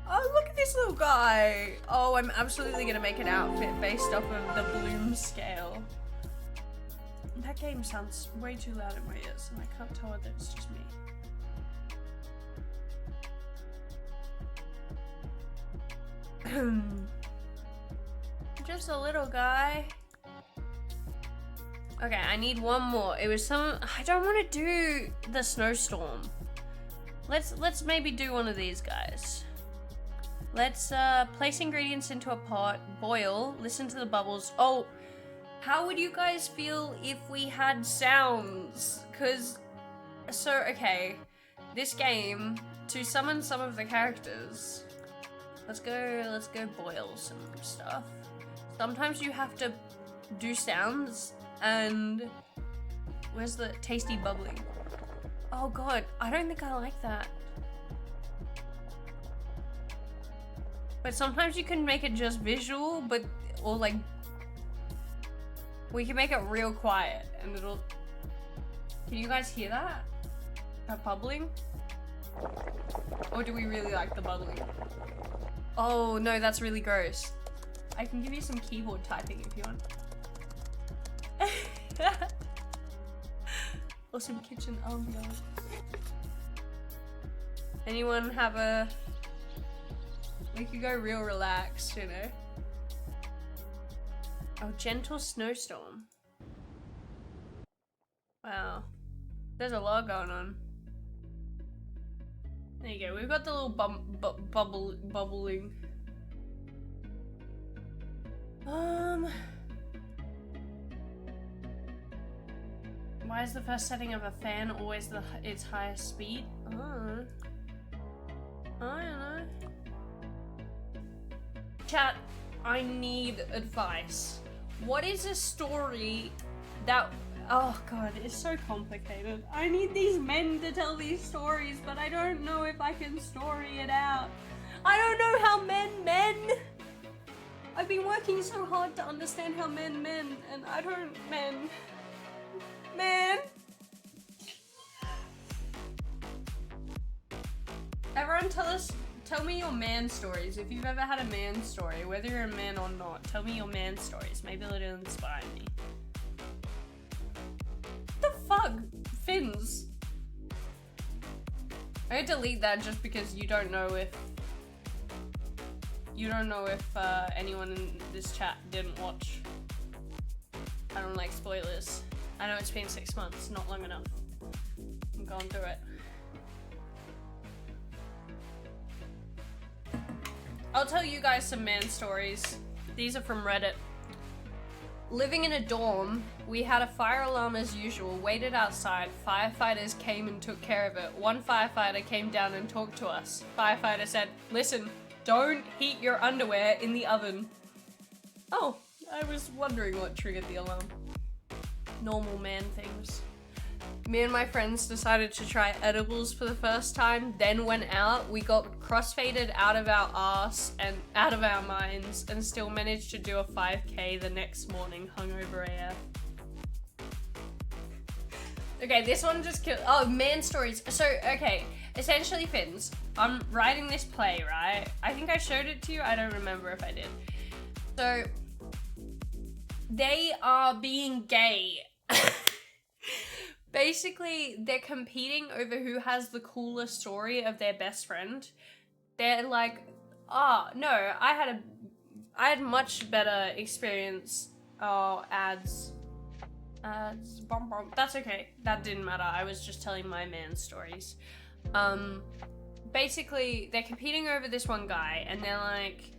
Oh, look at this little guy. Oh, I'm absolutely gonna make an outfit based off of the bloom scale. That game sounds way too loud in my ears, and I can't tell whether it's just me. Just a little guy. Okay, I need one more. It was some. I don't want to do the snowstorm. Let's maybe do one of these guys. Let's place ingredients into a pot, boil, listen to the bubbles. Oh, how would you guys feel if we had sounds? Okay, this game, to summon some of the characters, let's go boil some stuff. Sometimes you have to do sounds, and where's the tasty bubbling? Oh god, I don't think I like that. But sometimes you can make it just visual, or like, we can make it real quiet and it'll, can you guys hear that? That bubbling? Or do we really like the bubbling? Oh no, that's really gross. I can give you some keyboard typing if you want. Or some kitchen ambiance. Anyone have a... We could go real relaxed, you know? Oh, gentle snowstorm. Wow. There's a lot going on. There you go. We've got the little bubbling. Why is the first setting of a fan always its highest speed? I don't know. Chat, I need advice. What is a story that... Oh god, it's so complicated. I need these men to tell these stories, but I don't know if I can story it out. I don't know how men. I've been working so hard to understand how men, and I don't, men. Everyone tell me your man stories. If you've ever had a man story, whether you're a man or not, tell me your man stories. Maybe it'll inspire me. What the fuck? Fins. I would delete that just because you don't know if anyone in this chat didn't watch. I don't like spoilers. I know it's been 6 months, not long enough. I'm going through it. I'll tell you guys some man stories. These are from Reddit. Living in a dorm, we had a fire alarm as usual, waited outside, firefighters came and took care of it. One firefighter came down and talked to us. Firefighter said, "Listen, don't heat your underwear in the oven." Oh, I was wondering what triggered the alarm. Normal man things. Me and my friends decided to try edibles for the first time, then went out. We got crossfaded out of our arse and out of our minds and still managed to do a 5K the next morning, hungover AF. Okay, this one just killed. Oh, man stories. So, okay, essentially, Fins, I'm writing this play, right? I think I showed it to you. I don't remember if I did. So they are being gay. Basically, they're competing over who has the coolest story of their best friend. They're like, no, I had much better experience. Oh, ads, that's okay. That didn't matter. I was just telling my man stories. Basically, they're competing over this one guy, and they're like,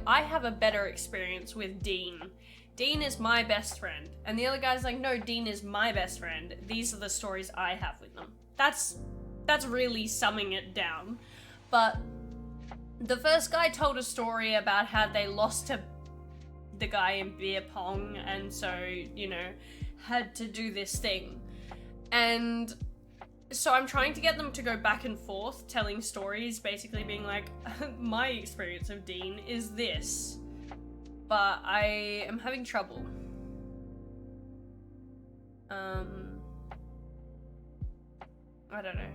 I have a better experience with Dean. Dean is my best friend. And the other guy's like, no, Dean is my best friend. These are the stories I have with them. That's really summing it down. But the first guy told a story about how they lost to the guy in beer pong, and so, you know, had to do this thing. And so I'm trying to get them to go back and forth telling stories, basically being like, my experience of Dean is this. But I am having trouble. I don't know.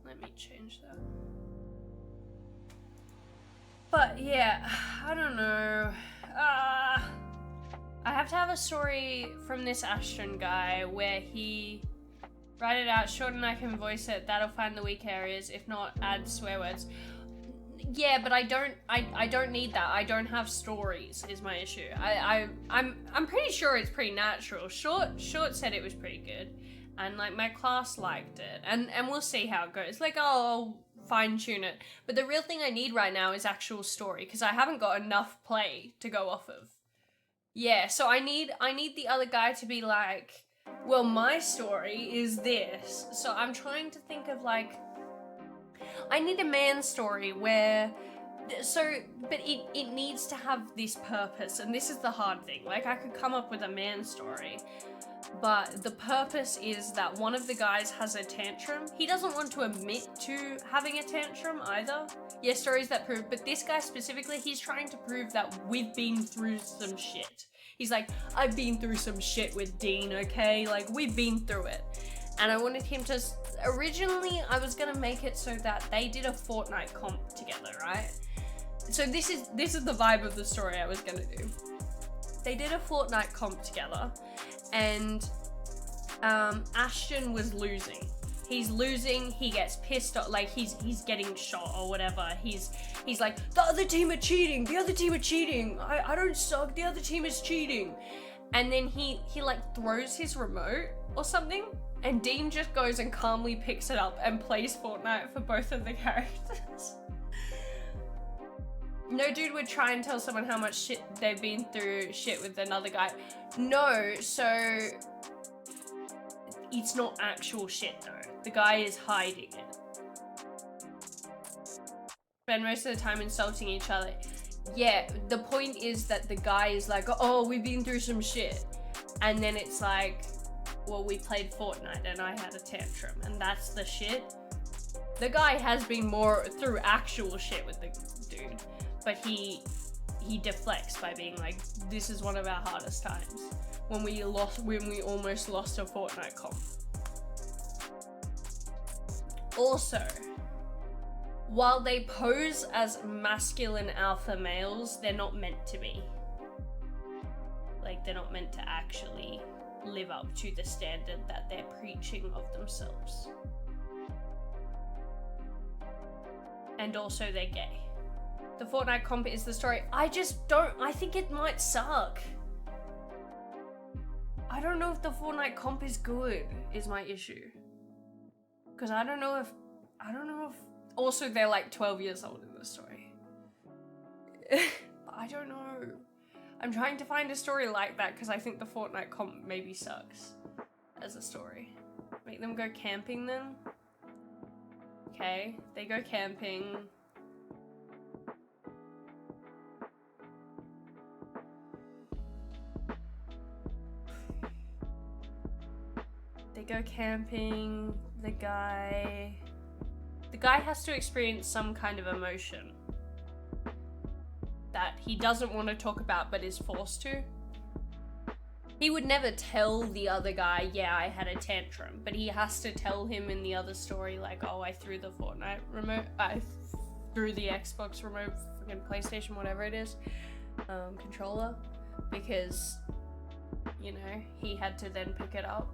Let me change that. But yeah, I don't know. I have to have a story from this Ashton guy where he write it out, short and I can voice it. That'll find the weak areas. If not, add swear words. Yeah, but I don't need that. I don't have stories is my issue. I'm pretty sure it's pretty natural. Short said it was pretty good, and like my class liked it, and we'll see how it goes. Like I'll fine tune it. But the real thing I need right now is actual story, because I haven't got enough play to go off of. Yeah, so I need the other guy to be like, well, my story is this. So I'm trying to think of like, I need a man story where, but it needs to have this purpose, and this is the hard thing. Like, I could come up with a man story, but the purpose is that one of the guys has a tantrum. He doesn't want to admit to having a tantrum either. Yeah, stories that prove, but this guy specifically, he's trying to prove that we've been through some shit. He's like, I've been through some shit with Dean, okay? Like, we've been through it. And I wanted him to, originally I was gonna make it so that they did a Fortnite comp together, right? So this is the vibe of the story I was gonna do. They did a Fortnite comp together, and Ashton was losing. He's losing, he gets pissed off, like he's getting shot or whatever. He's like, the other team are cheating, I don't suck, the other team is cheating. And then he like throws his remote or something, and Dean just goes and calmly picks it up and plays Fortnite for both of the characters. No dude would try and tell someone how much shit they've been through shit with another guy. No, so it's not actual shit though. The guy is hiding it. Spend most of the time insulting each other. Yeah, the point is that the guy is like, oh, we've been through some shit. And then it's like, well, we played Fortnite and I had a tantrum, and that's the shit. The guy has been more through actual shit with the dude, but he deflects by being like, this is one of our hardest times. When we almost lost a Fortnite comp. Also, while they pose as masculine alpha males, they're not meant to be. Like, they're not meant to actually live up to the standard that they're preaching of themselves. And also, they're gay. The Fortnite comp is the story. I think it might suck. I don't know if the Fortnite comp is good, is my issue. Because I don't know if, also they're like 12 years old in the story. I don't know. I'm trying to find a story like that because I think the Fortnite comp maybe sucks as a story. Make them go camping then? Okay, they go camping. They go camping, the guy has to experience some kind of emotion that he doesn't want to talk about but is forced to. He would never tell the other guy, yeah, I had a tantrum, but he has to tell him in the other story, like, oh, I threw the Fortnite remote, I threw the Xbox remote, fucking PlayStation, whatever it is, controller, because, you know, he had to then pick it up.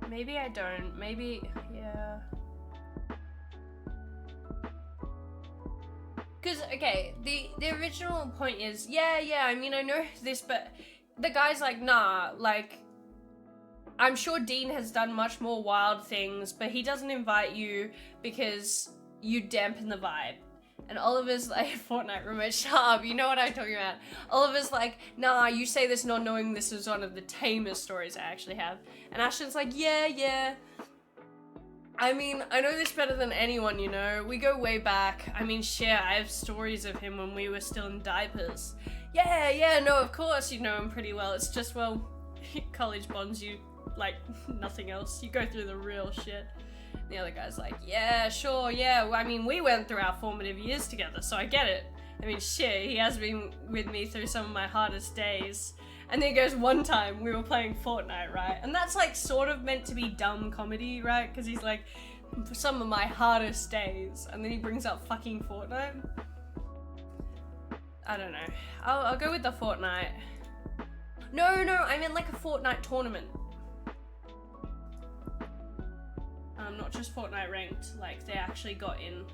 Maybe I don't, maybe, yeah. Because, okay, the original point is, yeah, I mean, I know this, but the guy's like, nah, like, I'm sure Dean has done much more wild things, but he doesn't invite you because you dampen the vibe. And Oliver's like, Fortnite remote, shut up, you know what I'm talking about. Oliver's like, nah, you say this not knowing this is one of the tamest stories I actually have. And Ashton's like, yeah. I mean, I know this better than anyone, you know? We go way back. I mean, shit, I have stories of him when we were still in diapers. Yeah, no, of course you know him pretty well. It's just, well, college bonds you like nothing else. You go through the real shit. And the other guy's like, yeah, sure, yeah. Well, I mean, we went through our formative years together, so I get it. I mean, shit, he has been with me through some of my hardest days. And then he goes, one time we were playing Fortnite, right? And that's like sort of meant to be dumb comedy, right? Because he's like, for some of my hardest days. And then he brings up fucking Fortnite. I don't know. I'll go with the Fortnite. No, I meant like a Fortnite tournament. Not just Fortnite ranked, like they actually got in.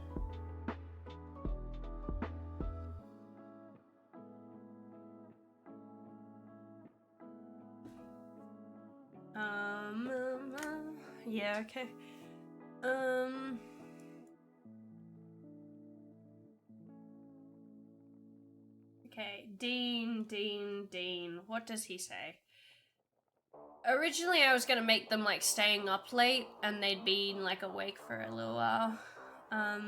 Yeah, okay. Okay, Dean. What does he say? Originally, I was gonna make them like staying up late and they'd been like awake for a little while. How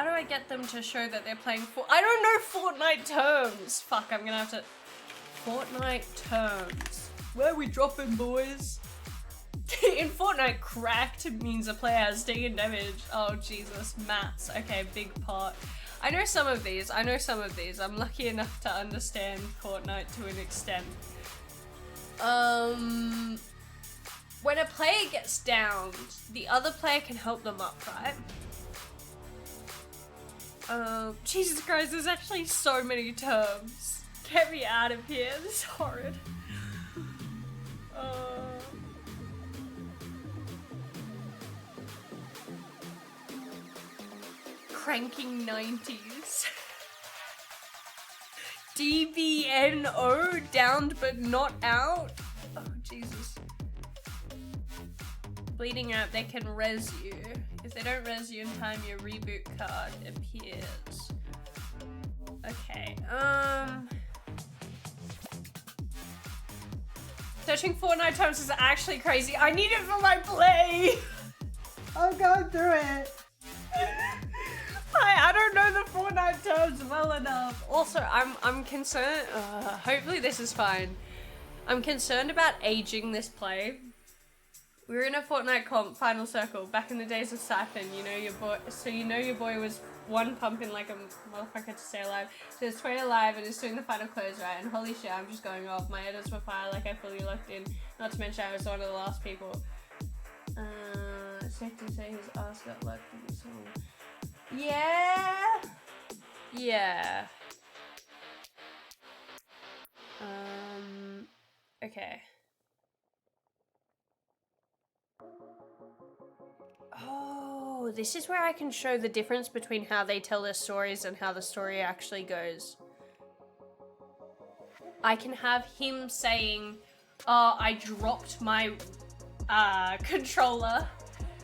do I get them to show that they're playing I don't know Fortnite terms! Fuck, I'm gonna have to... Fortnite terms. Where are we dropping, boys? In Fortnite, cracked means a player has taken damage. Oh, Jesus. Maths. Okay, big part. I know some of these. I'm lucky enough to understand Fortnite to an extent. When a player gets downed, the other player can help them up, right? Jesus Christ, there's actually so many terms. Get me out of here, this is horrid. Cranking 90s. DBNO, downed but not out. Oh, Jesus. Bleeding out, they can res you. If they don't res you in time, your reboot card appears. Okay, searching Fortnite terms is actually crazy. I need it for my play! I'm going through it. I don't know the Fortnite terms well enough. Also, I'm concerned, hopefully this is fine. I'm concerned about aging this play. We were in a Fortnite comp, Final Circle, back in the days of Siphon, you know your boy, so you know your boy was one pumping like a motherfucker to stay alive. So it's 20 alive and it's doing the final close, right? And holy shit, I'm just going off. My edits were fire, like I fully locked in. Not to mention I was one of the last people. It's safe to say his ass got locked in the song. Yeah. Okay. Oh, this is where I can show the difference between how they tell their stories and how the story actually goes. I can have him saying, I dropped my controller.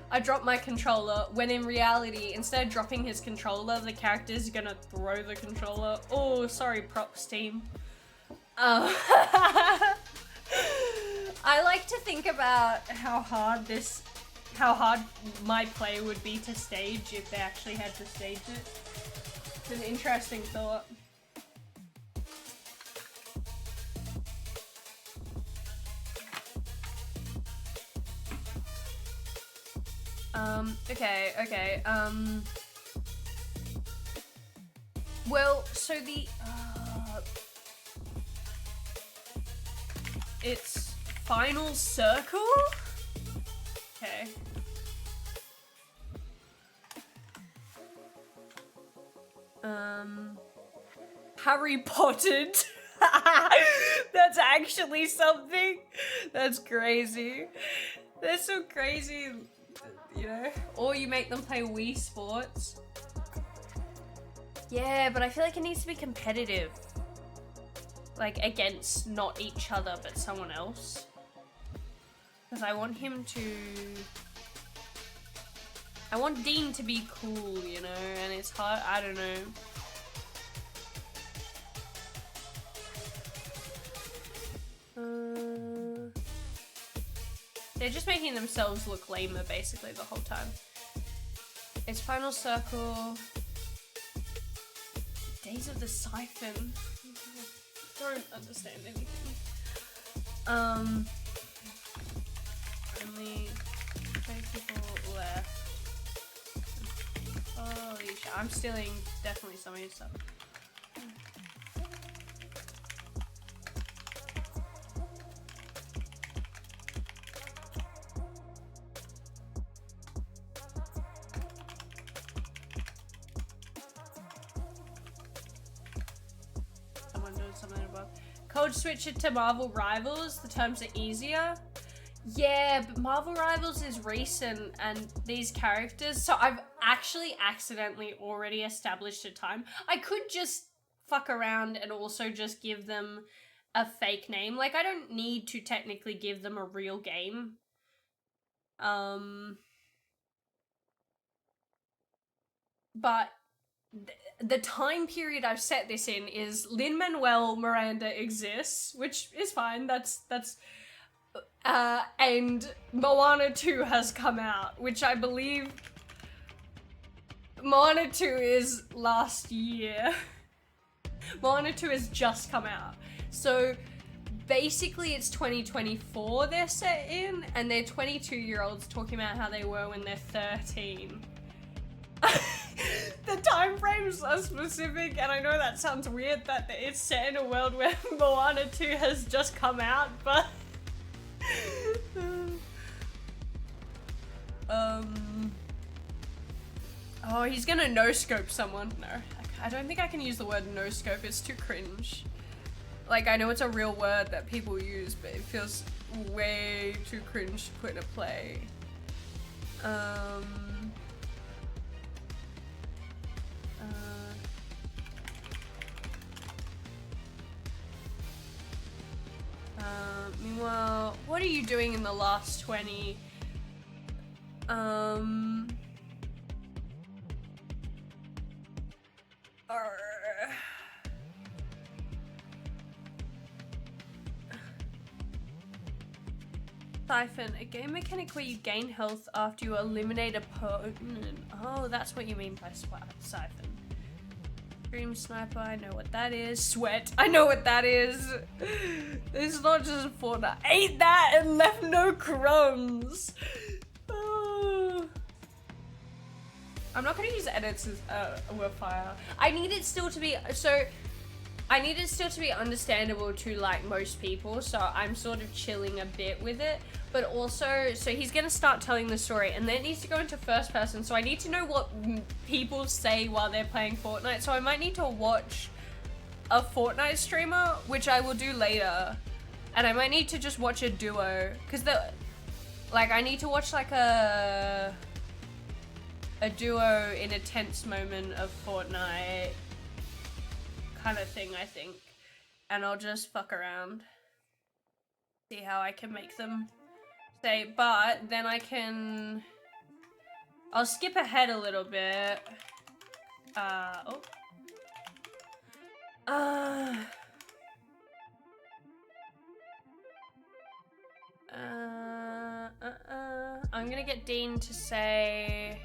I dropped my controller, when in reality, instead of dropping his controller, the character's gonna throw the controller. Oh, sorry, props team. I like to think about how hard my play would be to stage if they actually had to stage it. It's an interesting thought. Okay. Well, so the, it's Final Circle? Okay. Harry Pottered. That's actually something. That's crazy. They're so crazy, you know? Or you make them play Wii Sports. Yeah, but I feel like it needs to be competitive. Like, against not each other, but someone else. Because I want him to... I want Dean to be cool, you know? And it's hard, I don't know. They're just making themselves look lamer basically the whole time. It's Final Circle. Days of the Siphon. Don't understand anything. Only 20 people left. Holy shit. I'm stealing definitely some of your stuff. Code switch it to Marvel Rivals, the terms are easier. Yeah, but Marvel Rivals is recent and these characters, so I've actually accidentally already established a time. I could just fuck around and also just give them a fake name. Like, I don't need to technically give them a real game. But the time period I've set this in is Lin-Manuel Miranda exists, which is fine. That's and Moana 2 has come out, which I believe Moana 2 is last year. Moana 2 has just come out. So basically it's 2024 they're set in, and they're 22-year-olds talking about how they were when they're 13. The time frames are specific, and I know that sounds weird that it's set in a world where Moana 2 has just come out, but oh, he's gonna no-scope someone. No, I don't think I can use the word no-scope, it's too cringe. Like, I know it's a real word that people use, but it feels way too cringe to put in a play. Meanwhile, what are you doing in the last 20? Siphon, a game mechanic where you gain health after you eliminate a opponent. Oh, that's what you mean by Siphon. Dream Sniper, I know what that is. Sweat, I know what that is. It's not just Fortnite. Ate that and left no crumbs. Oh. I'm not gonna use edits as Warfire. I need it still to be understandable to like most people, so I'm sort of chilling a bit with it. But also, so he's gonna start telling the story, and then it needs to go into first person, so I need to know what people say while they're playing Fortnite, so I might need to watch a Fortnite streamer, which I will do later, and I might need to just watch a duo, because I need to watch like a duo in a tense moment of Fortnite kind of thing, I think, and I'll just fuck around, see how I can make them say, but then I'll skip ahead a little bit. I'm gonna get Dean to say,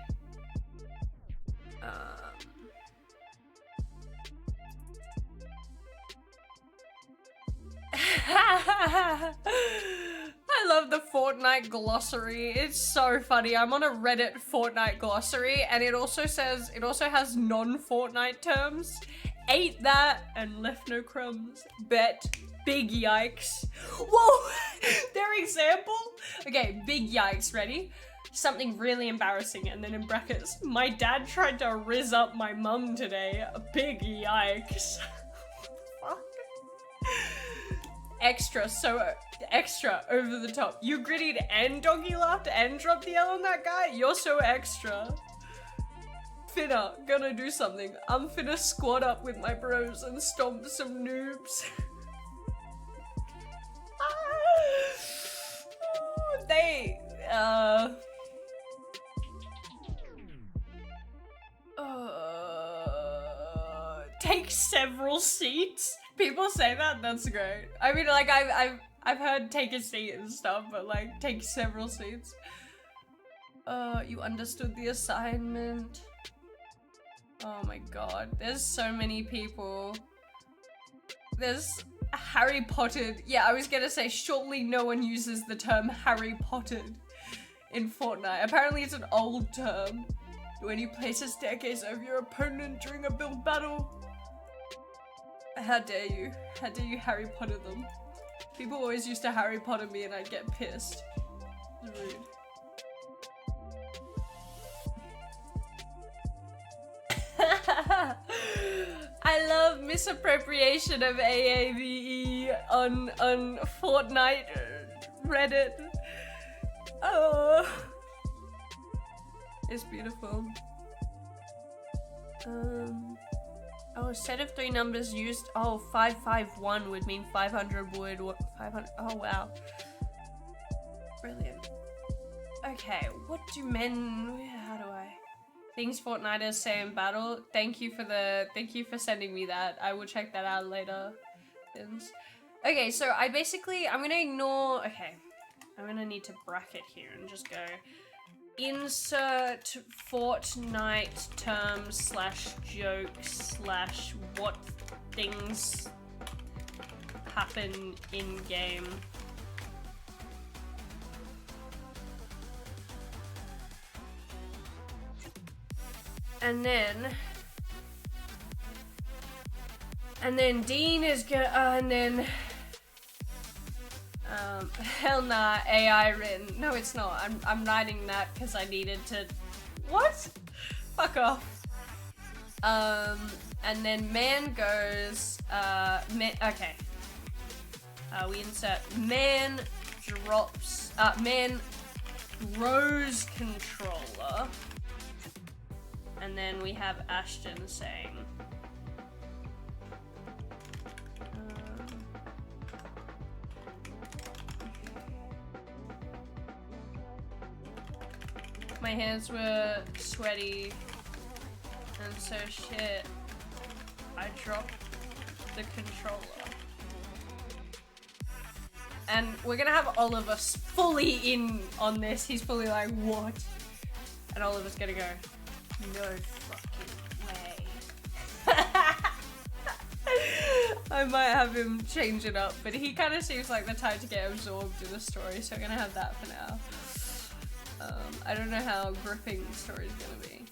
I love love the Fortnite glossary. It's so funny. I'm on a Reddit Fortnite glossary and it also has non-Fortnite terms. Ate that and left no crumbs. Bet. Big yikes. Whoa! Their example? Okay, big yikes. Ready? Something really embarrassing, and then in brackets, my dad tried to rizz up my mum today. Big yikes. Fuck. Extra, so extra, over the top. You grittied and doggy laughed and dropped the L on that guy? You're so extra. Finna, gonna do something. I'm finna squat up with my bros and stomp some noobs. They, take several seats. People say that. That's great. I mean, like I've heard take a seat and stuff, but like take several seats. You understood the assignment. Oh my god, there's so many people. There's Harry Pottered. Yeah, I was gonna say, surely no one uses the term Harry Pottered in Fortnite. Apparently it's an old term. When you place a staircase over your opponent during a build battle. How dare you? How dare you Harry Potter them? People always used to Harry Potter me and I'd get pissed. It's rude. I love misappropriation of AAVE on Fortnite Reddit. Oh, it's beautiful. Oh, set of 3 numbers used. Oh, 551 would mean 500 wood. 500. Oh wow, brilliant. Okay, what do men? How do I? Things Fortniters say in battle. Thank you for sending me that. I will check that out later. Okay, so I'm gonna ignore. Okay, I'm gonna need to bracket here and just go. Insert Fortnite terms / jokes / what things happen in game. And then Dean is gonna, hell nah, AI written. No, it's not. I'm writing that because I needed to. What? Fuck off. And then man goes, okay. We insert man drops, man throws controller. And then we have Ashton saying, my hands were sweaty and so shit, I dropped the controller. And we're gonna have Oliver's fully in on this. He's fully like, what? And Oliver's gonna go, no fucking way. I might have him change it up, but he kind of seems like the type to get absorbed in the story, so I'm gonna have that for now. I don't know how gripping the story is gonna be.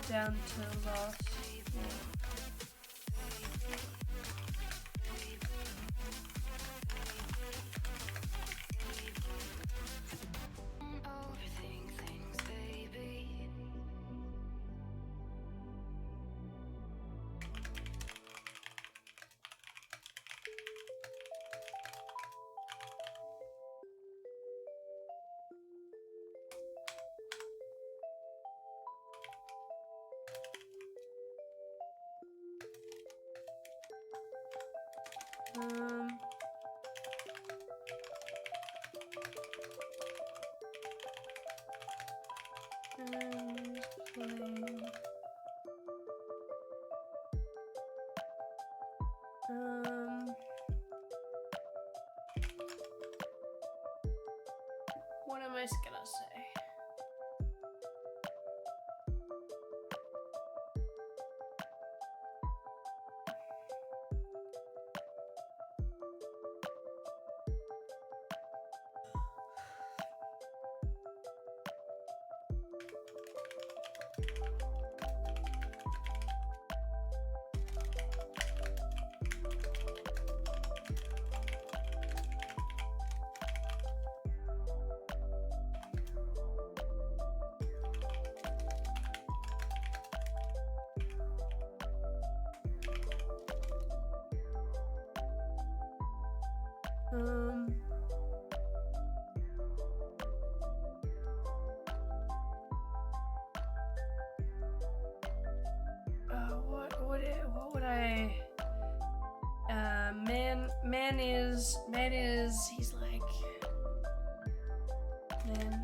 Down to last. What am I gonna say? Um. What would I? Man is. He's like. Man.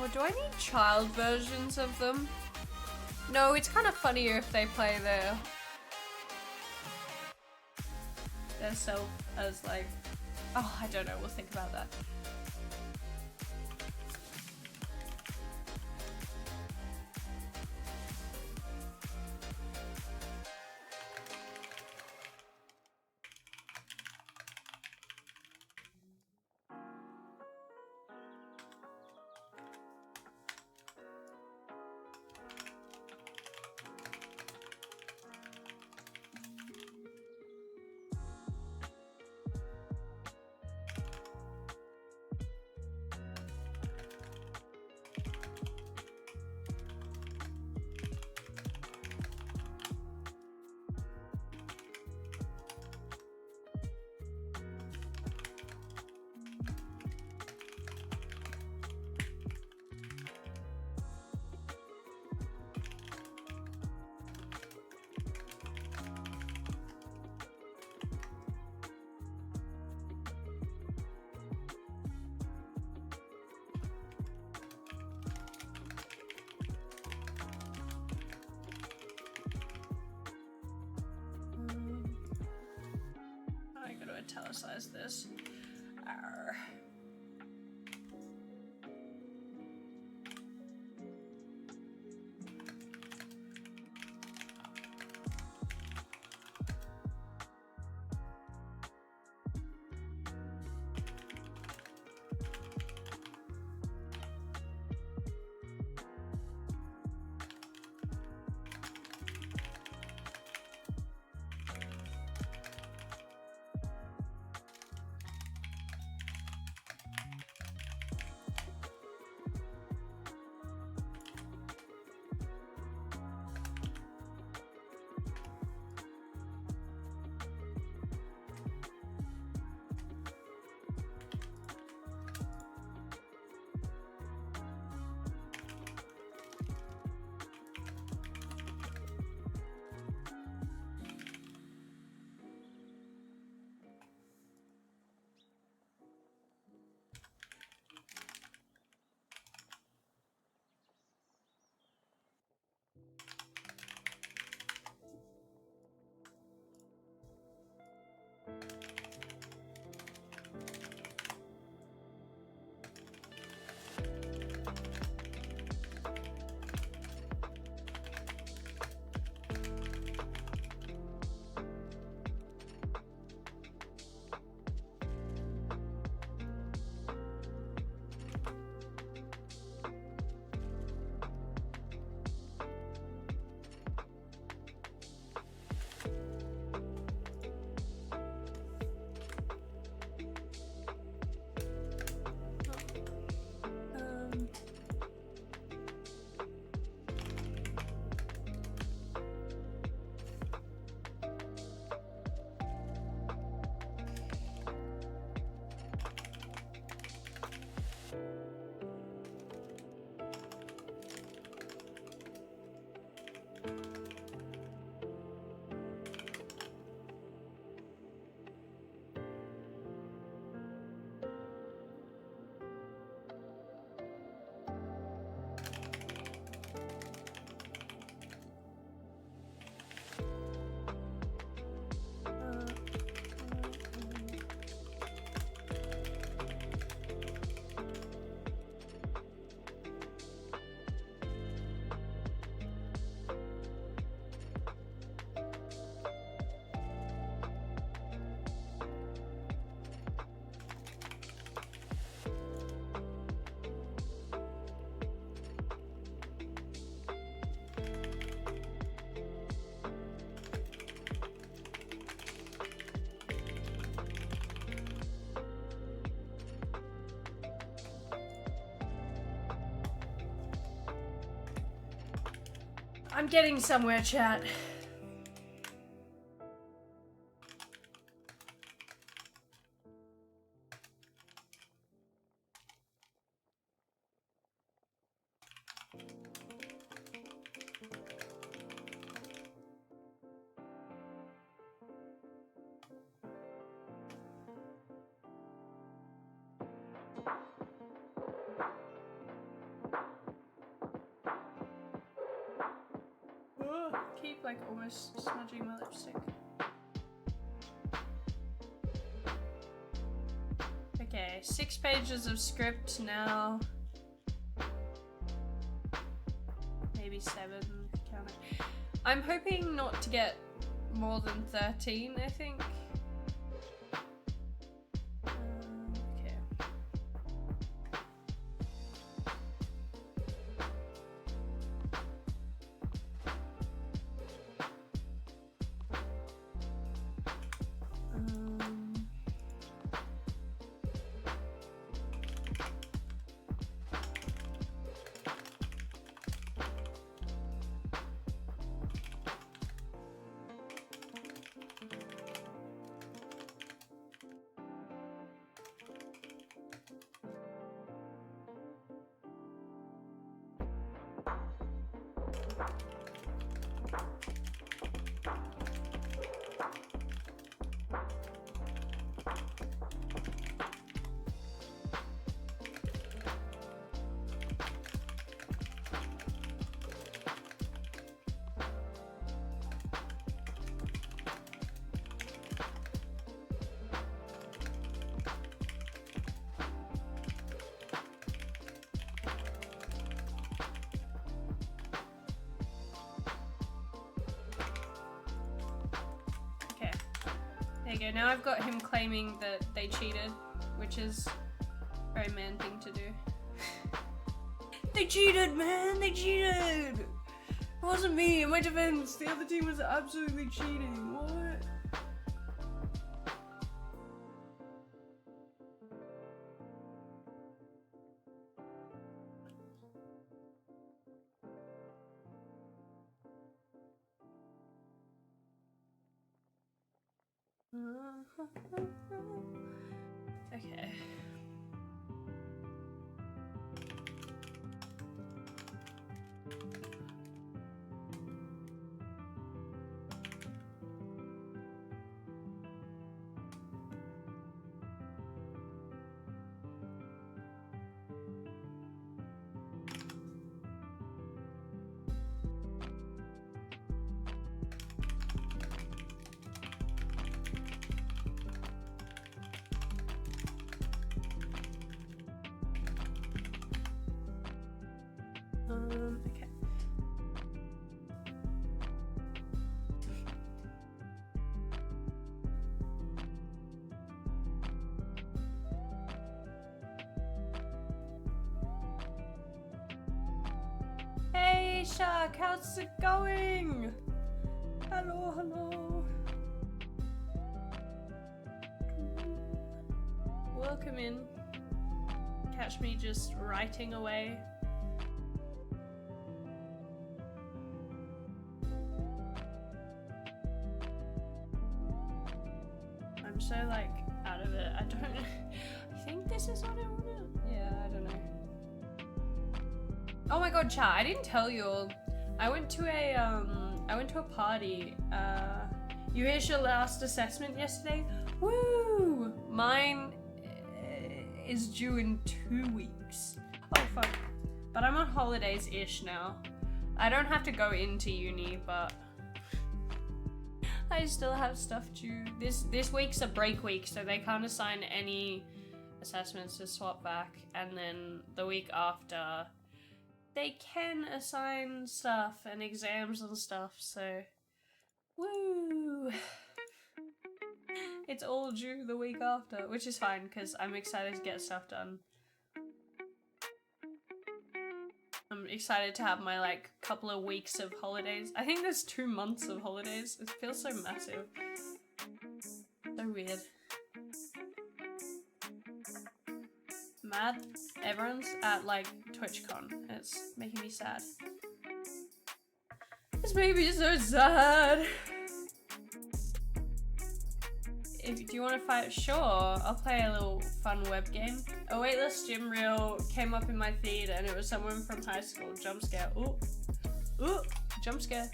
Oh, do I need child versions of them? No, it's kind of funnier if they play their self as like, oh, I don't know, we'll think about that. I gotta italicize this. Arr. I'm getting somewhere, chat. Keep like almost smudging my lipstick. Okay, 6 pages of script now. Maybe 7. Count it. I'm hoping not to get more than 13, I think. Okay. There you go, now I've got him claiming that they cheated, which is a very man thing to do. They cheated, man! They cheated! It wasn't me, in my defense, the other team was absolutely cheating, what? Okay. Okay. Hey Shark, how's it going? Hello, hello. Welcome in. Catch me just writing away. I'm so like out of it. I don't I think this is what I wanted. Yeah, I don't know. Oh my god, chat, I didn't tell you all. I went to a party. You finished your last assessment yesterday? Woo! Mine is due in 2 weeks. Oh fuck. But I'm on holidays-ish now. I don't have to go into uni, but I still have stuff due. This week's a break week, so they can't assign any assessments to swap back, and then the week after they can assign stuff and exams and stuff, so woo! It's all due the week after, which is fine because I'm excited to get stuff done. I'm excited to have my like couple of weeks of holidays. I think there's 2 months of holidays. It feels so massive. So weird. Mad. Everyone's at like TwitchCon. It's making me sad. It's making me so sad. Do you want to fight? Sure, I'll play a little fun web game. A Weightless Gym Reel came up in my feed and it was someone from high school. Jump scare. Ooh. Ooh. Jump scare.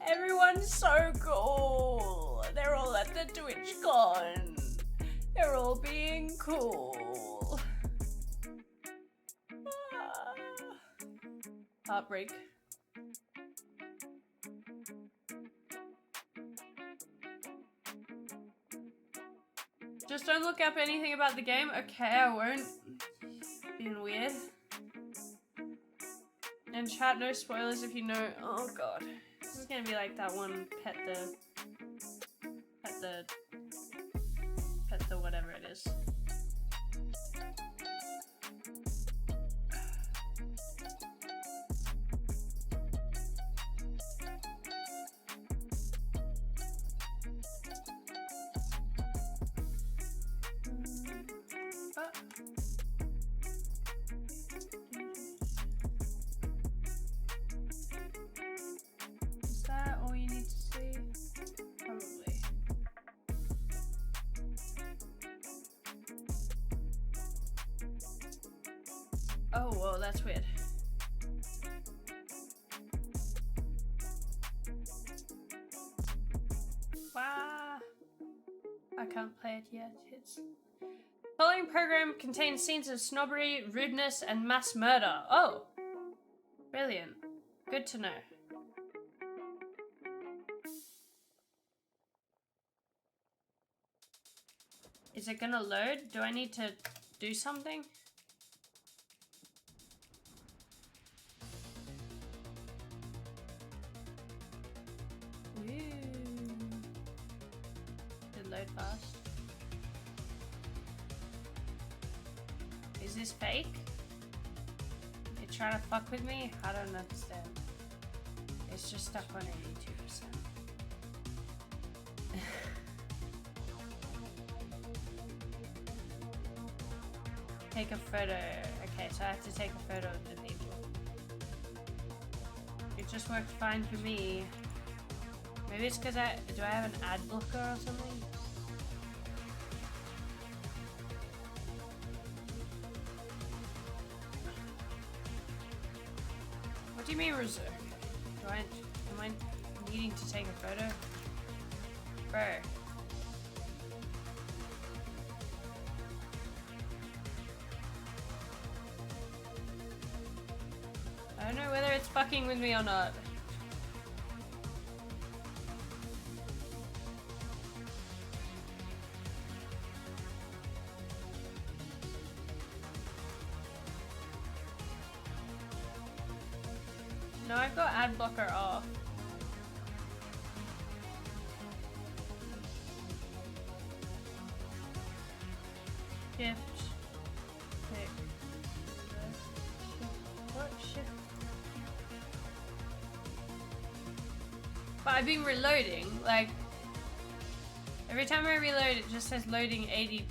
Everyone's so cool. They're all at the TwitchCon. They're all being cool. Ah. Heartbreak. Just don't look up anything about the game. Okay, I won't. Being weird. And chat, no spoilers if you know. Oh god. This is gonna be like that one pet the whatever it is. Is that all you need to see? Probably. Oh, whoa, that's weird. Wow. I can't play it yet. The following program contains scenes of snobbery, rudeness, and mass murder. Oh! Brilliant. Good to know. Is it gonna load? Do I need to do something? Ooh. Did it load fast? Is this fake? You trying to fuck with me? I don't understand. It's just stuck on 82%. Take a photo. Okay, so I have to take a photo of the people. It just worked fine for me. Maybe it's because do I have an ad blocker or something? What do you mean reserved? Am I needing to take a photo? Bro. I don't know whether it's fucking with me or not. No, I've got ad blocker off. Shift. Pick. What? Shift. But I've been reloading, like, every time I reload it just says loading 82%.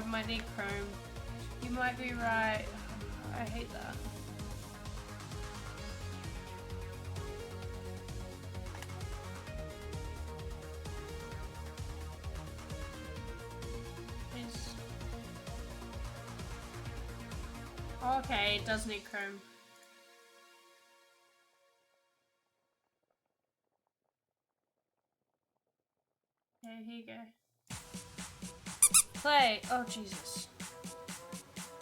it might need chrome. You might be right. I hate that. Please. Okay, it does need chrome. Okay, here you go. Play! Oh, Jesus.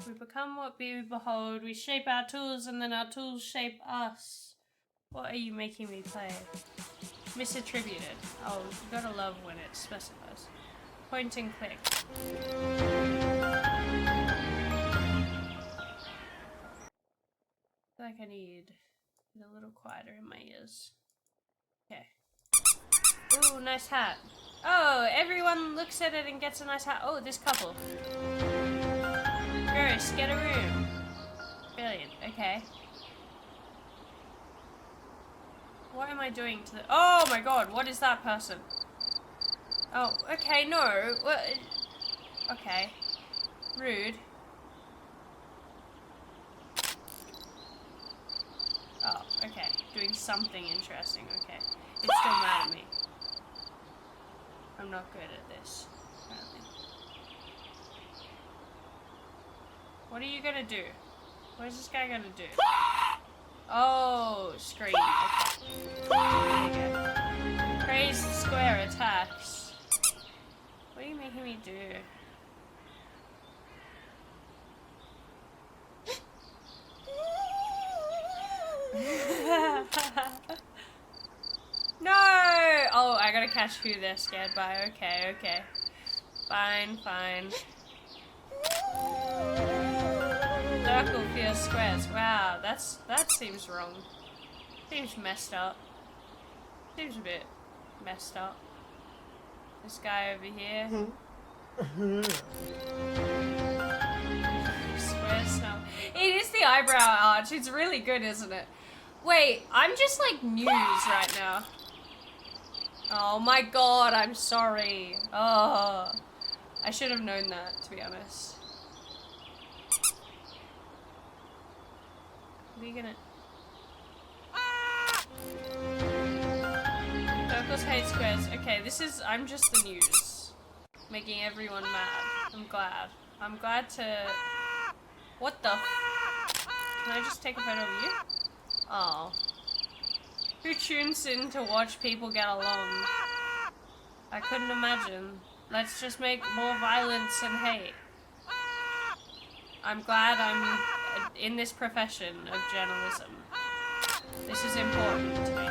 We become what we behold. We shape our tools and then our tools shape us. What are you making me play? Misattributed. Oh, you gotta love when it specifies. Point and click. I feel like I need a little quieter in my ears. Okay. Ooh, nice hat. Oh, everyone looks at it and gets a nice hat. Oh, this couple. Gross, get a room. Brilliant, okay. What am I doing to the— oh my god, what is that person? Oh, okay, no. What? Okay. Rude. Oh, okay. Doing something interesting, okay. It's still mad at me. I'm not good at this, apparently. What are you gonna do? What is this guy gonna do? Oh, scream. Okay. There you go. Praise square attacks. What are you making me do? No! Oh, I gotta catch who they're scared by. Okay, okay. Fine, fine. Circle fears squares. Wow, that seems wrong. Seems messed up. Seems a bit messed up. This guy over here. Squares smell. It is the eyebrow arch. It's really good, isn't it? Wait, I'm just like news right now. Oh my god, I'm sorry. Oh, I should have known that, to be honest. What are you gonna— Circles hate squares. Okay, this is— I'm just the news. Making everyone mad. I'm glad. I'm glad to— what the— can I just take a photo of you? Oh. Who tunes in to watch people get along? I couldn't imagine. Let's just make more violence and hate. I'm glad I'm in this profession of journalism. This is important to me.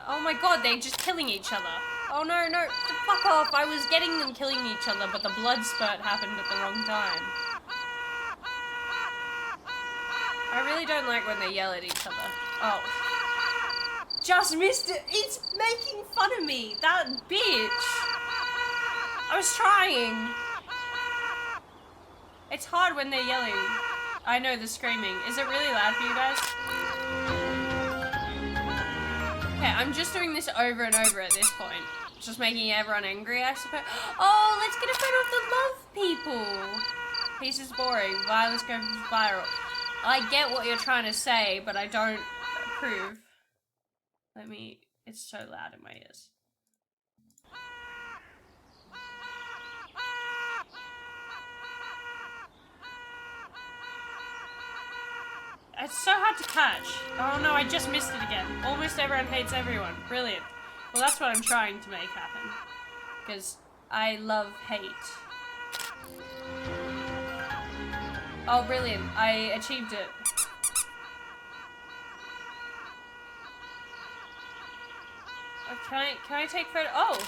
Oh my god, they're just killing each other. Oh no, no, fuck off. I was getting them killing each other, but the blood spurt happened at the wrong time. I really don't like when they yell at each other. Oh. Just missed it. It's making fun of me. That bitch. I was trying. It's hard when they're yelling. I know the screaming. Is it really loud for you guys? Okay, I'm just doing this over and over at this point. Just making everyone angry, I suppose. Oh, let's get a photo of the love people. Peace is boring. Violence goes viral. I get what you're trying to say, but I don't approve. Let me— it's so loud in my ears. It's so hard to catch. Oh no, I just missed it again. Almost everyone hates everyone. Brilliant. Well, that's what I'm trying to make happen. Because I love hate. Oh, brilliant. I achieved it. Can I take photo? Oh!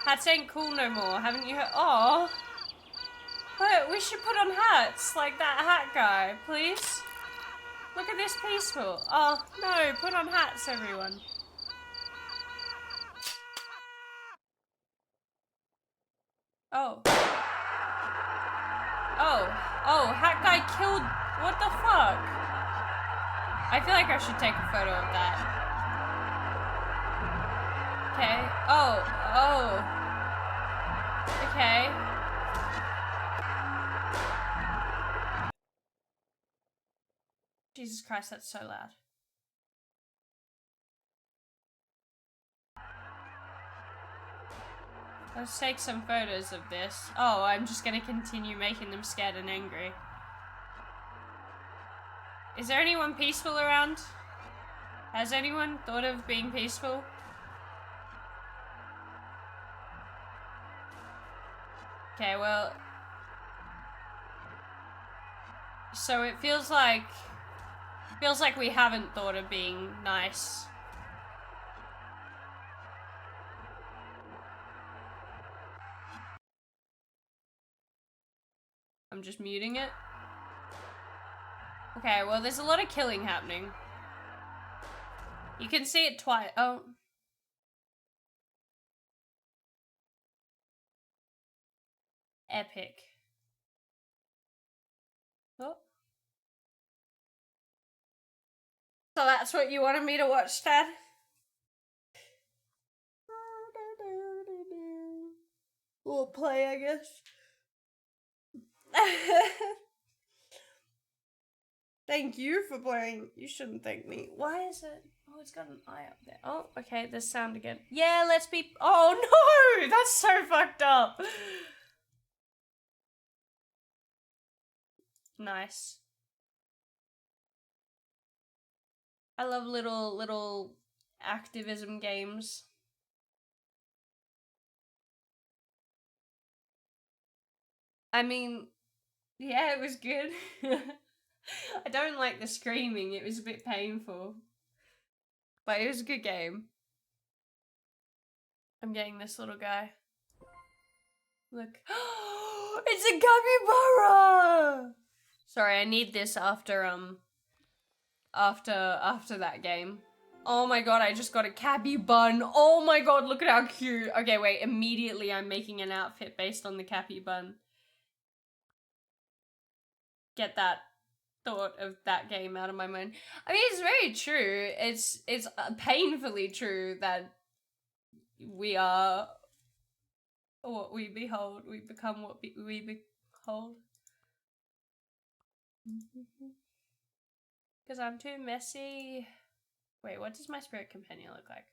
Hats ain't cool no more. Haven't you heard? Oh! But we should put on hats like that hat guy, please. Look at this peaceful. Oh, no. Put on hats, everyone. Oh. Oh. Oh, hat guy killed— what the fuck? I feel like I should take a photo of that. Okay. Oh. Okay. Jesus Christ, that's so loud. Let's take some photos of this. Oh, I'm just gonna continue making them scared and angry. Is there anyone peaceful around? Has anyone thought of being peaceful? Okay, well... So it feels like we haven't thought of being nice. I'm just muting it. Okay, well there's a lot of killing happening. You can see it twice. Oh. Epic. Oh. So that's what you wanted me to watch, Dad? We'll play, I guess. Thank you for playing. You shouldn't thank me. Why is it? Oh, it's got an eye up there. Oh, okay, there's sound again. Yeah, let's be... Oh, no! That's so fucked up. Nice. I love little activism games. I mean, yeah, it was good. I don't like the screaming, it was a bit painful. But it was a good game. I'm getting this little guy. Look. It's a capybara! Sorry, I need this after that game. Oh my god, I just got a cappy bun. Oh my god, look at how cute. Okay, wait, immediately I'm making an outfit based on the cappy bun. Get that thought of that game out of my mind. I mean, it's very true. It's painfully true that we are what we behold. We become what we behold. Because I'm too messy. Wait, what does my spirit companion look like?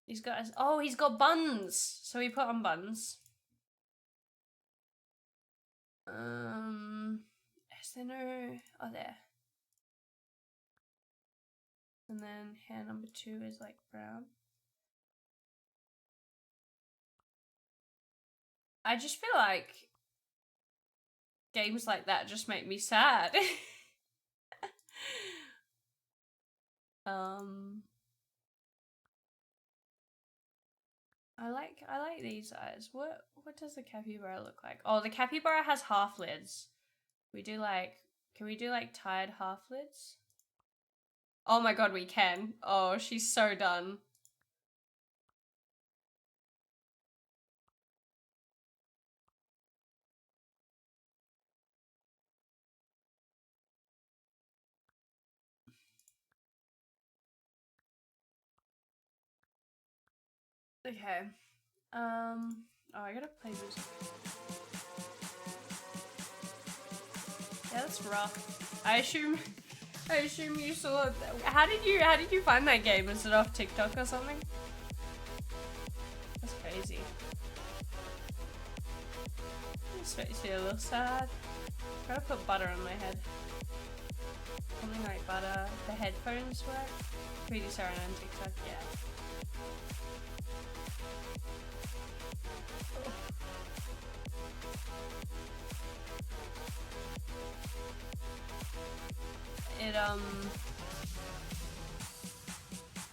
He's got he's got buns. So he put on buns. Is there no... Oh, there. And then hair number 2 is like brown. I just feel like games like that just make me sad. I like these eyes. What does the capybara look like? Oh, the capybara has half lids. Can we do like tied half lids? Oh my god, we can. Oh, she's so done. Okay. Oh, I gotta play music. Yeah, that's rough. I assume you saw it. How did you find that game? Is it off TikTok or something? That's crazy. This makes me a little sad. Gotta put butter on my head. Something like butter. The headphones work. Can we do Sarah on TikTok? Yeah.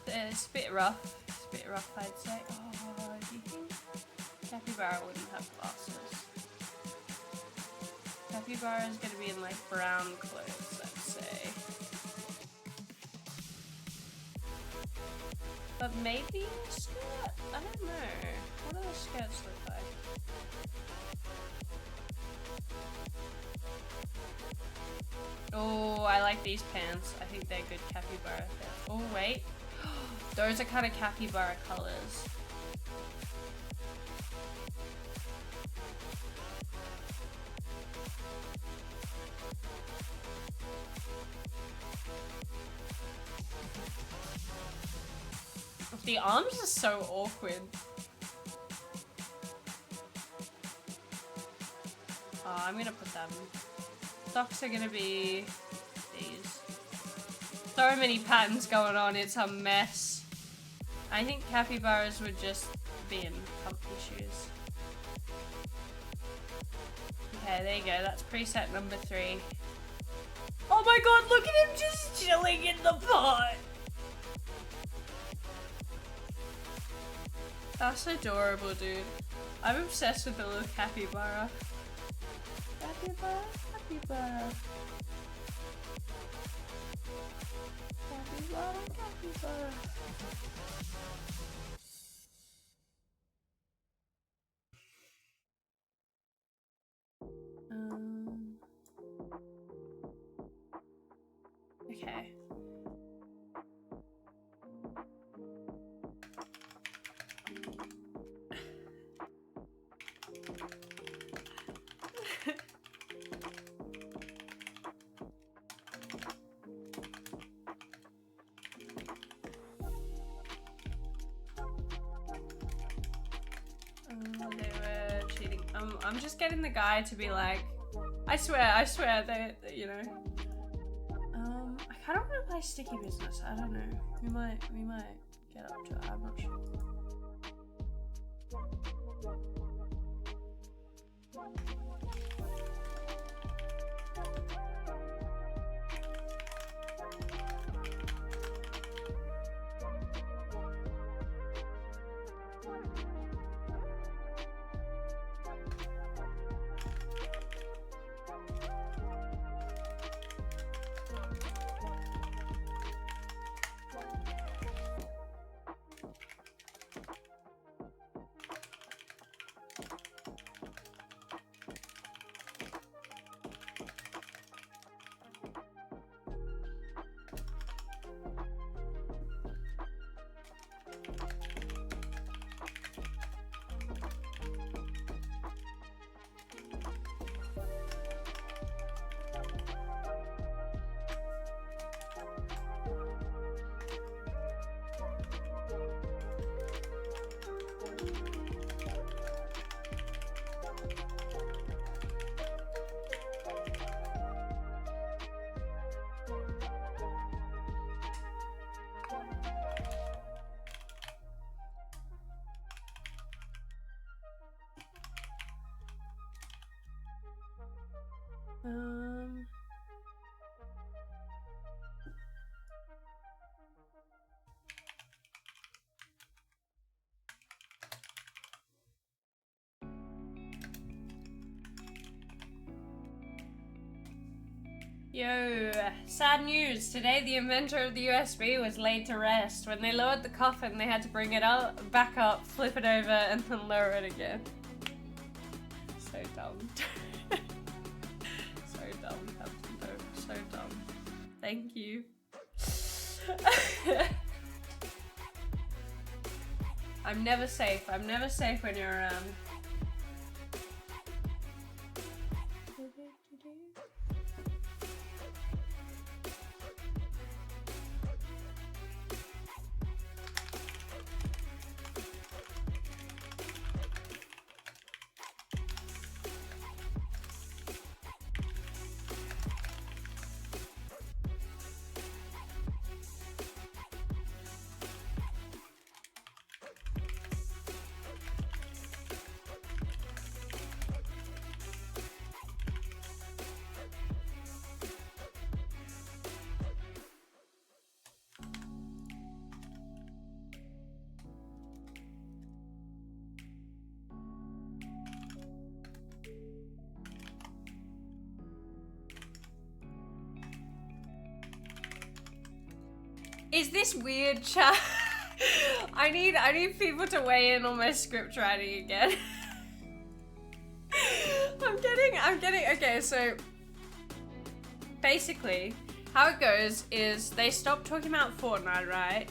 It's a bit rough. It's a bit rough, I'd say. Oh, do you think capybara wouldn't have glasses? Capybara is gonna be in like brown clothes, I'd say. But maybe a skirt? I don't know. What do the skirts look like? Oh, I like these pants. I think they're good capybara pants. Oh, wait. those are kind of capybara colors. The arms are so awkward. Oh, I'm gonna put them. Socks are gonna be these. So many patterns going on, it's a mess. I think capybaras would just be in comfy shoes. Okay, there you go, that's preset number 3. Oh my god, look at him just chilling in the pot! That's adorable, dude. I'm obsessed with the little capybara. Capybara, capybara. Capybara, capybara. Okay. They were cheating. I'm just getting the guy to be like, I swear, they you know. I kind of want to play Sticky Business. I don't know. We might get up to it. I'm not sure. Yo, sad news. Today the inventor of the USB was laid to rest. When they lowered the coffin, they had to bring it out, back up, flip it over, and then lower it again. So dumb. So dumb, Captain Hope. So dumb. Thank you. I'm never safe. I'm never safe when you're around. Is this weird, chat? I need people to weigh in on my script writing again. I'm getting okay, so basically how it goes is they stop talking about Fortnite, right?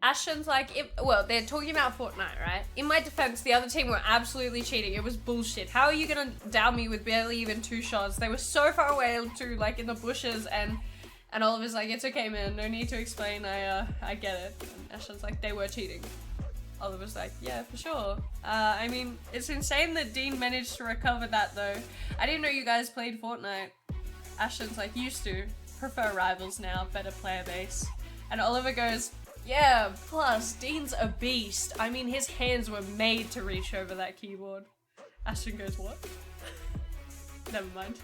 Ashton's like, well, they're talking about Fortnite, right? In my defense, the other team were absolutely cheating. It was bullshit. How are you gonna down me with barely even 2 shots? They were so far away to like in the bushes, and Oliver's like, it's okay, man. No need to explain. I get it. And Ashton's like, they were cheating. Oliver's like, yeah, for sure. I mean, it's insane that Dean managed to recover that though. I didn't know you guys played Fortnite. Ashton's like, used to. Prefer rivals now. Better player base. And Oliver goes, yeah, plus Dean's a beast. I mean, his hands were made to reach over that keyboard. Ashton goes, what? Never mind.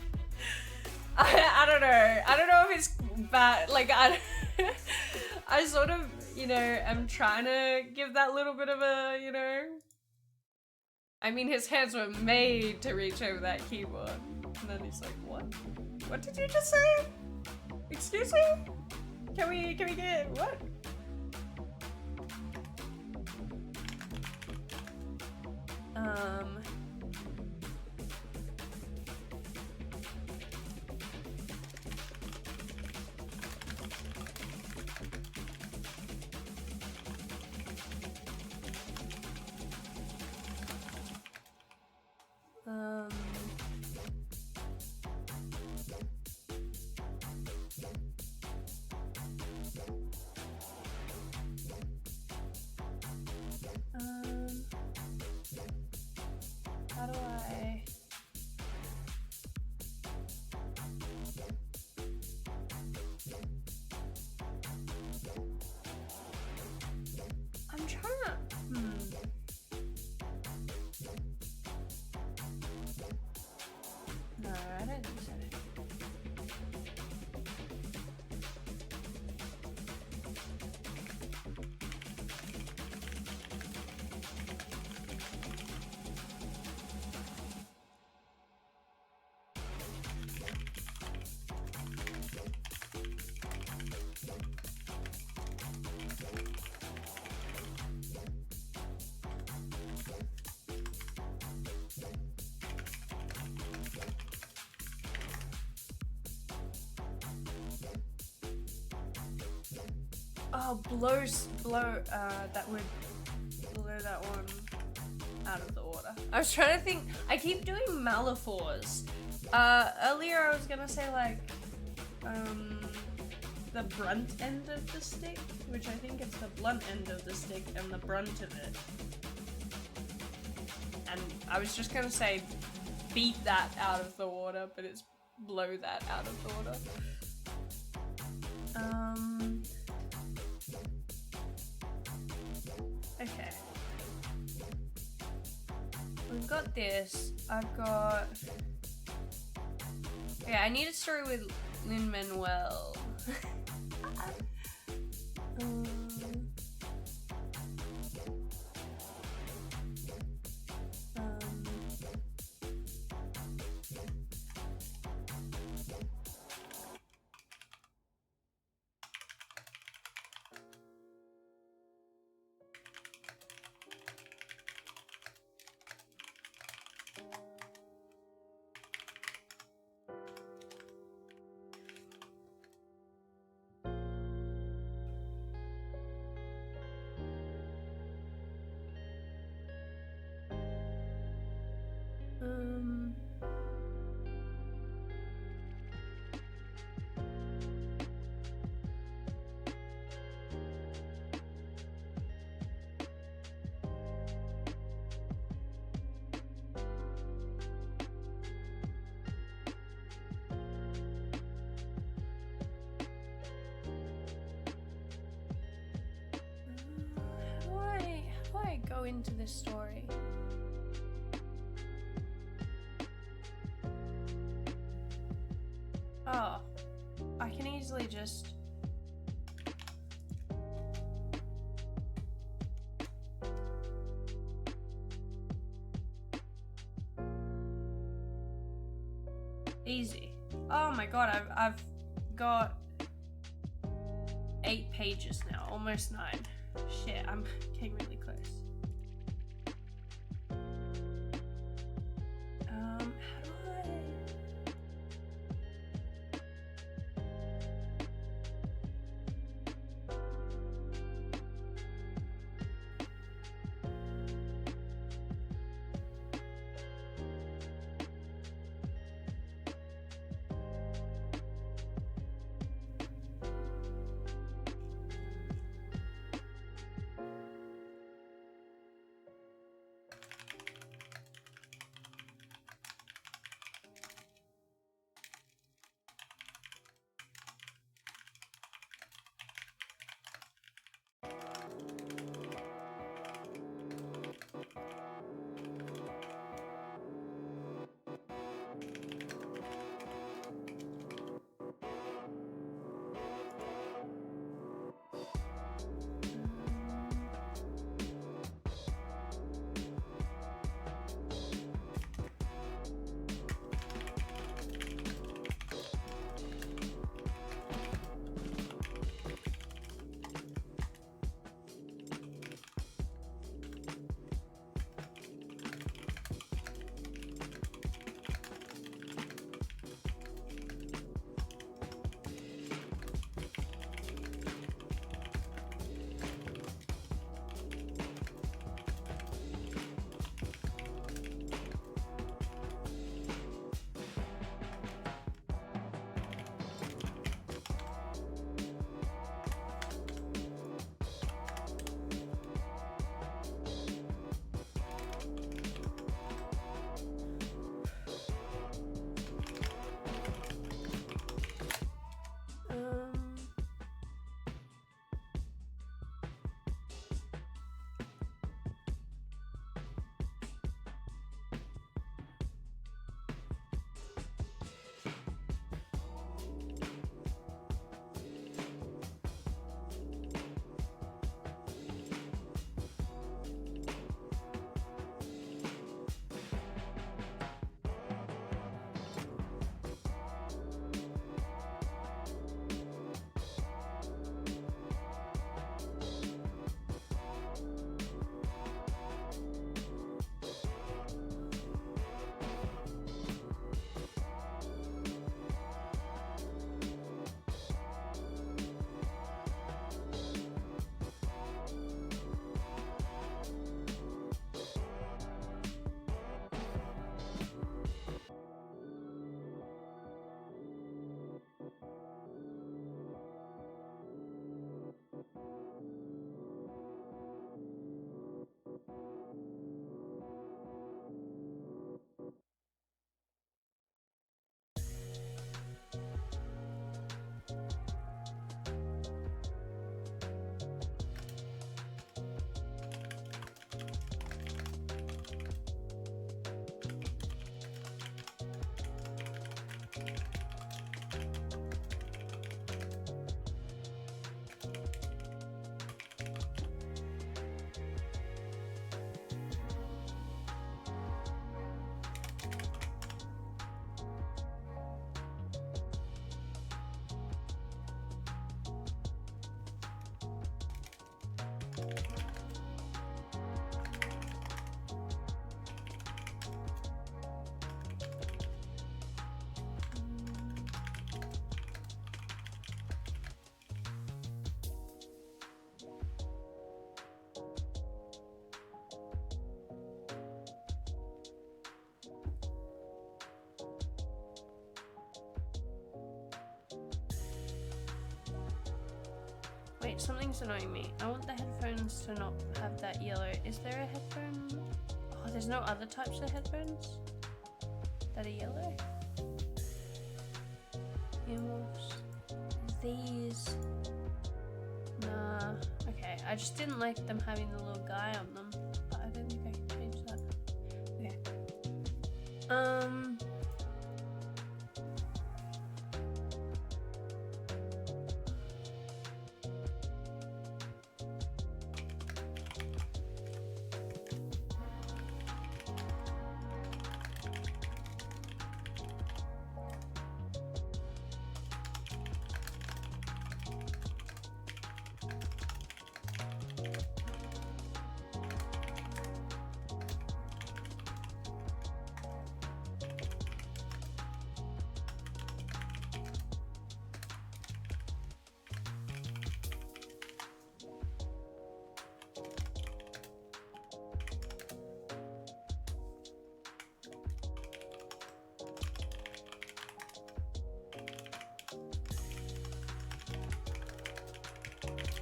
I don't know. I don't know if it's bad. Like, I sort of, you know, am trying to give that little bit of a, you know. I mean, his hands were made to reach over that keyboard. And then he's like, what? What did you just say? Excuse me? Can we get, what? How do I... I'm trying to... No, I don't think so. Oh, that would blow that one out of the order. I was trying to think, I keep doing Malifaux. Earlier I was gonna say like, the brunt end of the stick, which I think it's the blunt end of the stick and the brunt of it. And I was just gonna say beat that out of the water, but it's blow that out of the water. Okay. We've got this. I've got... Okay, I need a story with Lin-Manuel. How do I go into this story? Oh, I can easily just... Easy. Oh my god, I've got 8 pages now, almost 9. Shit, I'm getting really close. How do I... Wait, something's annoying me. I want the headphones to not have that yellow. Is there a headphone? Oh, there's no other types of headphones that are yellow? Earmuffs. These. Nah. Okay, I just didn't like them having the little guy on them. But I don't think I can change that. Okay. Um...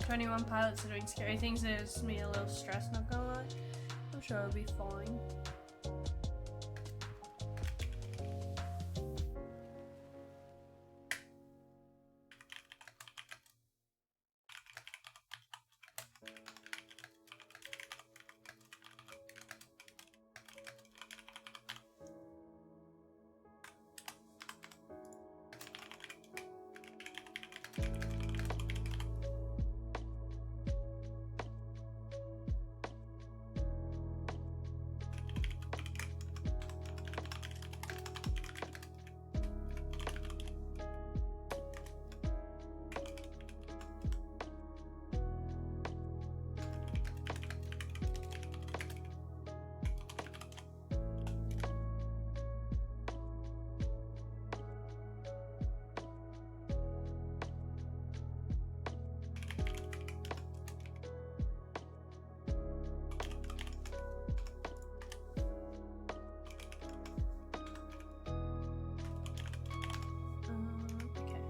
21 Pilots are doing scary things. There's me a little stressed, not gonna lie. I'm sure it'll be fine. Okay.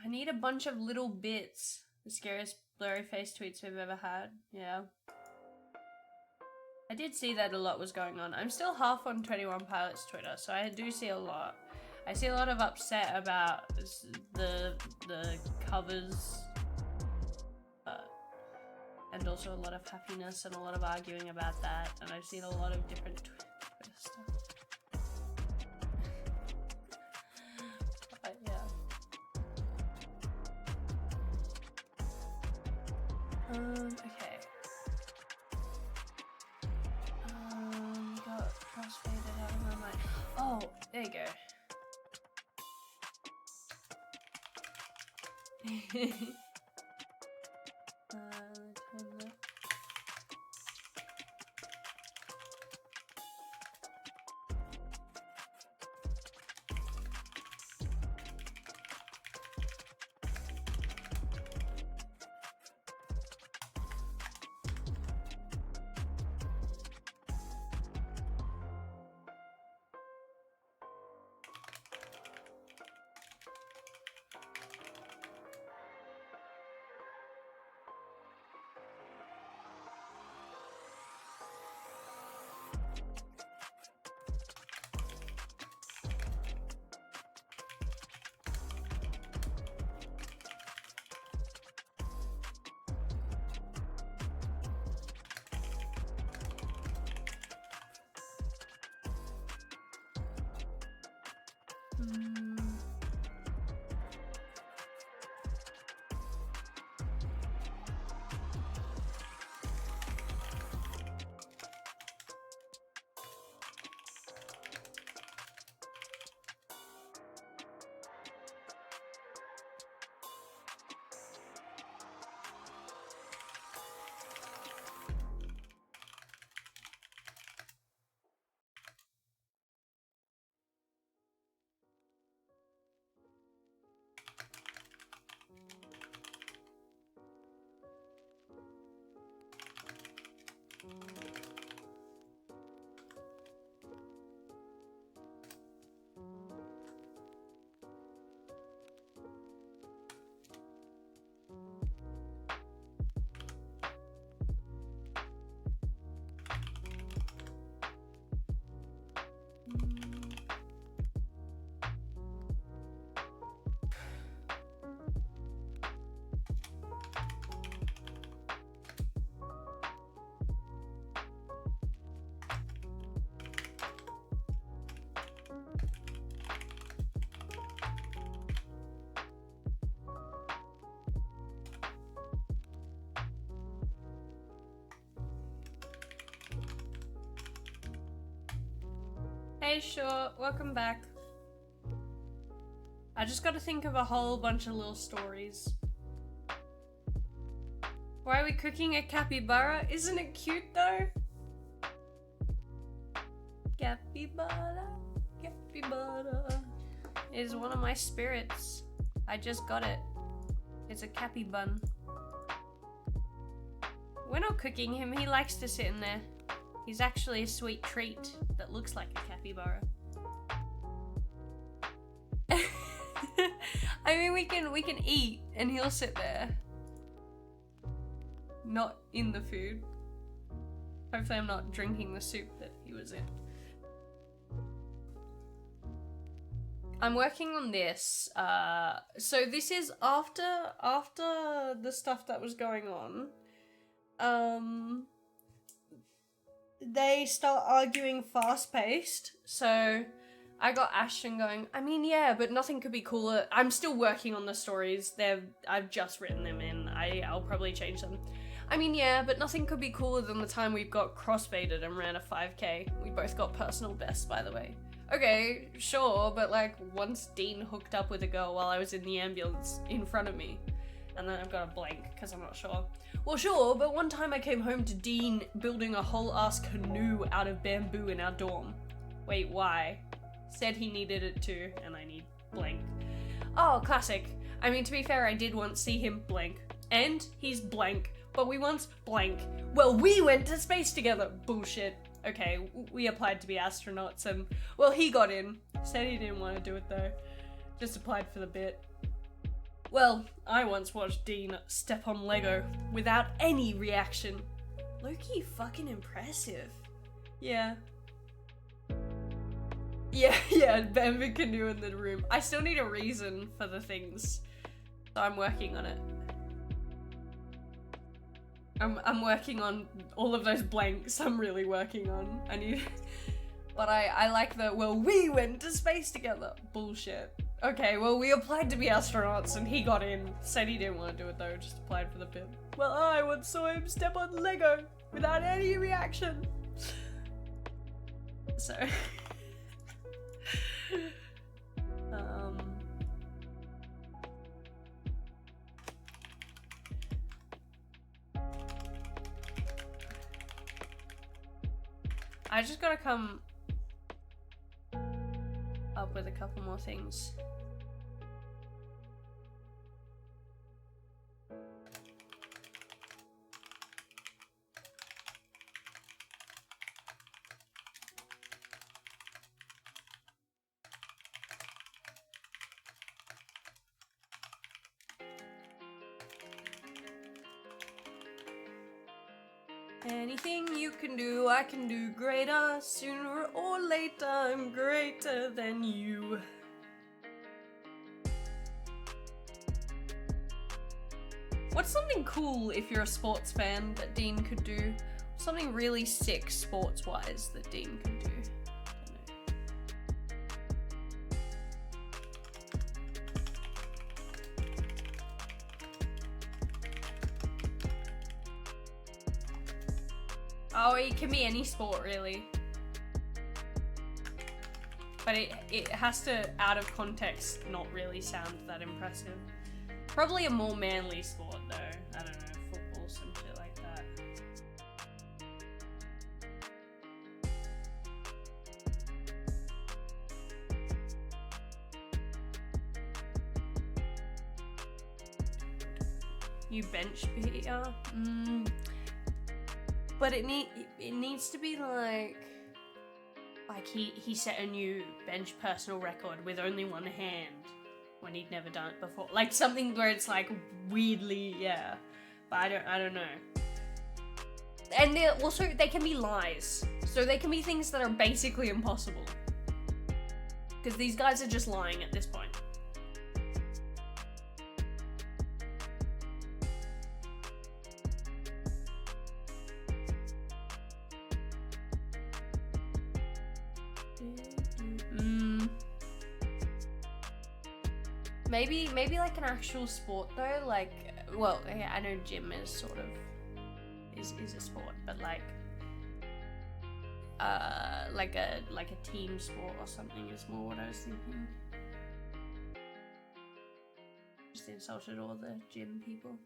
I need a bunch of little bits. The scariest blurry face tweets we've ever had. Yeah. I did see that a lot was going on. I'm still half on 21 Pilots Twitter, so I do see a lot. I see a lot of upset about the covers, and also a lot of happiness and a lot of arguing about that. And I've seen a lot of different Twitter stuff. But yeah. Okay. Got crossfaded out of my mind. Oh, there you go. Turn that. Hey, sure, welcome back. I just gotta think of a whole bunch of little stories. Why are we cooking a capybara? Isn't it cute though? Capybara, capybara. It is one of my spirits. I just got it. It's a cappy bun. We're not cooking him, he likes to sit in there. He's actually a sweet treat that looks like a capybara. I mean, we can eat and he'll sit there. Not in the food. Hopefully I'm not drinking the soup that he was in. I'm working on this. So this is after the stuff that was going on. They start arguing fast-paced, so I got Ashton going, I mean, yeah, but nothing could be cooler. I'm still working on the stories. I've just written them in. I'll probably change them. I mean, yeah, but nothing could be cooler than the time we got crossfaded and ran a 5K. We both got personal bests, by the way. Okay, sure, but like, once Dean hooked up with a girl while I was in the ambulance in front of me. And then I've got a blank, because I'm not sure. Well, sure, but one time I came home to Dean building a whole-ass canoe out of bamboo in our dorm. Wait, why? Said he needed it too, and I need blank. Oh, classic. I mean, to be fair, I did once see him blank. And he's blank, but we once blank. Well, we went to space together. Bullshit. Okay, we applied to be astronauts, and, well, he got in. Said he didn't want to do it, though. Just applied for the bit. Well, I once watched Dean step on Lego without any reaction. Low-key fucking impressive. Yeah. Yeah, bamboo canoe in the room. I still need a reason for the things, so I'm working on it. I'm working on all of those blanks I'm really working on. I need... But I like the, well, we went to space together. Bullshit. Okay, well, we applied to be astronauts and he got in. Said he didn't want to do it though, just applied for the bit. Well, I once saw him step on Lego without any reaction. So... I just gotta come up with a couple more things. Anything you can do, I can do greater. Sooner or later, I'm greater than you. What's something cool if you're a sports fan that Dean could do? Something really sick sports-wise that Dean could do? Oh, it can be any sport, really. But it has to, out of context, not really sound that impressive. Probably a more manly sport, though. I don't know, football, some shit like that. You bench Peter? But it needs to be like he set a new bench personal record with only one hand when he'd never done it before. Like something where it's like weirdly, yeah. But I don't know. And they can be lies. So they can be things that are basically impossible. Because these guys are just lying at this point. Maybe like an actual sport though, like, well, I know gym is sort of is a sport, but like a team sport or something is more what I was thinking. Just insulted all the gym people.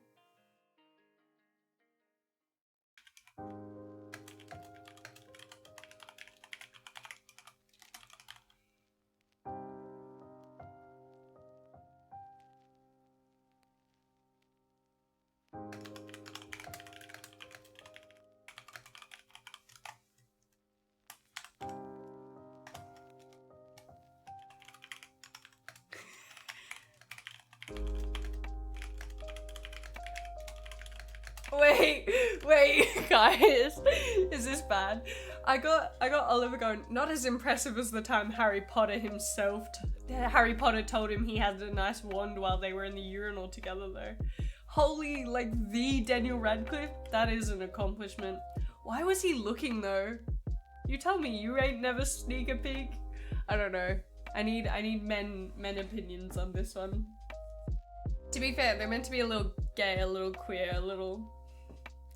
Wait, guys, is this bad? I got Oliver going, not as impressive as the time Harry Potter told him he had a nice wand while they were in the urinal together though. Holy, like the Daniel Radcliffe, that is an accomplishment. Why was he looking though? You tell me, you ain't never sneak a peek? I don't know. I need men opinions on this one. To be fair, they're meant to be a little gay, a little queer, a little...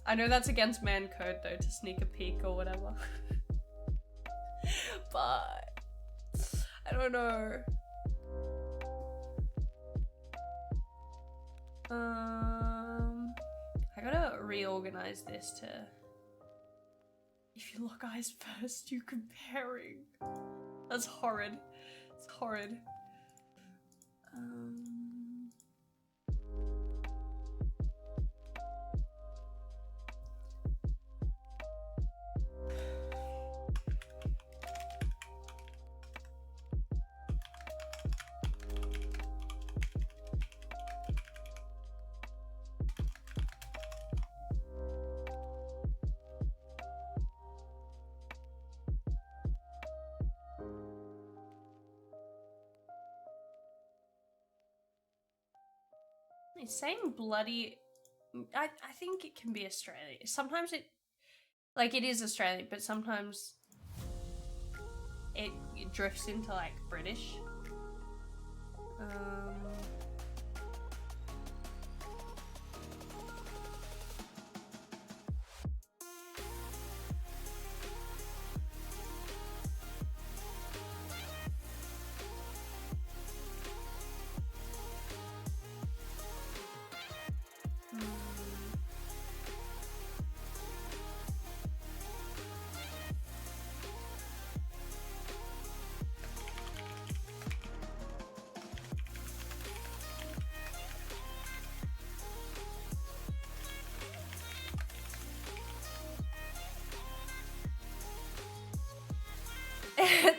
I know that's against man code though, to sneak a peek or whatever. But... I don't know. I gotta reorganize this to... If you lock eyes first, you comparing. That's horrid. It's horrid. It's saying bloody... I think it can be Australian. Sometimes it... Like, it is Australian, but sometimes it drifts into, like, British.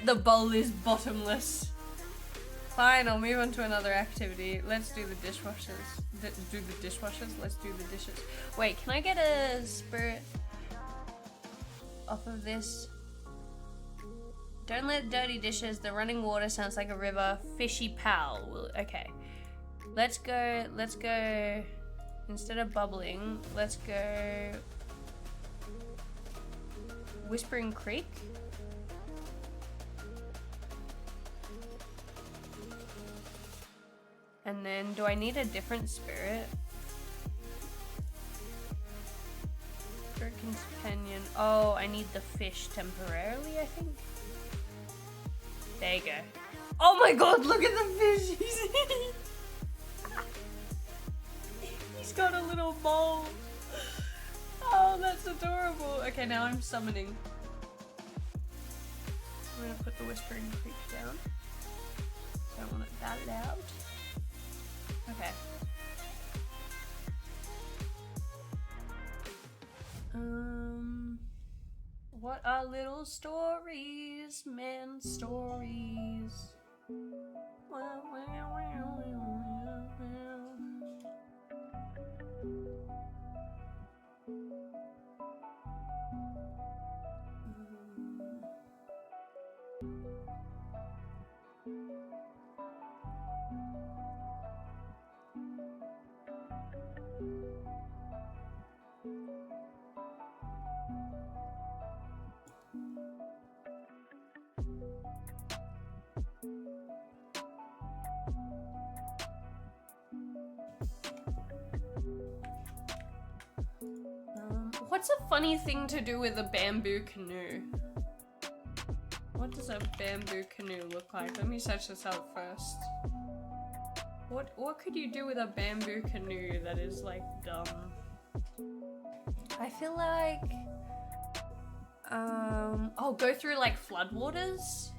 The bowl is bottomless. Fine, I'll move on to another activity. Let's do the dishwashers. Let's do the dishes. Wait, can I get a spirit off of this? Don't let dirty dishes. The running water sounds like a river. Fishy pal. Okay. Let's go. Instead of bubbling, let's go Whispering Creek. And then, do I need a different spirit? Spirit companion. Oh, I need the fish temporarily, I think. There you go. Oh my god, look at the fish! He's got a little bowl. Oh, that's adorable. Okay, now I'm summoning. I'm gonna put the Whispering Creek down. Don't want it that loud. Okay. What are little stories, men stories? What's a funny thing to do with a bamboo canoe? What does a bamboo canoe look like? Let me search this out first. What could you do with a bamboo canoe that is like dumb? I feel like oh, go through like floodwaters?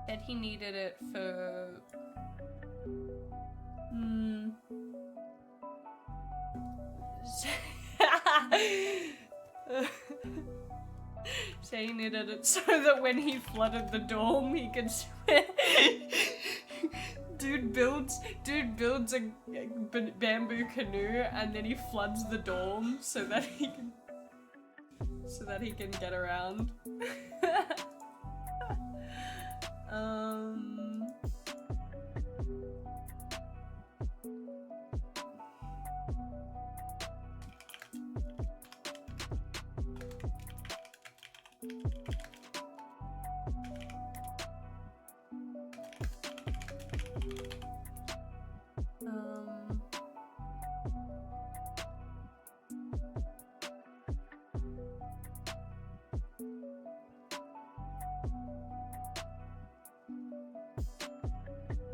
Bet he needed it for so he needed it so that when he flooded the dorm he could swim. Dude builds a bamboo canoe and then he floods the dorm so that he can get around.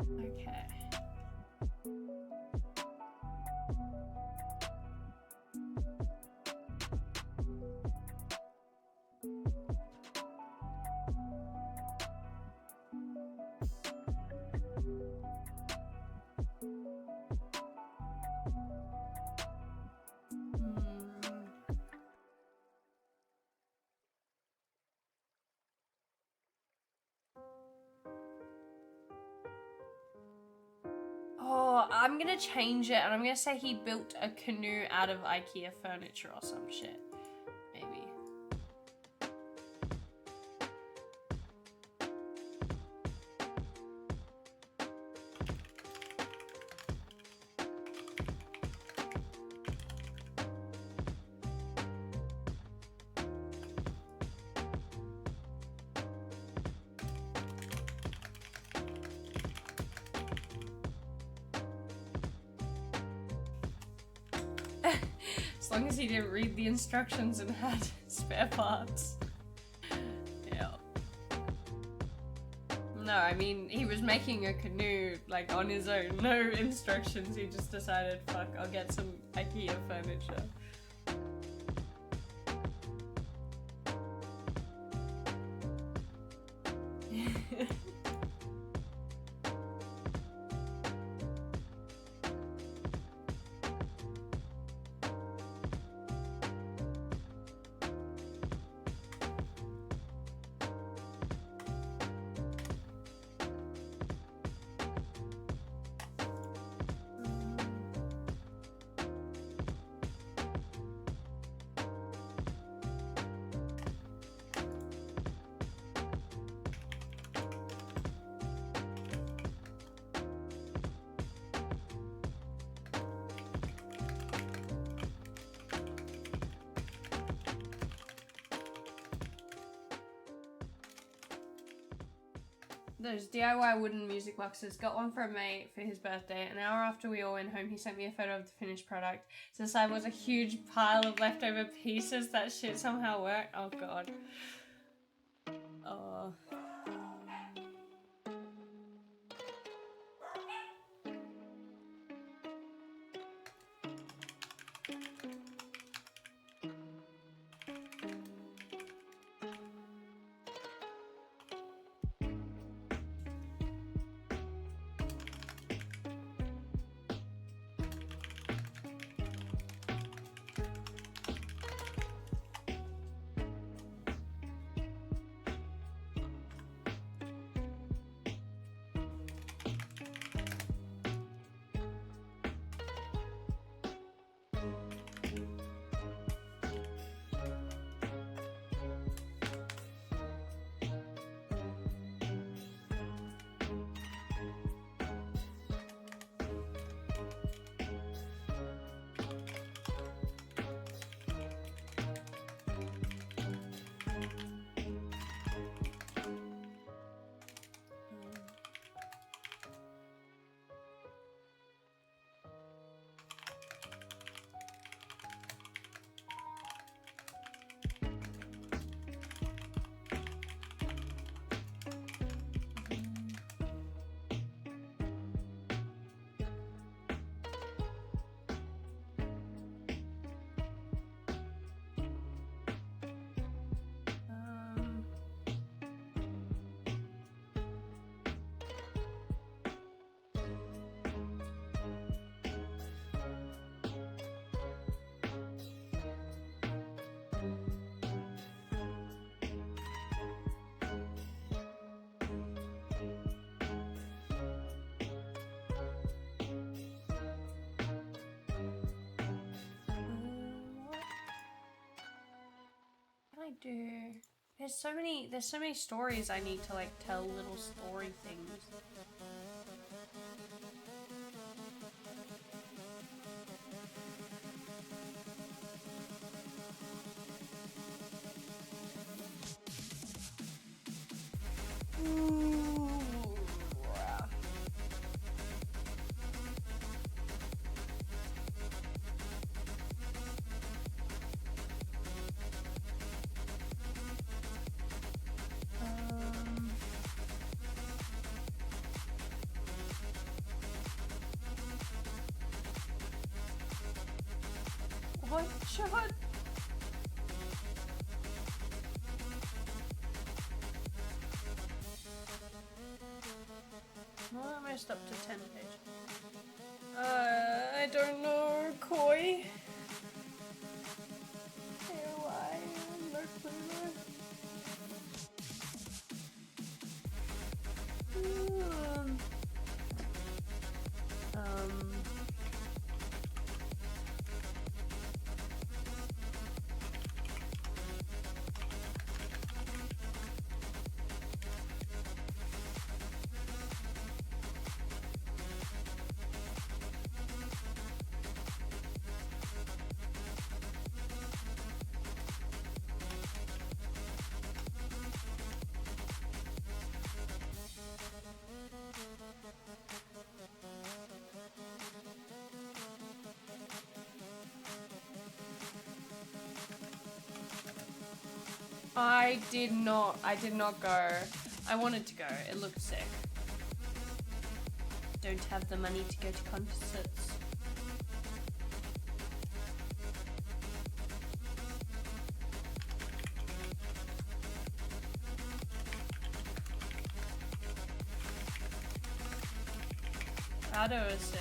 Okay. Oh, I'm gonna change it and I'm gonna say he built a canoe out of IKEA furniture or some shit. Maybe. As long as he didn't read the instructions and had spare parts. Yeah. No, I mean, he was making a canoe, like, on his own. No instructions, he just decided, fuck, I'll get some IKEA furniture. those DIY wooden music boxes. Got one for a mate for his birthday. An hour after we all went home, he sent me a photo of the finished product. So the side was a huge pile of leftover pieces. That shit somehow worked. Oh god. Oh. I do? There's so many stories I need to like tell, little story things. What shot? We're almost up to 10 pages. I don't know, Koi. Why? No clue. I did not go. I wanted to go. It looked sick. Don't have the money to go to concerts. Ado is sick.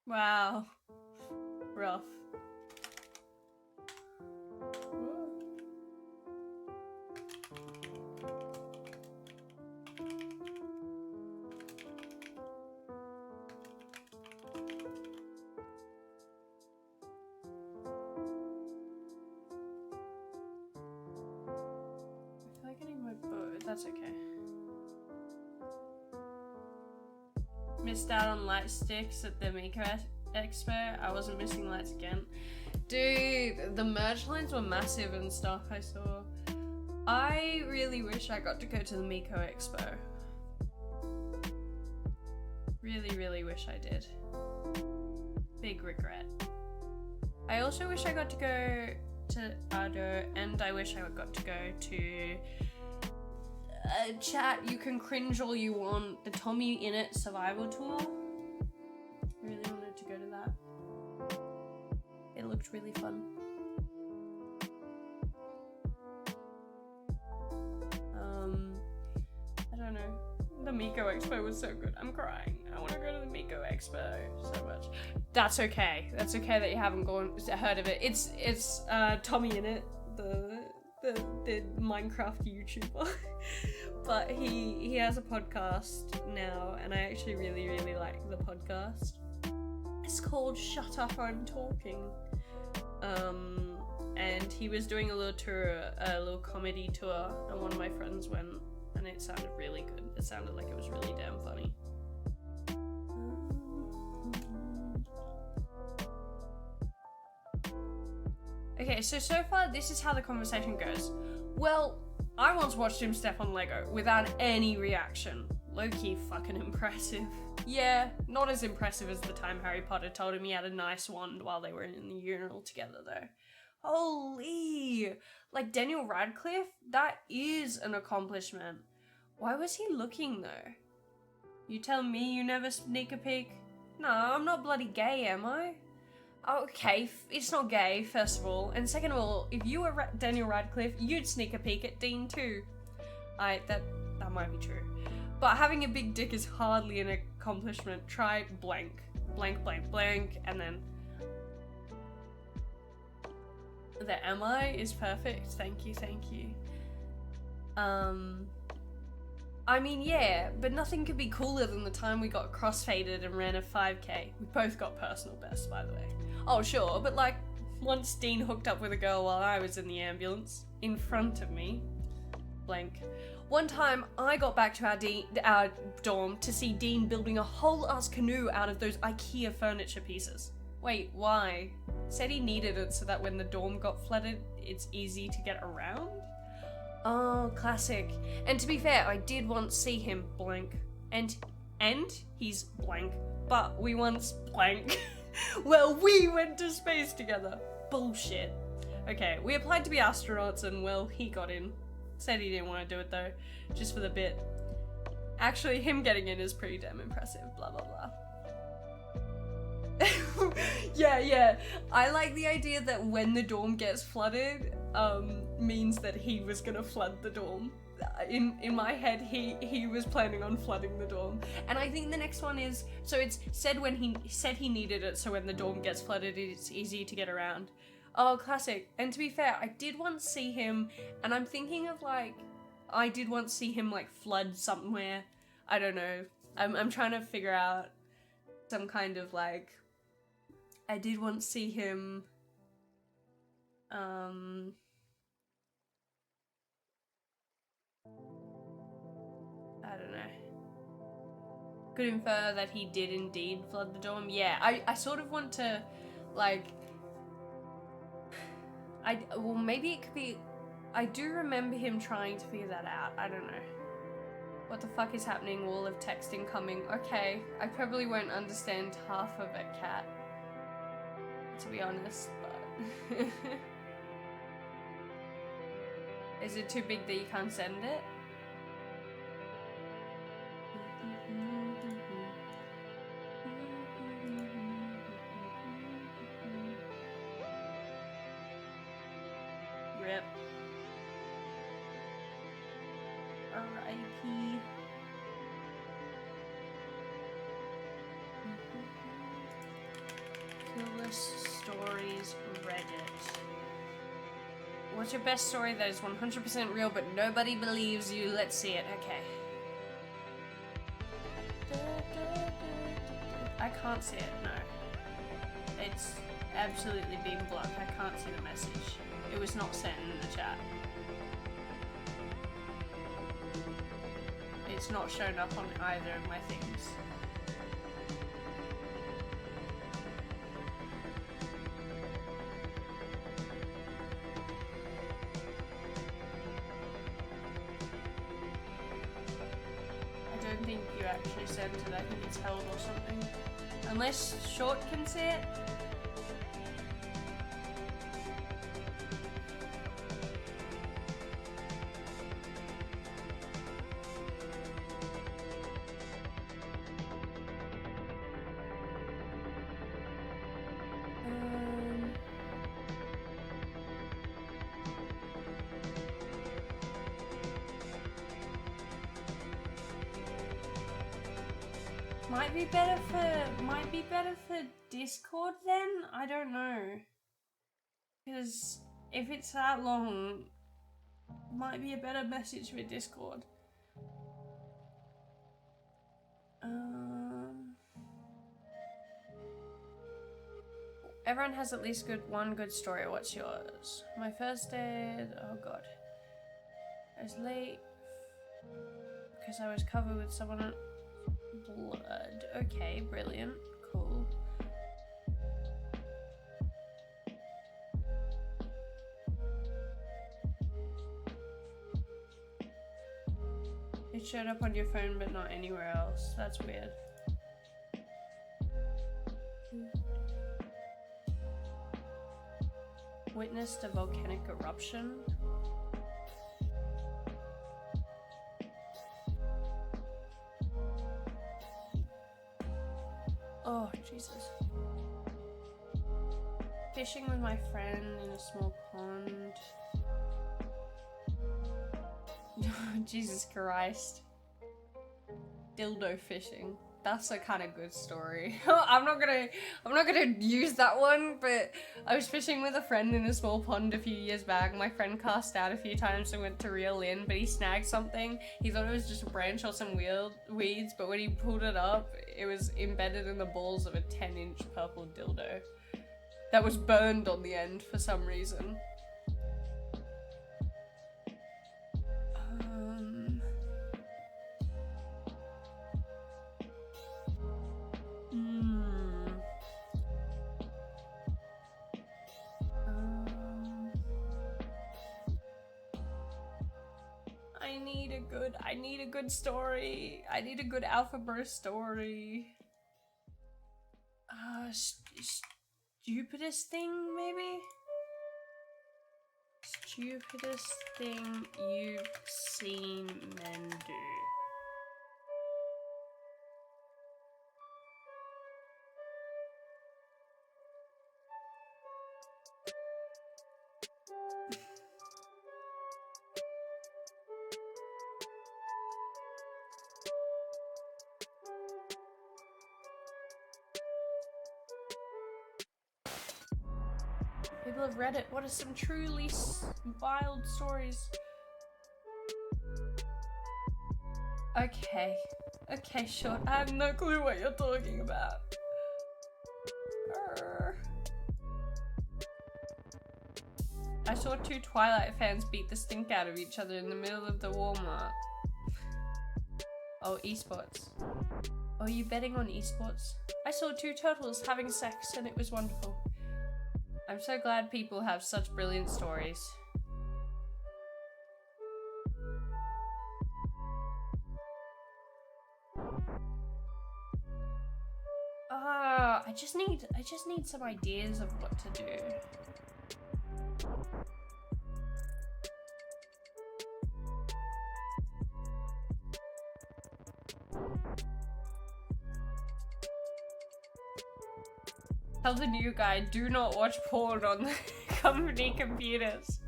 Wow. Rough. I feel like I need my bow. That's okay. missed out on light sticks at the Miko Expo. I wasn't missing lights again. Dude, the merch lines were massive and stuff I saw. I really wish I got to go to the Miko Expo. Really, really wish I did. Big regret. I also wish I got to go to Ado, and I wish I got to go to chat. You can cringe all you want. The Tommy Innit Survival Tour. Really wanted to go to that. It looked really fun. I don't know. The Miko Expo was so good. I'm crying. I want to go to the Miko Expo so much. That's okay. That's okay that you haven't heard of it. It's Tommy Innit, the Minecraft YouTuber. But he has a podcast now, and I actually really, really like the podcast. It's called Shut Up, I'm Talking. And he was doing a little tour, a little comedy tour, and one of my friends went, and it sounded really good. It sounded like it was really damn funny. Okay, so far this is how the conversation goes. Well, I once watched him step on Lego without any reaction. Low-key fucking impressive. Yeah, not as impressive as the time Harry Potter told him he had a nice wand while they were in the urinal together though. Holy! Like Daniel Radcliffe? That is an accomplishment. Why was he looking though? You tell me you never sneak a peek? No, I'm not bloody gay, am I? Okay, it's not gay, first of all. And second of all, if you were Daniel Radcliffe, you'd sneak a peek at Dean too. That might be true. But having a big dick is hardly an accomplishment. Try blank, blank, blank, blank, and then the am I is perfect. Thank you, thank you. I mean, yeah, but nothing could be cooler than the time we got crossfaded and ran a 5k. We both got personal bests, by the way. Oh, sure, but like, once Dean hooked up with a girl while I was in the ambulance, in front of me. Blank. One time, I got back to our dorm to see Dean building a whole-ass canoe out of those IKEA furniture pieces. Wait, why? Said he needed it so that when the dorm got flooded, it's easy to get around? Oh, classic. And to be fair, I did once see him blank. And he's blank. But we once blank. Well, we went to space together. Bullshit. Okay, we applied to be astronauts and, well, he got in. Said he didn't want to do it though, just for the bit. Actually, him getting in is pretty damn impressive, blah blah blah. Yeah. I like the idea that when the dorm gets flooded, means that he was gonna flood the dorm. In my head, he was planning on flooding the dorm. And I think the next one is, so it's said when he said he needed it, so when the dorm gets flooded, it's easy to get around. Oh, classic. And to be fair, I did once see him, and I'm thinking of like, I did once see him like flood somewhere. I don't know. I'm trying to figure out some kind of like, I did once see him, I don't know. Could infer that he did indeed flood the dorm. Yeah, I sort of want to, like, well, maybe it could be, I do remember him trying to figure that out. I don't know. What the fuck is happening? Wall of text incoming. Okay, I probably won't understand half of it, Cat. To be honest, but... Is it too big that you can't send it? Rip. R.I.P. Coolest stories Reddit. What's your best story that is 100% real but nobody believes you? Let's see it. Okay. I can't see it, no. It's absolutely being blocked. I can't see the message. It was not sent in the chat. It's not shown up on either of my things. actually sent it. I think it's held or something. Unless Short can see it. Might be better for Discord then? I don't know. Because if it's that long, might be a better message for Discord. Everyone has at least one good story. What's yours? My first day. Oh god. I was late because I was covered with someone. Blood. Okay, brilliant. Cool. It showed up on your phone but not anywhere else. That's weird. Witnessed a volcanic eruption. Oh, Jesus. Fishing with my friend in a small pond. Jesus Christ. Dildo fishing. That's a kind of good story. I'm not gonna use that one, but I was fishing with a friend in a small pond a few years back. My friend cast out a few times and went to reel in, but he snagged something. He thought it was just a branch or some weeds, but when he pulled it up, it was embedded in the balls of a 10-inch purple dildo that was burned on the end for some reason. I need a good story. I need a good Alpha Burst story. Stupidest thing, maybe? Stupidest thing you've seen men do. People have read it. What are some truly wild stories? Okay. Okay, sure. I have no clue what you're talking about. I saw two Twilight fans beat the stink out of each other in the middle of the Walmart. Oh, esports. Oh, are you betting on esports? I saw two turtles having sex and it was wonderful. I'm so glad people have such brilliant stories. I just need some ideas of what to do. Tell the new guy, do not watch porn on the company computers.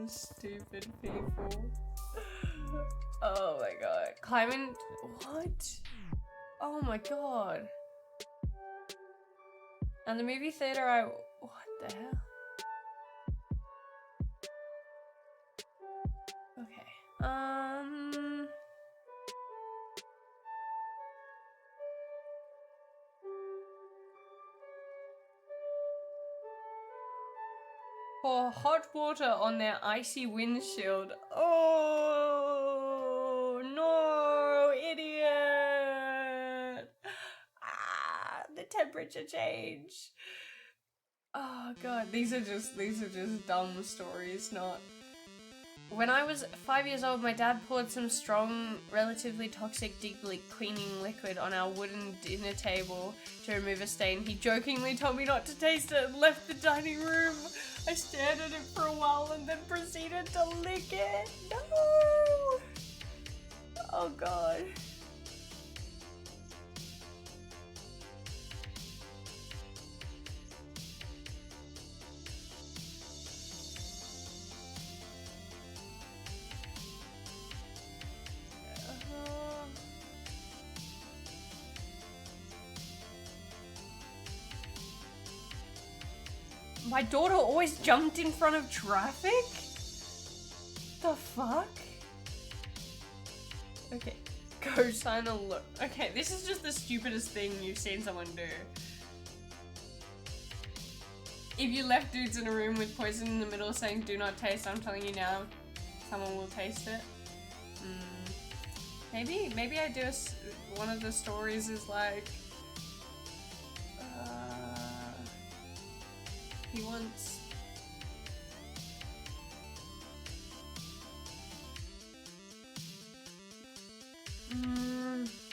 Stupid people. Oh my god. Climbing. What? Oh my god. And the movie theater, what the hell? Okay. Pour hot water on their icy windshield. Oh no, idiot! The temperature change. Oh god, these are just dumb stories, not When I was 5 years old, my dad poured some strong, relatively toxic, deeply cleaning liquid on our wooden dinner table to remove a stain. He jokingly told me not to taste it and left the dining room. I stared at it for a while and then proceeded to lick it. No! Oh god. My daughter always jumped in front of traffic? The fuck? Okay, go sign a look. Okay, this is just the stupidest thing you've seen someone do. If you left dudes in a room with poison in the middle saying do not taste, I'm telling you now, someone will taste it. Maybe I do one of the stories is like, he wants...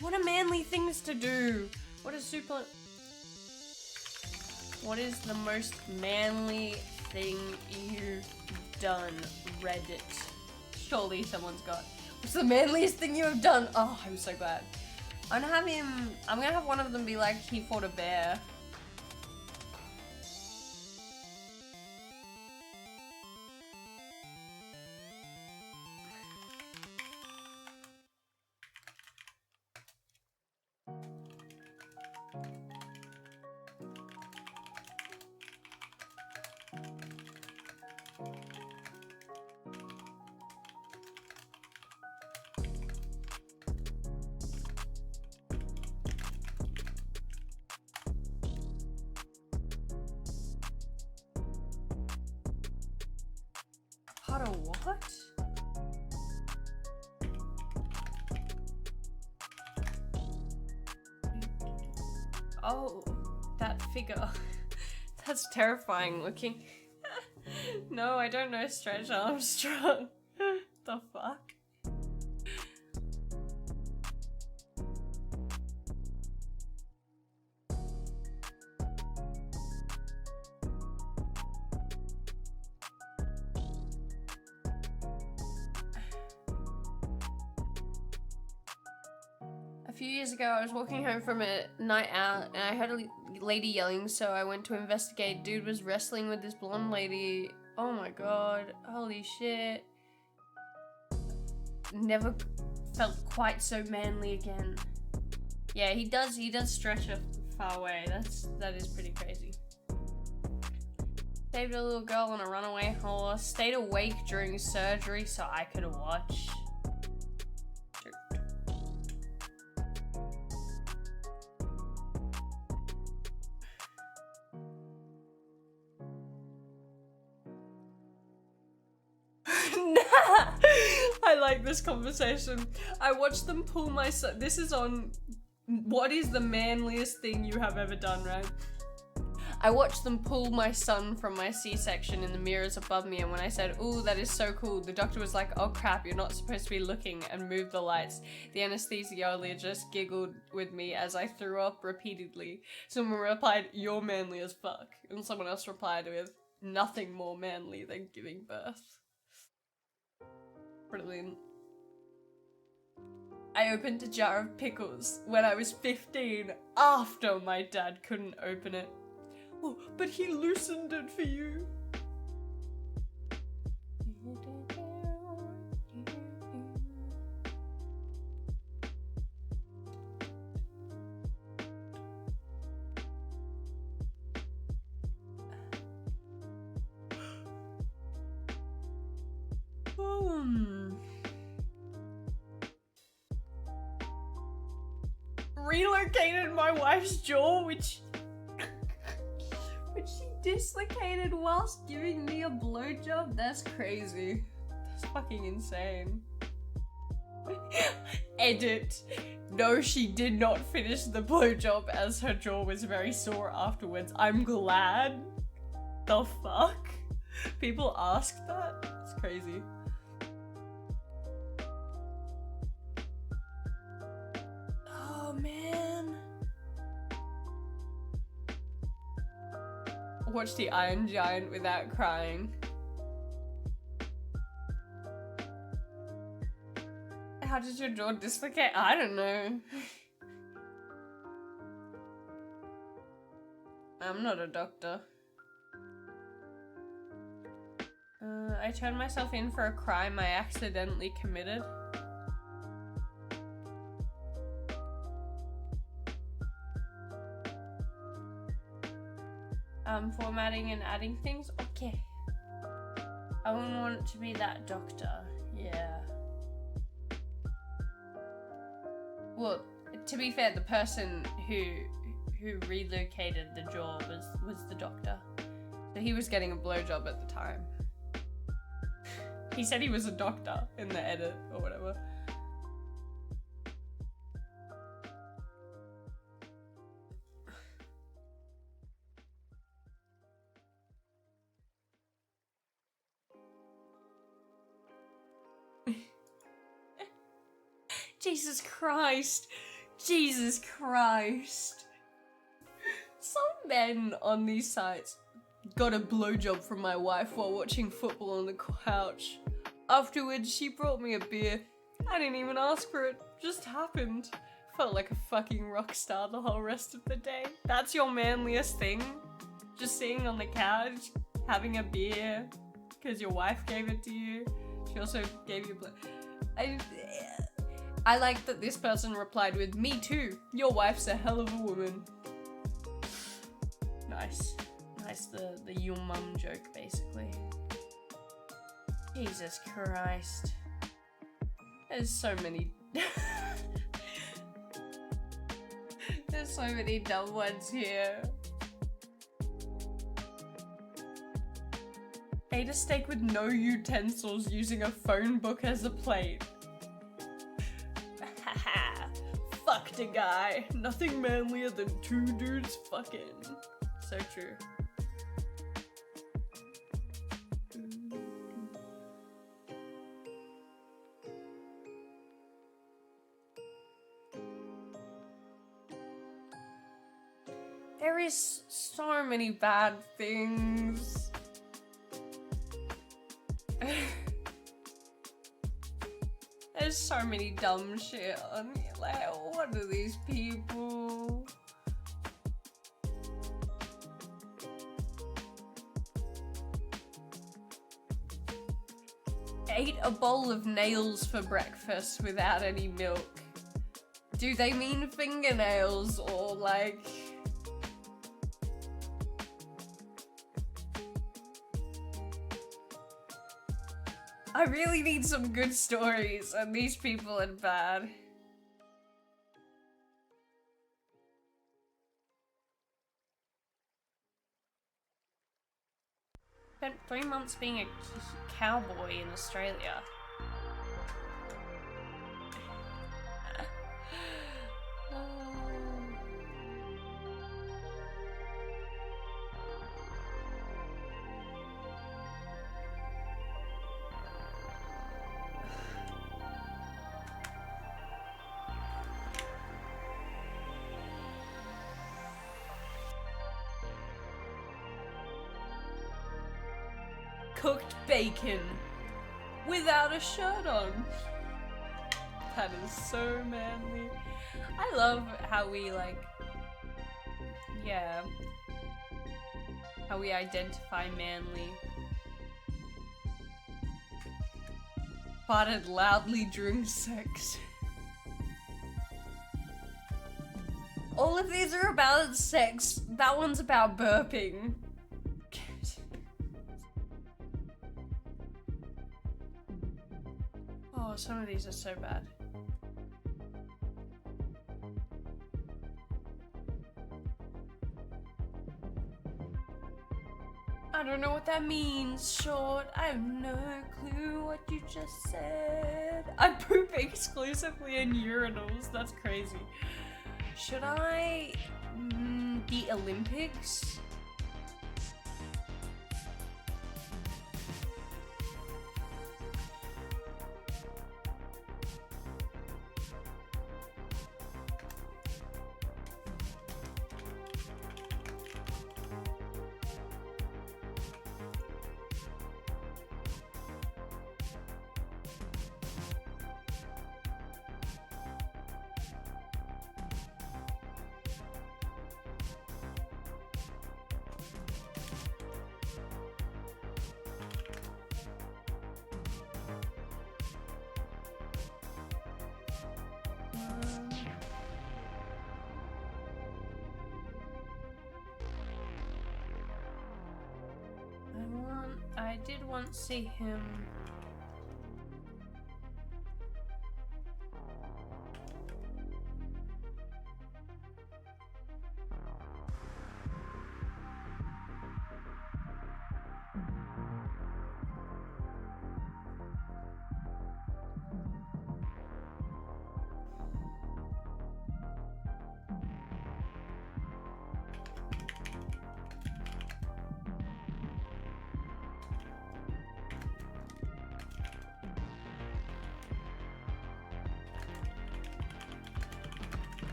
what are manly things to do? What is the most manly thing you've done? Reddit. Surely someone's got. What's the manliest thing you have done? Oh, I'm so glad. I'm gonna have one of them be like, he fought a bear. Part of what? Oh, that figure. That's terrifying looking. No, I don't know Stretch Armstrong. The fuck? A few years ago, I was walking home from a night out and I heard a lady yelling, so I went to investigate. Dude was wrestling with this blonde lady. Oh my god, holy shit. Never felt quite so manly again. Yeah, he does stretch her far away. That is pretty crazy. Saved a little girl on a runaway horse. Stayed awake during surgery so I could watch. I like this conversation. I watched them pull my son. This is on what is the manliest thing you have ever done, right? I watched them pull my son from my C-section in the mirrors above me, and when I said, "Ooh, that is so cool," the doctor was like, "Oh crap, you're not supposed to be looking," and moved the lights. The anesthesiologist giggled with me as I threw up repeatedly. Someone replied, "You're manly as fuck," and someone else replied with, "Nothing more manly than giving birth." Brilliant. I opened a jar of pickles when I was 15 after my dad couldn't open it. Oh, but he loosened it for you. Relocated my wife's jaw, which she dislocated whilst giving me a blowjob. That's crazy. That's fucking insane. Edit. No, she did not finish the blowjob as her jaw was very sore afterwards. I'm glad. The fuck? People ask that? It's crazy. watch the Iron Giant without crying. How did your jaw dislocate? I don't know. I'm not a doctor. I turned myself in for a crime I accidentally committed. Formatting and adding things? Okay. I wouldn't want it to be that doctor. Yeah. Well, to be fair, the person who relocated the jaw was the doctor. So he was getting a blowjob at the time. He said he was a doctor in the edit or whatever. Jesus Christ. Jesus Christ. Some men on these sites got a blowjob from my wife while watching football on the couch. Afterwards, she brought me a beer. I didn't even ask for it. Just happened. Felt like a fucking rock star the whole rest of the day. That's your manliest thing? Just sitting on the couch, having a beer, because your wife gave it to you. She also gave you a blow. I like that this person replied with, "Me too. Your wife's a hell of a woman." Nice. Nice, the your mum joke, basically. Jesus Christ. There's so many... There's so many dumb ones here. Ate a steak with no utensils using a phone book as a plate. Haha. Fucked a guy. Nothing manlier than two dudes fucking. So true. There is so many bad things. There's so many dumb shit on here. Like, what are these people? Ate a bowl of nails for breakfast without any milk. Do they mean fingernails or like... I really need some good stories, and these people are bad. Spent 3 months being a cowboy in Australia. Cooked bacon without a shirt on. That is so manly. I love how we how we identify manly. Farted loudly during sex. All of these are about sex. That one's about burping. Oh, some of these are so bad. I don't know what that means, short. I have no clue what you just said. I poop exclusively in urinals. That's crazy. Should I... the Olympics? did once see him.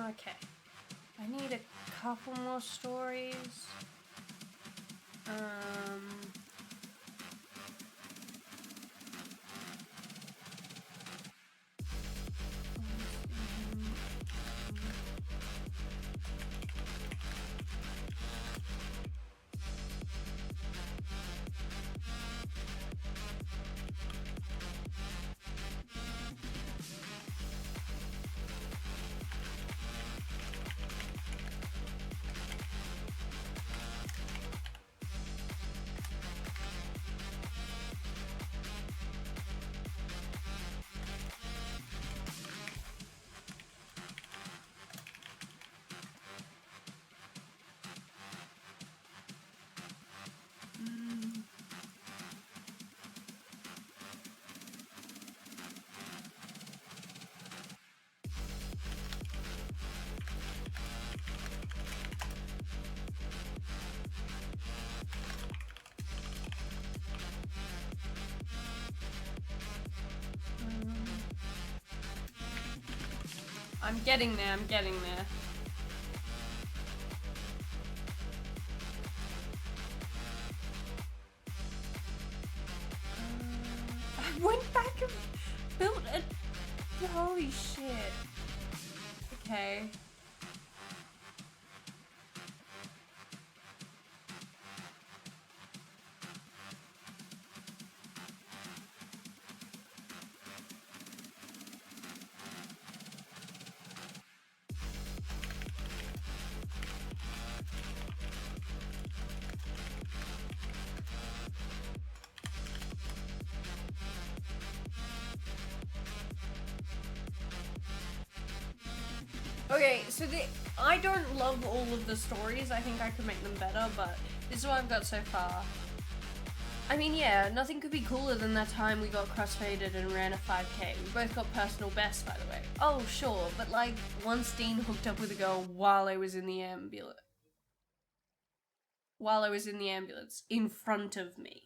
Okay. I need a couple more stories. I'm getting there, I'm getting there. I went back and built a... Holy shit. Okay. Okay, so I don't love all of the stories. I think I could make them better, but this is what I've got so far. I mean, yeah, nothing could be cooler than that time we got crossfaded and ran a 5k. We both got personal bests, by the way. Oh, sure, but like, once Dean hooked up with a girl while I was in the ambulance. In front of me.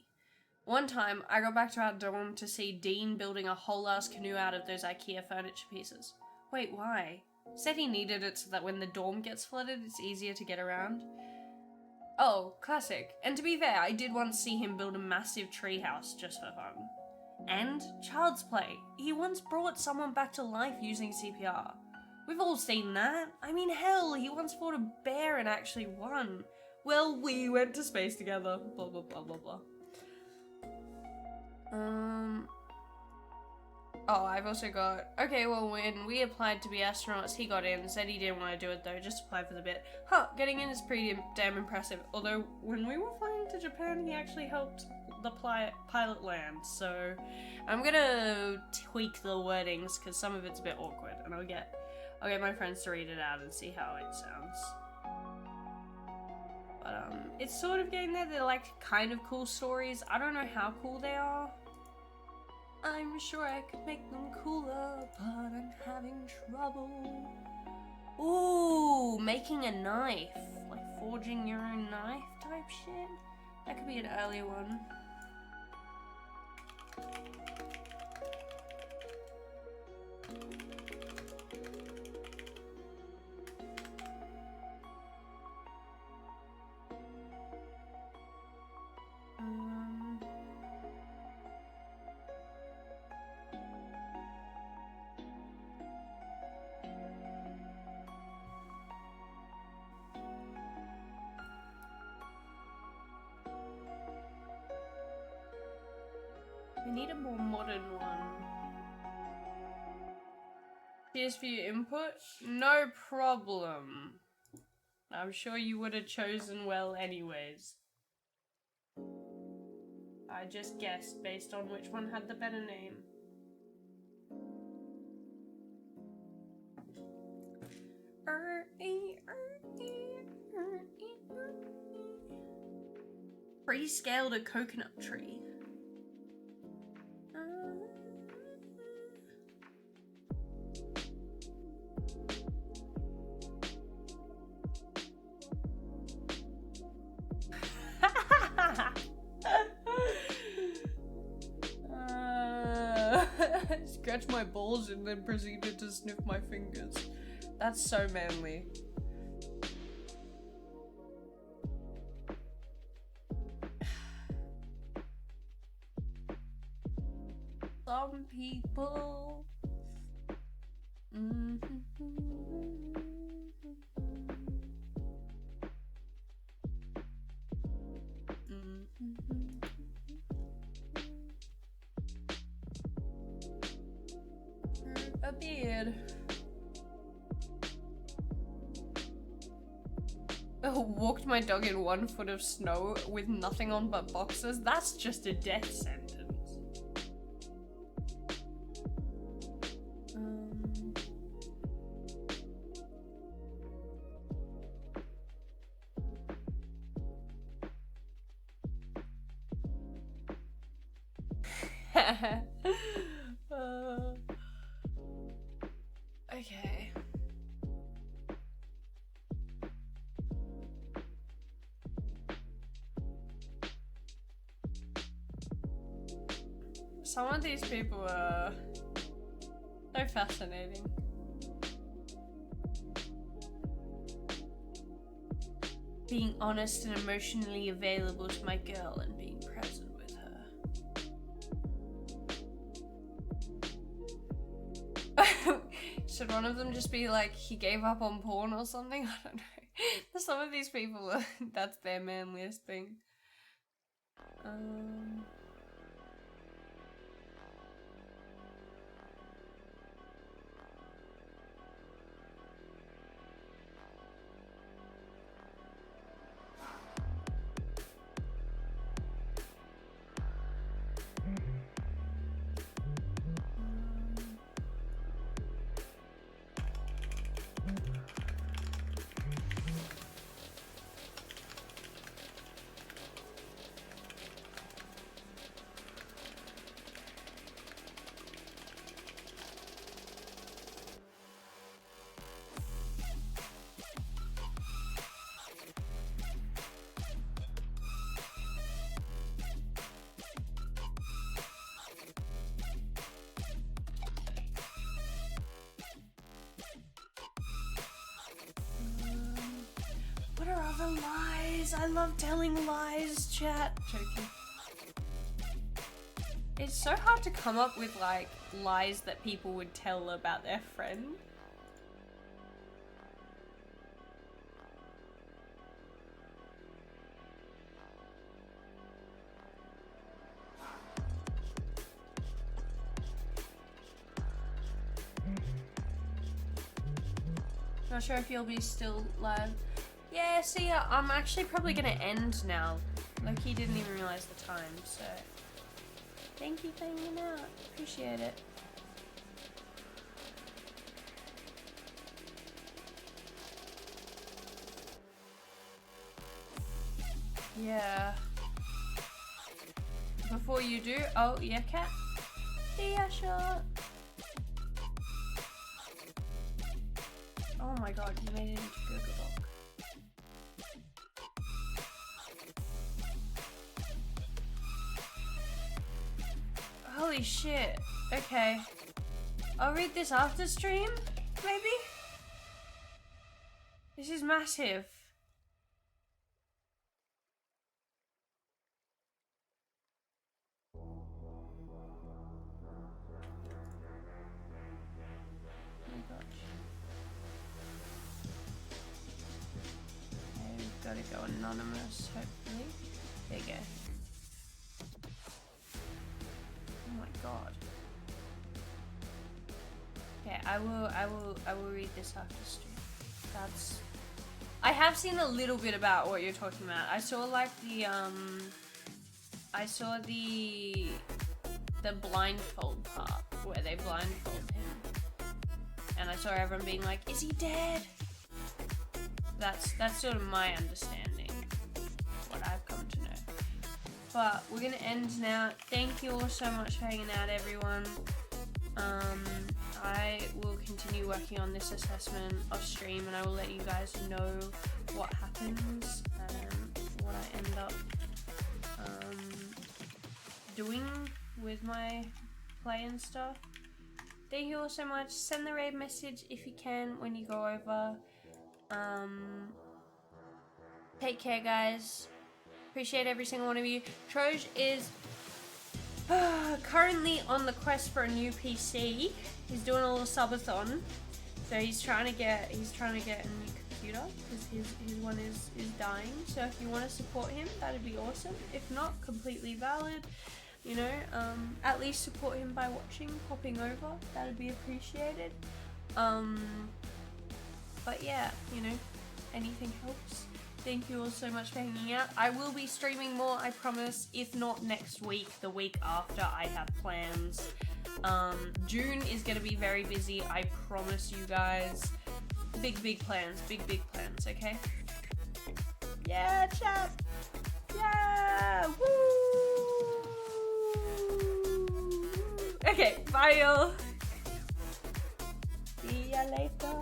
One time, I got back to our dorm to see Dean building a whole-ass canoe out of those IKEA furniture pieces. Wait, why? Said he needed it so that when the dorm gets flooded, it's easier to get around. Oh, classic. And to be fair, I did once see him build a massive treehouse just for fun. And child's play. He once brought someone back to life using CPR. We've all seen that. I mean, hell, he once fought a bear and actually won. Well, we went to space together. Blah, blah, blah, blah, blah. Oh, I've also got... Okay, well, when we applied to be astronauts, he got in, said he didn't want to do it though, just applied for the bit. Huh, getting in is pretty damn impressive. Although, when we were flying to Japan, he actually helped pilot lands. So I'm gonna tweak the wordings because some of it's a bit awkward, and I'll get my friends to read it out and see how it sounds. But it's sort of getting there. They're like kind of cool stories. I don't know how cool they are. I'm sure I could make them cooler, but I'm having trouble. Ooh, making a knife. Like forging your own knife type shit. That could be an early one. We need a more modern one. Cheers for your input. No problem. I'm sure you would have chosen well anyways. I just guessed based on which one had the better name. Pre-scaled a coconut tree. Scratch my balls and then proceeded to sniff my fingers. That's so manly. Some people. A beard. Walked my dog in 1 foot of snow with nothing on but boxers. That's just a death sentence. Okay. Some of these people are so fascinating. Being honest and emotionally available to my girl and being present with her. Should one of them just be like, he gave up on porn or something? I don't know. Some of these people, that's their manliest thing. What are other lies? I love telling lies, chat. Joking. It's so hard to come up with like lies that people would tell about their friend. Not sure if you'll be still live. Yeah, see, I'm actually probably gonna end now. Like, he didn't even realize the time, so. Thank you for hanging out. Appreciate it. Yeah. Before you do, oh, yeah, cat. Yeah, sure. Oh my god, you made it into Google Doc. Holy shit. Okay. I'll read this after stream, maybe? This is massive. Oh my gosh. Okay, we've got to go anonymous, hopefully. There you go. Oh my god. Okay, I will read this after stream. I have seen a little bit about what you're talking about. I saw like the blindfold part where they blindfold him. And I saw everyone being like, is he dead? That's sort of my understanding. What I've come to know. But we're gonna end now. Thank you all so much for hanging out, everyone. I will continue working on this assessment off stream, and I will let you guys know what happens and what I end up doing with my play and stuff. Thank you all so much. Send the raid message if you can when you go over. Take care, guys. Appreciate every single one of you. Troj is currently on the quest for a new PC. He's doing a little subathon, so he's trying to get a new computer because his one is dying. So if you want to support him, that'd be awesome. If not, completely valid. You know, at least support him by watching, popping over. That'd be appreciated. But yeah, you know, anything helps. Thank you all so much for hanging out. I will be streaming more, I promise. If not next week, the week after, I have plans. June is going to be very busy, I promise you guys. Big plans, big plans, okay? Yeah, chat! Yeah! Woo! Okay, bye y'all! See ya later!